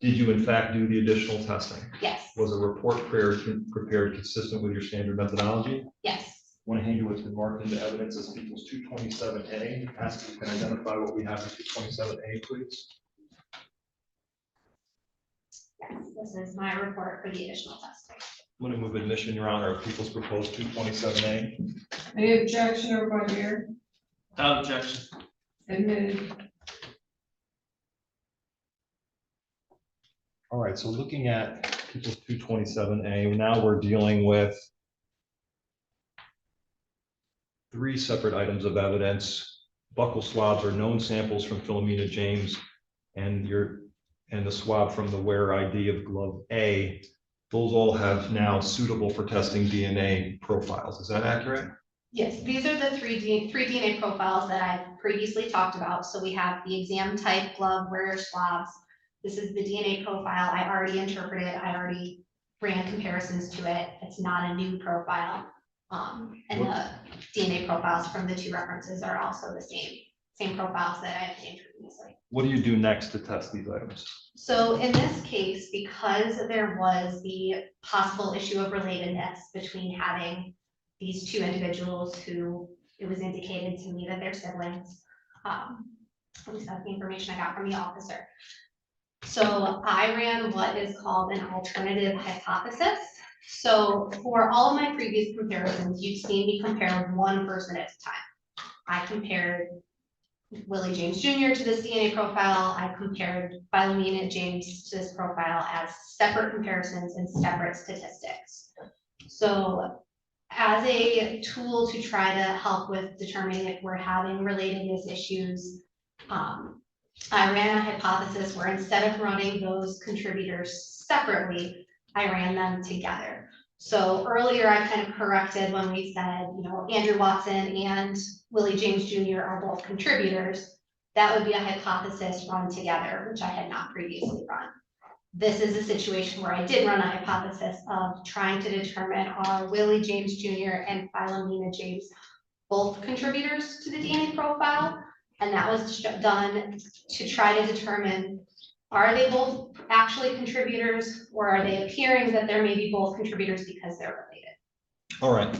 Did you in fact do the additional testing?
yes,
Was a report prepared consistent with your standard methodology?
yes.
I want to hand you what's been marked into evidence as equals 227A. Ask if you can identify what we have in 227A, please.
Yes, this is my report for the additional testing.
I'm going to move admission, Your Honor, of people's proposed 227A.
Any objection, everybody here?
Without objection.
Admitted.
All right, so looking at people's 227A, now we're dealing with 3 separate items of evidence. Buccal swabs are known samples from Philomena James, and the swab from the wearer ID of glove A. Those all have now suitable for testing DNA profiles. Is that accurate?
Yes, these are the three DNA profiles that I've previously talked about. So we have the exam type, glove, wearer swabs. This is the DNA profile I already interpreted. I already ran comparisons to it. It's not a new profile. And the DNA profiles from the 2 references are also the same profiles that I obtained previously.
What do you do next to test these items?
So in this case, because there was the possible issue of relatedness between having these 2 individuals who it was indicated to me that they're siblings, at least that's the information I got from the officer. So I ran what is called an alternative hypothesis. So for all of my previous comparisons, you've seen me compare one person at a time. I compared Willie James Jr. to this DNA profile. I compared Philomena James to this profile as separate comparisons and separate statistics. So as a tool to try to help with determining if we're having relatedness issues, I ran a hypothesis where instead of running those contributors separately, I ran them together. So earlier I kind of corrected when we said, Andrew Watson and Willie James Jr. are both contributors. That would be a hypothesis run together, which I had not previously run. This is a situation where I did run a hypothesis of trying to determine are Willie James Jr. and Philomena James both contributors to the DNA profile. And that was done to try to determine, are they both actually contributors, or are they appearing that they're maybe both contributors because they're related?
All right.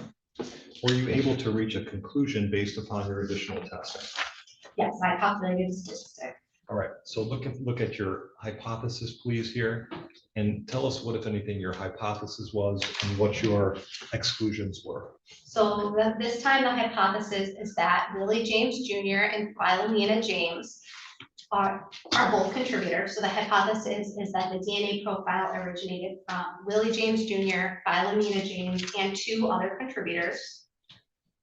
Were you able to reach a conclusion based upon your additional testing?
Yes, I calculated a statistic.
All right, so look at your hypothesis, please, here, and tell us what, if anything, your hypothesis was and what your exclusions were.
So this time the hypothesis is that Willie James Jr. and Philomena James are both contributors. So the hypothesis is that the DNA profile originated from Willie James Jr., Philomena James, and 2 other contributors.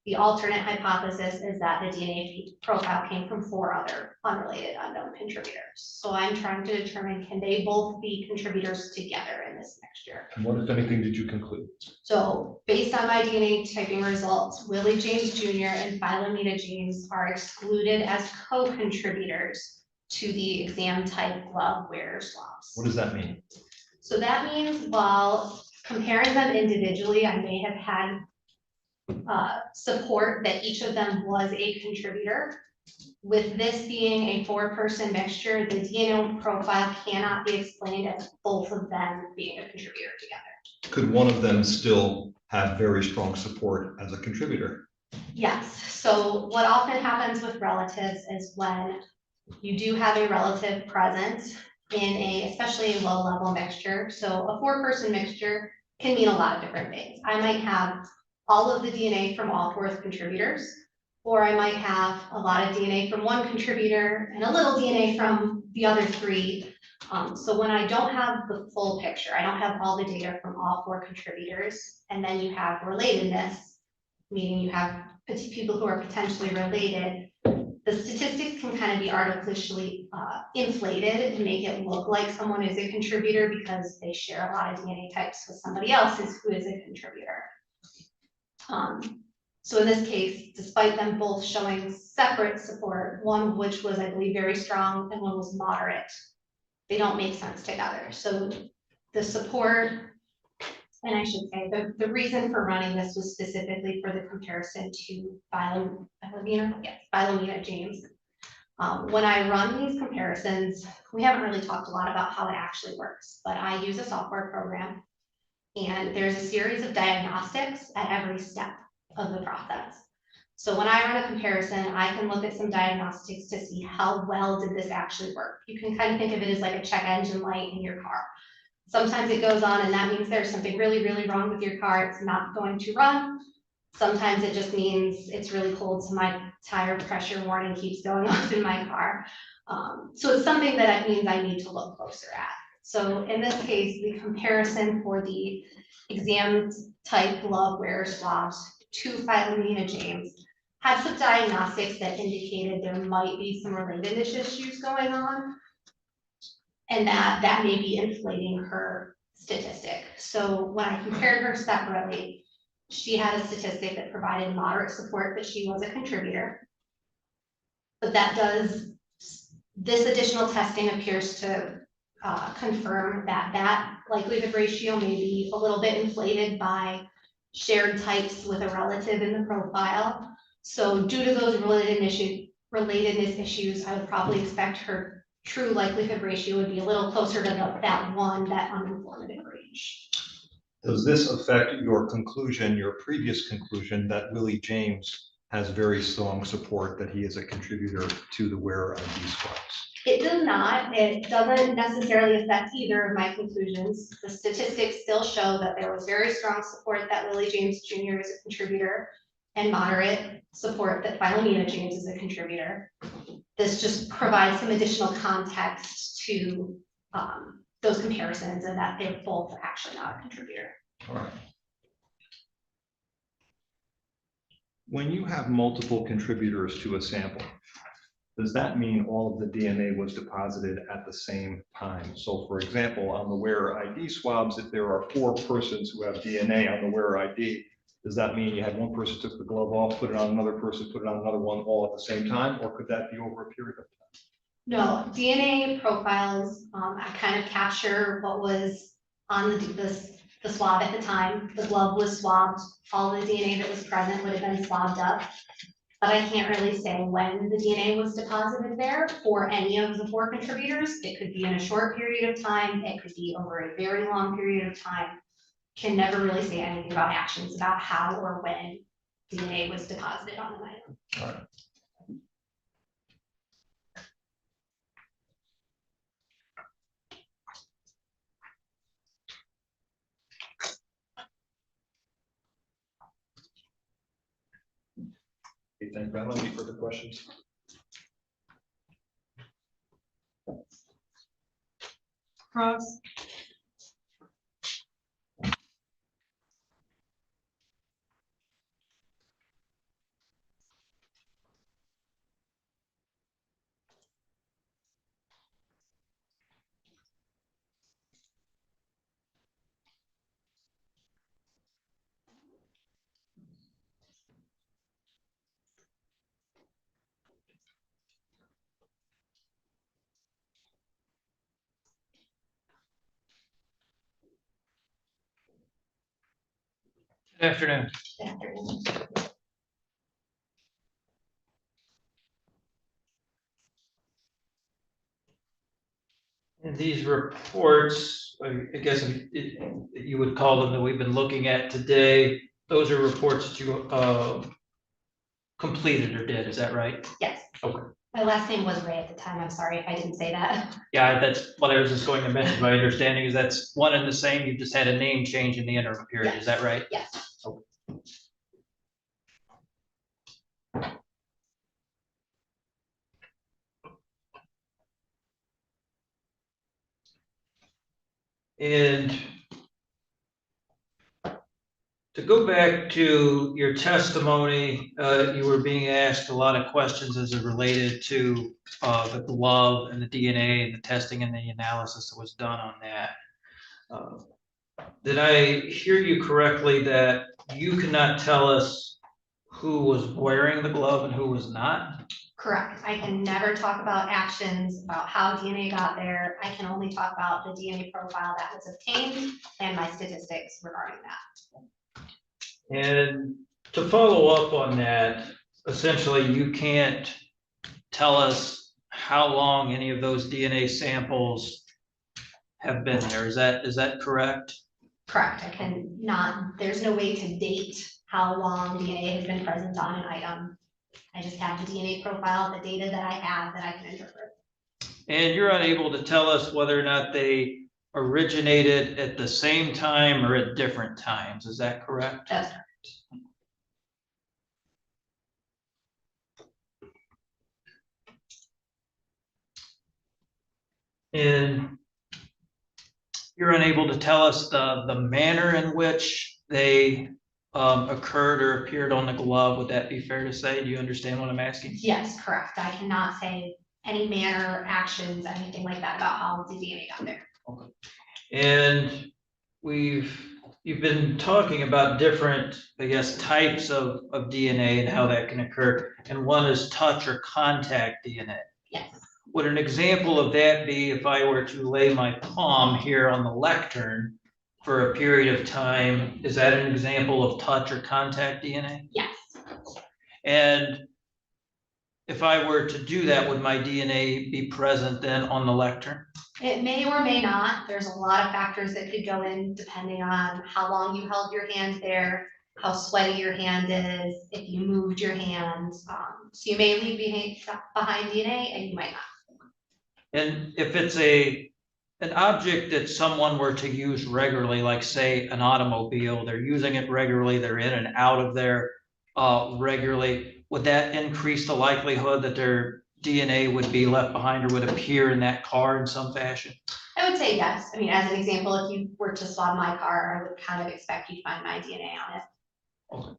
The alternate hypothesis is that the DNA profile came from 4 other unrelated unknown contributors. So I'm trying to determine, can they both be contributors together in this mixture?
And what, if anything, did you conclude?
So based on my DNA typing results, Willie James Jr. and Philomena James are excluded as co-contributors to the exam type glove wearer swabs.
What does that mean?
So that means while comparing them individually, I may have had support that each of them was a contributor. With this being a 4-person mixture, the DNA profile cannot be explained as both of them being a contributor together.
Could one of them still have very strong support as a contributor?
Yes, so what often happens with relatives is when you do have a relative present in especially a low-level mixture. So a 4-person mixture can mean a lot of different things. I might have all of the DNA from all 4 contributors, or I might have a lot of DNA from one contributor and a little DNA from the other 3. So when I don't have the full picture, I don't have all the data from all 4 contributors, and then you have relatedness, meaning you have people who are potentially related, the statistics can kind of be artificially inflated and make it look like someone is a contributor because they share a lot of DNA types with somebody else who is a contributor. So in this case, despite them both showing separate support, one of which was, I believe, very strong and one was moderate, they don't make sense together. So the support, and I should say, the reason for running this was specifically for the comparison to Philomena James. When I run these comparisons, we haven't really talked a lot about how it actually works, but I use a software program, and there's a series of diagnostics at every step of the process. So when I run a comparison, I can look at some diagnostics to see how well did this actually work. You can kind of think of it as like a check engine light in your car. Sometimes it goes on and that means there's something really, really wrong with your car. It's not going to run. Sometimes it just means it's really cold, so my tire pressure warning keeps going off in my car. So it's something that it means I need to look closer at. So in this case, the comparison for the exam type blood wearer swabs to Philomena James had some diagnostics that indicated there might be some related issues going on, and that may be inflating her statistic. So when I compared her separately, she had a statistic that provided moderate support that she was a contributor. But this additional testing appears to confirm that likelihood ratio may be a little bit inflated by shared types with a relative in the profile. So due to those relatedness issues, I would probably expect her true likelihood ratio would be a little closer to that uninformative range.
Does this affect your conclusion, your previous conclusion, that Willie James has very strong support that he is a contributor to the wearer ID swabs?
It does not. It doesn't necessarily affect either of my conclusions. The statistics still show that there was very strong support that Willie James Jr. is a contributor and moderate support that Philomena James is a contributor. This just provides some additional context to those comparisons and that they're both actually not a contributor.
All right. When you have multiple contributors to a sample, does that mean all of the DNA was deposited at the same time? So for example, on the wearer ID swabs, if there are 4 persons who have DNA on the wearer ID, does that mean you had one person took the glove off, put it on another person, put it on another one all at the same time, or could that be over a period of time?
No, DNA profiles, I kind of capture what was on the swab at the time. The glove was swabbed, all the DNA that was present would have been swabbed up. But I can't really say when the DNA was deposited there for any of the 4 contributors. It could be in a short period of time, it could be over a very long period of time. Can never really say anything about actions about how or when DNA was deposited on an item.
All right. Okay, thank you. Any further questions?
Cross.
Good afternoon.
Good afternoon.
And these reports, I guess you would call them that we've been looking at today, those are reports that you completed or did, is that right?
Yes.
Okay.
My last name was Ray at the time. I'm sorry if I didn't say that.
Yeah, that's what I was just going to mention. My understanding is that's one and the same. You've just had a name change in the interim period. Is that right?
Yes.
And to go back to your testimony, you were being asked a lot of questions as it related to the glove and the DNA and the testing and the analysis that was done on that. Did I hear you correctly that you cannot tell us who was wearing the glove and who was not?
Correct. I can never talk about actions, about how DNA got there. I can only talk about the DNA profile that was obtained and my statistics regarding that.
And to follow up on that, essentially you can't tell us how long any of those DNA samples have been there. Is that correct?
Correct. I can not, there's no way to date how long DNA has been present on an item. I just have the DNA profile, the data that I have that I can interpret.
And you're unable to tell us whether or not they originated at the same time or at different times. Is that correct?
That's correct.
And you're unable to tell us the manner in which they occurred or appeared on the glove. Would that be fair to say? Do you understand what I'm asking?
Yes, correct. I cannot say any manner, actions, anything like that about how the DNA got there.
Okay. And you've been talking about different, I guess, types of DNA and how that can occur. And one is touch or contact DNA.
Yes.
Would an example of that be if I were to lay my palm here on the lectern for a period of time? Is that an example of touch or contact DNA?
Yes.
And if I were to do that, would my DNA be present then on the lectern?
It may or may not. There's a lot of factors that could go in depending on how long you held your hand there, how sweaty your hand is, if you moved your hand. So you may leave behind DNA and you might not.
And if it's an object that someone were to use regularly, like say an automobile, they're using it regularly, they're in and out of there regularly, would that increase the likelihood that their DNA would be left behind or would appear in that car in some fashion?
I would say yes. I mean, as an example, if you were to swab my car, I would kind of expect you to find my DNA on it.
Okay.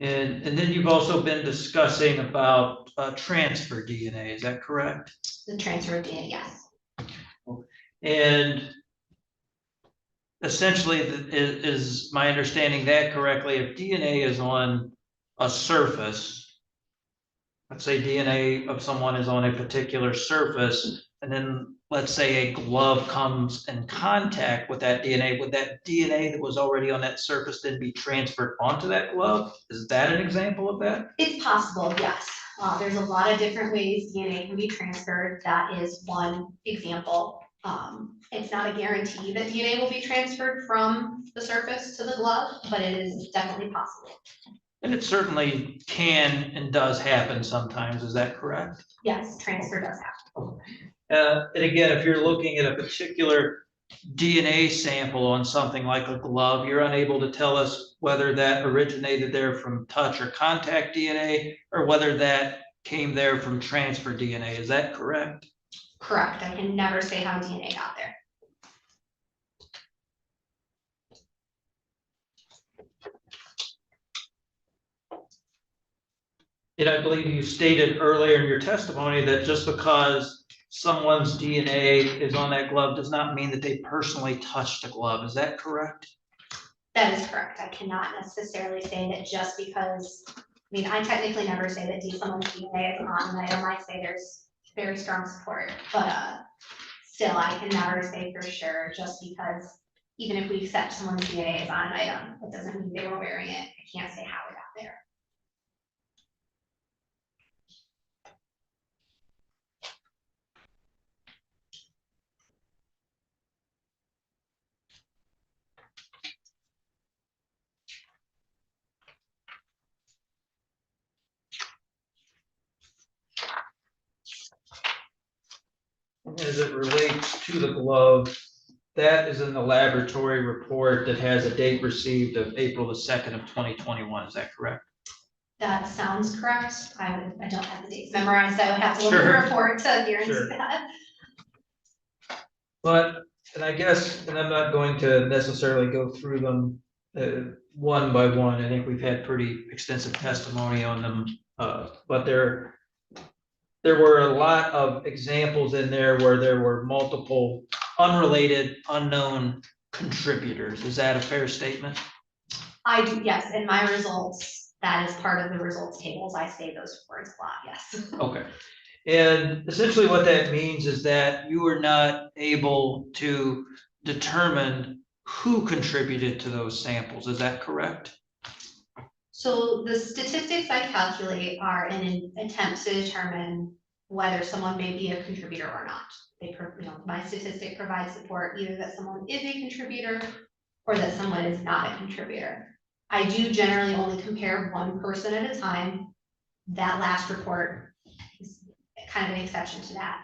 And then you've also been discussing about transfer DNA, is that correct?
The transfer of DNA, yes.
And essentially, is my understanding that correctly? If DNA is on a surface, let's say DNA of someone is on a particular surface, and then let's say a glove comes in contact with that DNA, would that DNA that was already on that surface then be transferred onto that glove? Is that an example of that?
It's possible, yes. There's a lot of different ways DNA can be transferred. That is one example. It's not a guarantee that DNA will be transferred from the surface to the glove, but it is definitely possible.
And it certainly can and does happen sometimes, is that correct?
Yes, transfer does happen.
And again, if you're looking at a particular DNA sample on something like a glove, you're unable to tell us whether that originated there from touch or contact DNA or whether that came there from transfer DNA. Is that correct?
Correct. I can never say how DNA got there.
And I believe you stated earlier in your testimony that just because someone's DNA is on that glove does not mean that they personally touched the glove. Is that correct?
That is correct. I cannot necessarily say that just because, I mean, I technically never say that someone's DNA is on an item. I say there's very strong support, but still, I can never say for sure just because even if we accept someone's DNA is on an item, it doesn't mean they were wearing it. I can't say how it got there.
as it relates to the glove, that is in the laboratory report that has a date received of April the 2nd of 2021, is that correct?
That sounds correct. I don't have the dates memorized. I would have to look at
Sure.
the report to guarantee
Sure.
that.
But, and I guess, and I'm not going to necessarily go through them one by one. I think we've had pretty extensive testimony on them. But there were a lot of examples in there where there were multiple unrelated, unknown contributors. Is that a fair statement?
I do, yes, in my results, that is part of the results tables. I say those words a lot, yes.
Okay. And essentially what that means is that you were not able to determine who contributed to those samples. Is that correct?
So the statistics I calculate are in an attempt to determine whether someone may be a contributor or not. My statistic provides support either that someone is a contributor or that someone is not a contributor. I do generally only compare one person at a time. That last report is kind of an exception to that.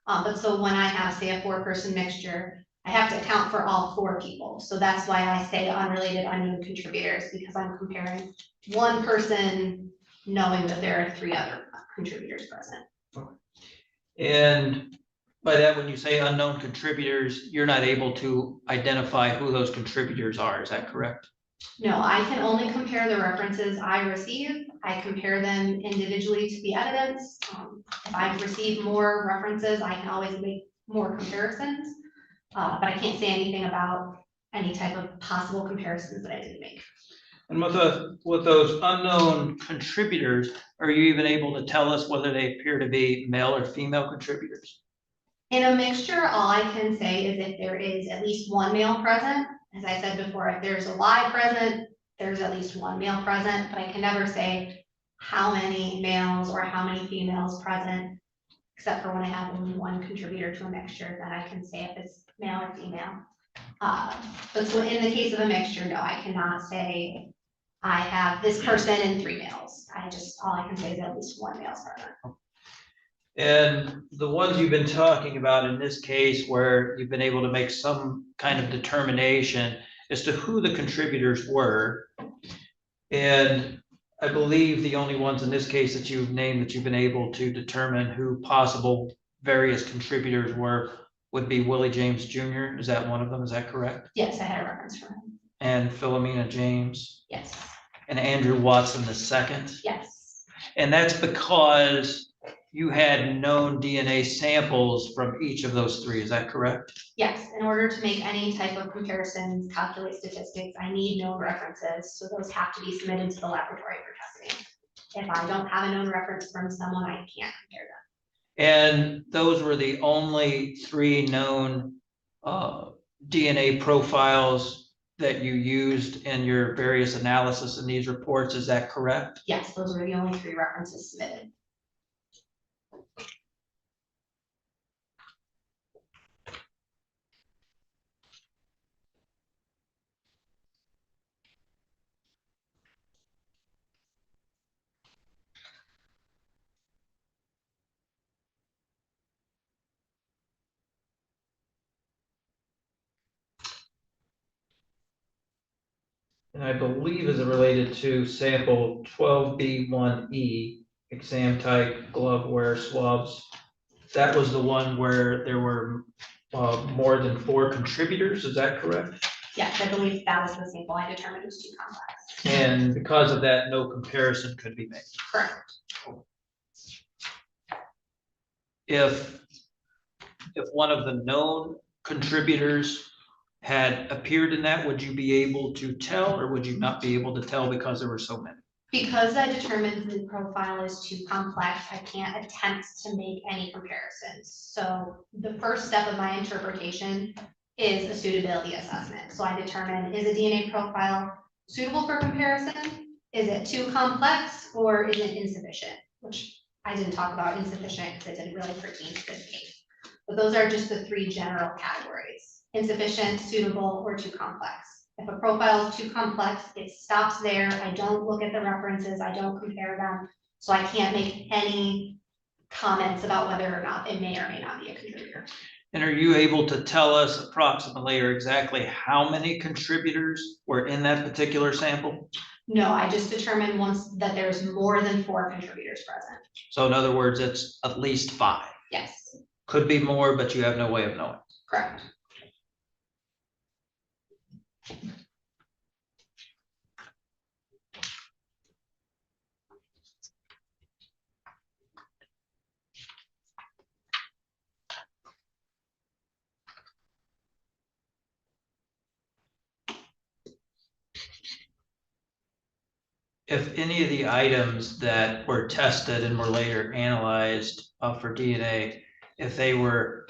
But so when I have, say, a 4-person mixture, I have to account for all 4 people. So that's why I say unrelated, unknown contributors, because I'm comparing one person knowing that there are 3 other contributors present.
And by that, when you say unknown contributors, you're not able to identify who those contributors are. Is that correct?
No, I can only compare the references I receive. I compare them individually to the evidence. If I receive more references, I can always make more comparisons. But I can't say anything about any type of possible comparisons that I didn't make.
And with those unknown contributors, are you even able to tell us whether they appear to be male or female contributors?
In a mixture, all I can say is if there is at least one male present. As I said before, if there's a Y present, there's at least one male present, but I can never say how many males or how many females present, except for when I have only one contributor to a mixture, then I can say if it's male or female. But so in the case of a mixture, no, I cannot say I have this person and 3 males. All I can say is at least one male present.
And the ones you've been talking about in this case where you've been able to make some kind of determination as to who the contributors were. And I believe the only ones in this case that you've named that you've been able to determine who possible various contributors were would be Willie James Jr. Is that one of them? Is that correct?
Yes, I had a reference from him.
And Philomena James?
Yes.
And Andrew Watson II?
Yes.
And that's because you had known DNA samples from each of those 3, is that correct?
Yes, in order to make any type of comparisons, calculate statistics, I need known references, so those have to be submitted to the laboratory for testing. If I don't have a known reference from someone, I can't compare them.
And those were the only 3 known DNA profiles that you used in your various analysis in these reports, is that correct?
Yes, those were the only 3 references submitted.
And I believe is it related to sample 12B1E, exam type glove wear swabs. That was the one where there were more than 4 contributors, is that correct?
Yes, I believe that was the sample I determined was too complex.
And because of that, no comparison could be made.
Correct.
If one of the known contributors had appeared in that, would you be able to tell, or would you not be able to tell because there were so many?
Because I determined the profile is too complex, I can't attempt to make any comparisons. So the first step of my interpretation is a suitability assessment. So I determine, is a DNA profile suitable for comparison? Is it too complex, or is it insufficient? Which I didn't talk about insufficient because it didn't really pertain to this case. But those are just the 3 general categories: insufficient, suitable, or too complex. If a profile is too complex, it stops there. I don't look at the references, I don't compare them, so I can't make any comments about whether or not it may or may not be a contributor.
And are you able to tell us approximately or exactly how many contributors were in that particular sample?
No, I just determined once that there's more than 4 contributors present.
So in other words, it's at least 5.
Yes,
Could be more, but you have no way of knowing.
correct.
If any of the items that were tested and were later analyzed for DNA, if they were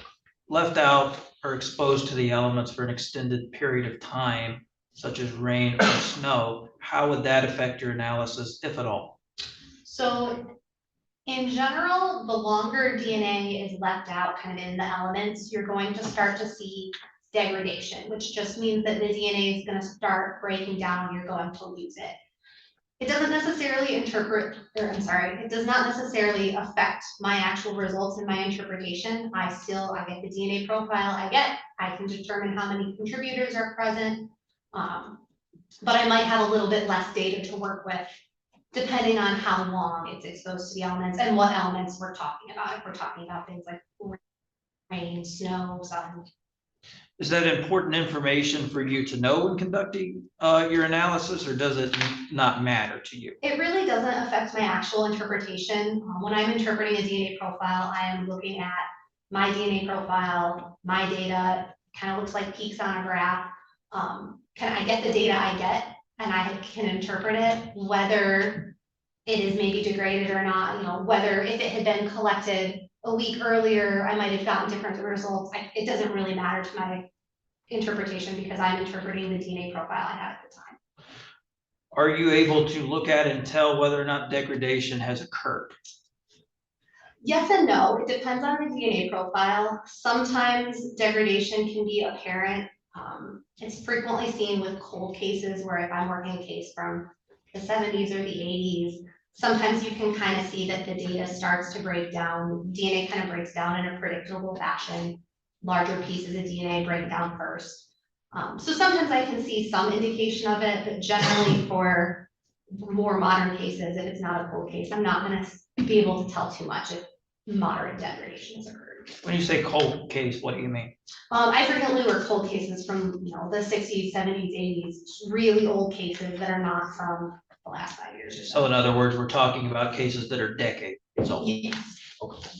left out or exposed to the elements for an extended period of time, such as rain or snow, how would that affect your analysis, if at all?
So in general, the longer DNA is left out kind of in the elements, you're going to start to see degradation, which just means that the DNA is going to start breaking down, you're going to lose it. It doesn't necessarily it does not necessarily affect my actual results in my interpretation. I get the DNA profile I can determine how many contributors are present, but I might have a little bit less data to work with depending on how long it's exposed to the elements and what elements we're talking about. If we're talking about things like rain, snow, sun.
Is that important information for you to know when conducting your analysis, or does it not matter to you?
It really doesn't affect my actual interpretation. When I'm interpreting a DNA profile, I am looking at my DNA profile, my data, kind of looks like peaks on a graph. I get the data I get, and I can interpret it, whether it is maybe degraded or not, whether if it had been collected a week earlier, I might have gotten different results. It doesn't really matter to my interpretation because I'm interpreting the DNA profile I have at the time.
Are you able to look at and tell whether or not degradation has occurred?
Yes and no. It depends on the DNA profile. Sometimes degradation can be apparent. It's frequently seen with cold cases where if I'm working a case from the 70s or the 80s, sometimes you can kind of see that the data starts to break down. DNA kind of breaks down in a predictable fashion. Larger pieces of DNA break down first. So sometimes I can see some indication of it, but generally for more modern cases, if it's not a cold case, I'm not going to be able to tell too much if moderate degradation has occurred.
When you say cold case, what do you mean?
I frequently work cold cases from the 60s, 70s, 80s, really old cases that are not from the last 5 years or so.
So in other words, we're talking about cases that are decades old.
Yes.
Okay.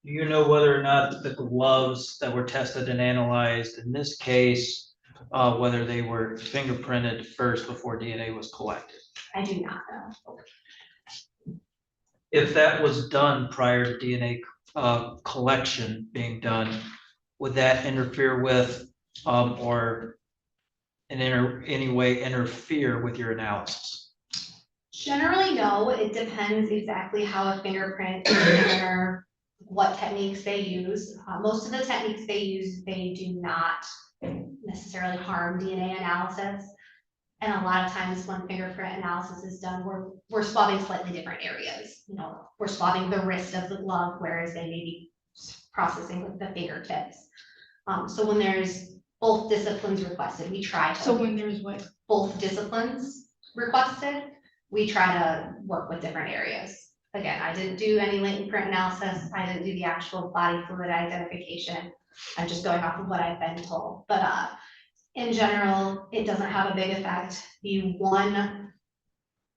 Do you know whether or not the gloves that were tested and analyzed in this case, whether they were fingerprinted first before DNA was collected?
I do not know.
If that was done prior to DNA collection being done, would that interfere with or in any way interfere with your analysis?
Generally, no. It depends exactly how a fingerprint is or what techniques they use. Most of the techniques they use, they do not necessarily harm DNA analysis. And a lot of times when fingerprint analysis is done, we're swabbing slightly different areas. We're swabbing the wrist of the glove, whereas they may be processing with the fingertips. So when there's both disciplines requested, we try to.
So when there's what?
Both disciplines requested, we try to work with different areas. Again, I didn't do any latent print analysis. I didn't do the actual body fluid identification. I'm just going off of what I've been told. But in general, it doesn't have a big effect. The one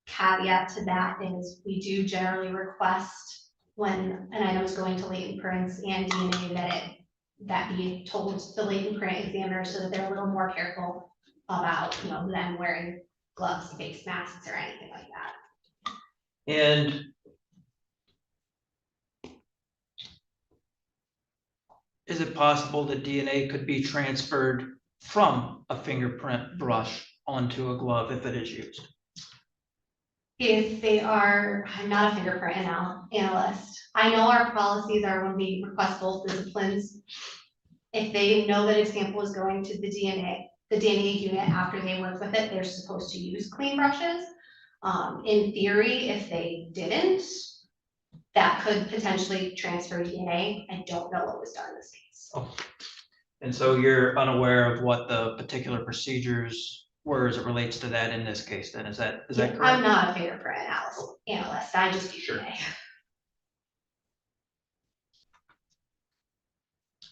caveat to that is we do generally request when an item is going to latent prints and DNA that be told to the latent print examiner so that they're a little more careful about them wearing gloves, face masks, or anything like that.
And is it possible that DNA could be transferred from a fingerprint brush onto a glove if it is used?
If they are, I'm not a fingerprint analyst. I know our policies are when we request both disciplines. If they know that a sample is going to the DNA unit after they work with it, they're supposed to use clean brushes. In theory, if they didn't, that could potentially transfer DNA. I don't know what was done in this case.
And so you're unaware of what the particular procedures were as it relates to that in this case, then, is that correct?
I'm not a fingerprint analyst, I just do DNA.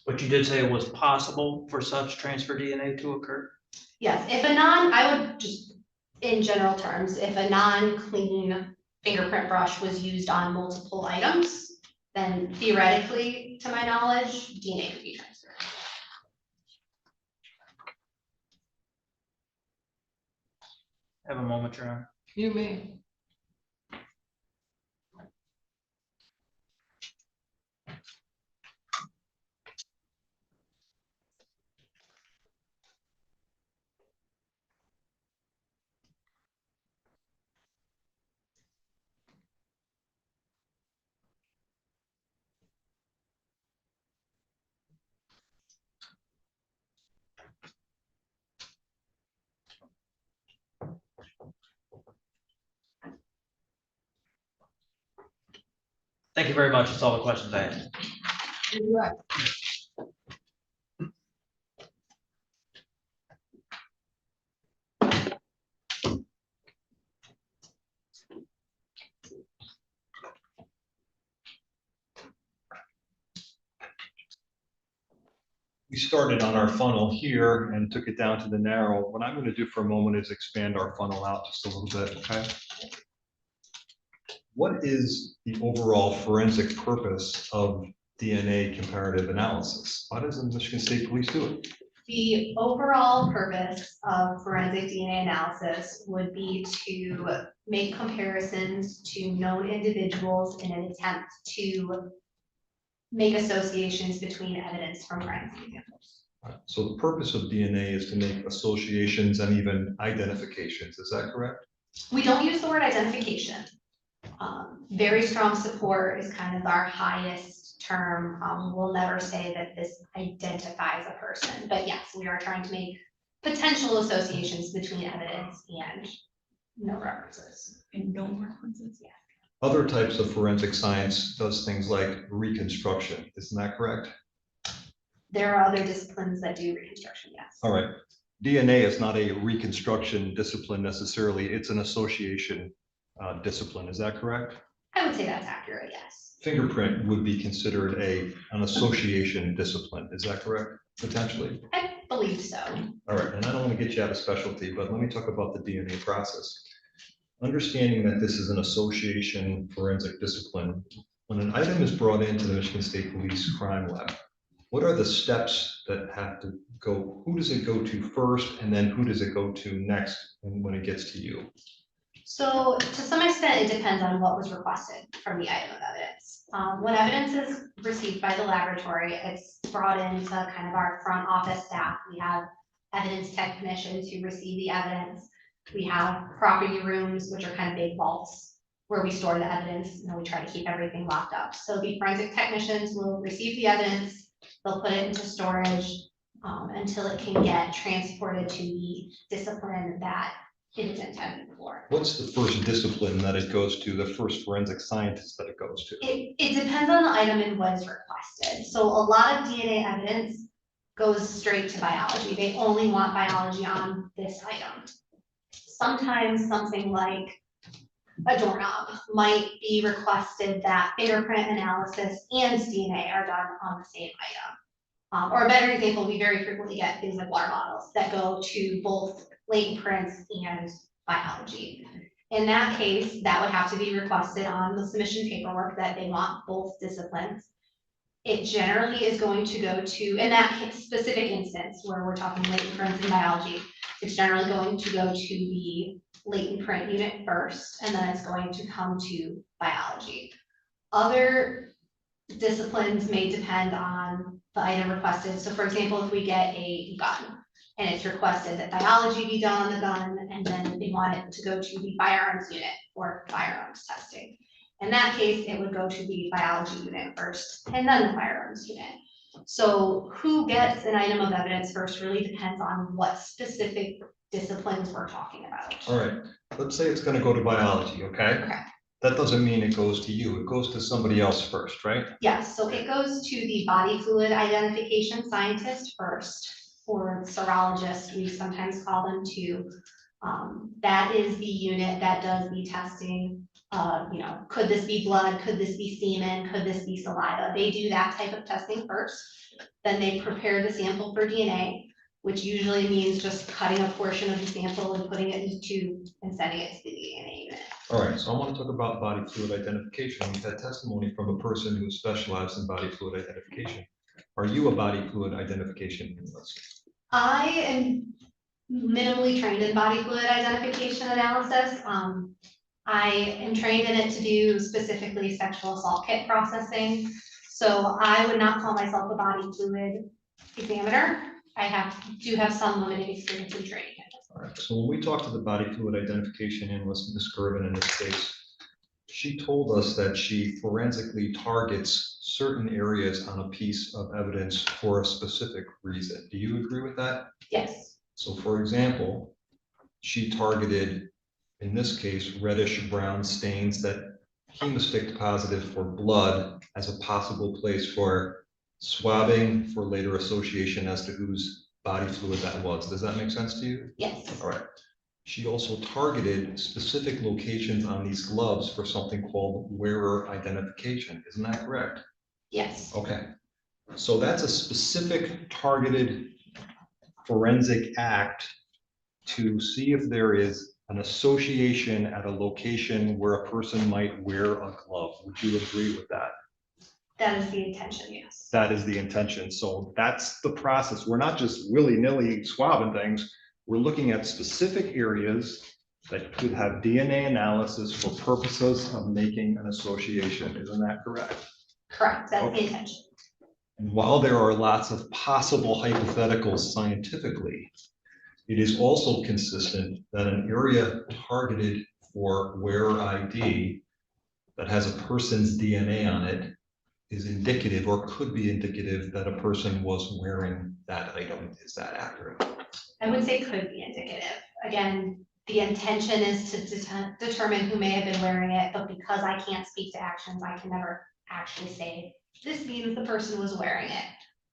But you did say it was possible for such transfer DNA to occur?
Yes, I would just, in general terms, if a non-clean fingerprint brush was used on multiple items, then theoretically, to my knowledge, DNA could be transferred.
Have a moment, Your Honor.
You may.
Thank you very much. That's all the questions I had.
Right.
We started on our funnel here and took it down to the narrow. What I'm going to do for a moment is expand our funnel out just a little bit, okay? What is the overall forensic purpose of DNA comparative analysis? Why doesn't Michigan State Police do it?
The overall purpose of forensic DNA analysis would be to make comparisons to known individuals in an attempt to make associations between evidence from crime examples.
So the purpose of DNA is to make associations and even identifications. Is that correct?
We don't use the word identification. Very strong support is kind of our highest term. We'll never say that this identifies a person, but yes, we are trying to make potential associations between evidence and no references.
And no references.
Yeah.
Other types of forensic science does things like reconstruction. Isn't that correct?
There are other disciplines that do reconstruction, yes.
All right. DNA is not a reconstruction discipline necessarily. It's an association discipline. Is that correct?
I would say that's accurate, yes.
Fingerprint would be considered an association discipline. Is that correct? Potentially.
I believe so.
All right. And I don't want to get you out of specialty, but let me talk about the DNA process. Understanding that this is an association forensic discipline, when an item is brought into the Michigan State Police Crime Lab, what are the steps that have to go? Who does it go to first, and then who does it go to next when it gets to you?
So to some extent, it depends on what was requested from the item of evidence. When evidence is received by the laboratory, it's brought into kind of our front office staff. We have evidence technicians who receive the evidence. We have property rooms, which are kind of big vaults where we store the evidence. We try to keep everything locked up. So the forensic technicians will receive the evidence, they'll put it into storage until it can get transported to the discipline that it is intended for.
What's the first discipline that it goes to, the first forensic scientist that it goes to?
It depends on the item and what is requested. So a lot of DNA evidence goes straight to biology. They only want biology on this item. Sometimes something like a doorknob might be requested that fingerprint analysis and DNA are done on the same item. Or a better example, we very frequently get things like water bottles that go to both latent prints and biology. In that case, that would have to be requested on the submission paperwork that they want both disciplines. It generally is going to go to, in that specific instance where we're talking latent prints and biology, it's generally going to go to the latent print unit first, and then it's going to come to biology. Other disciplines may depend on the item requested. So for example, if we get a gun and it's requested that biology be done on the gun, and then they want it to go to the firearms unit for firearms testing. In that case, it would go to the biology unit first and then the firearms unit. So who gets an item of evidence first really depends on what specific disciplines we're talking about.
All right, let's say it's gonna go to biology, okay?
Okay.
That doesn't mean it goes to you, it goes to somebody else first, right?
Yes, so it goes to the body fluid identification scientist first, or serologist, we sometimes call them too. That is the unit that does the testing. You know, could this be blood? Could this be semen? Could this be saliva? They do that type of testing first. Then they prepare the sample for DNA, which usually means just cutting a portion of the sample and putting it in a tube and sending it to the DNA unit.
All right, so I want to talk about body fluid identification. We've had testimony from a person who specialized in body fluid identification. Are you a body fluid identification analyst?
I am minimally trained in body fluid identification analysis. I am trained in it to do specifically sexual assault kit processing. So I would not call myself a body fluid examiner. I do have some limited experience in training.
All right, so when we talked to the body fluid identification analyst, Ms. Gervin in this case, she told us that she forensically targets certain areas on a piece of evidence for a specific reason. Do you agree with that?
Yes.
So for example, she targeted, in this case, reddish brown stains that hemosticked positive for blood as a possible place for swabbing for later association as to whose body fluid that was. Does that make sense to you?
Yes.
All right. She also targeted specific locations on these gloves for something called wearer identification. Isn't that correct?
Yes.
Okay. So that's a specific targeted forensic act to see if there is an association at a location where a person might wear a glove. Would you agree with that?
That is the intention, yes.
That is the intention. So that's the process. We're not just willy-nilly swabbing things. We're looking at specific areas that could have DNA analysis for purposes of making an association. Isn't that correct?
Correct, that's the
Okay.
intention.
And while there are lots of possible hypotheticals scientifically, it is also consistent that an area targeted for wearer ID that has a person's DNA on it is indicative or could be indicative that a person was wearing that item. Is that accurate?
I would say could be indicative. Again, the intention is to determine who may have been wearing it, but because I can't speak to actions, I can never actually say, this means the person was wearing it.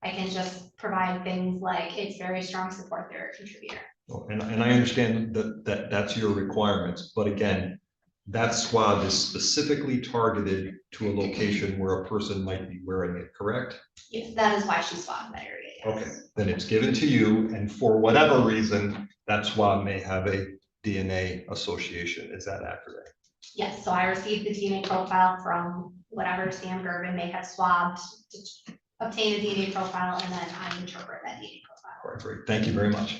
I can just provide things like it's very strong support they're a contributor.
And I understand that that's your requirements, but again, that swab is specifically targeted to a location where a person might be wearing it, correct?
Yes, that is why she swabbed that area. Yes.
Okay, then it's given to you, and for whatever reason, that swab may have a DNA association. Is that accurate?
Yes, so I received the DNA profile from whatever Sam Gervin may have swabbed to obtain a DNA profile, and then I interpret that DNA profile.
All right, great. Thank you very much.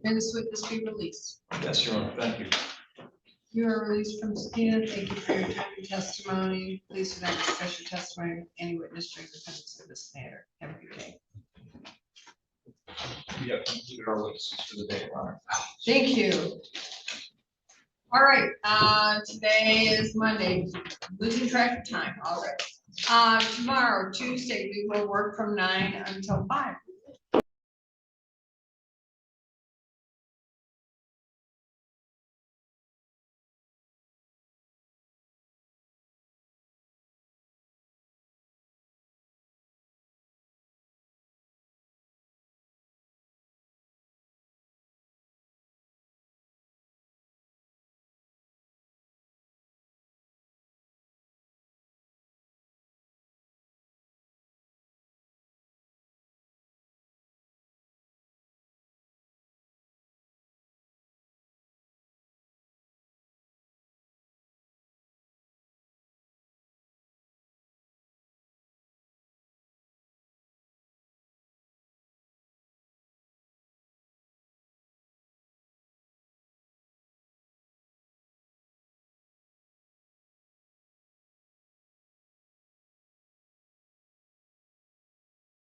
Minutes with this be released.
Yes, Your Honor, thank you.
You are released from subpoena. Thank you for your time and testimony. Please do not discuss your testimony with any witness during the pendency of this matter. Have a good day.
We have completed our lists for the day, Your Honor.
Thank you. All right, today is Monday, losing track of time already. Tomorrow, Tuesday, we will work from 9 until 5.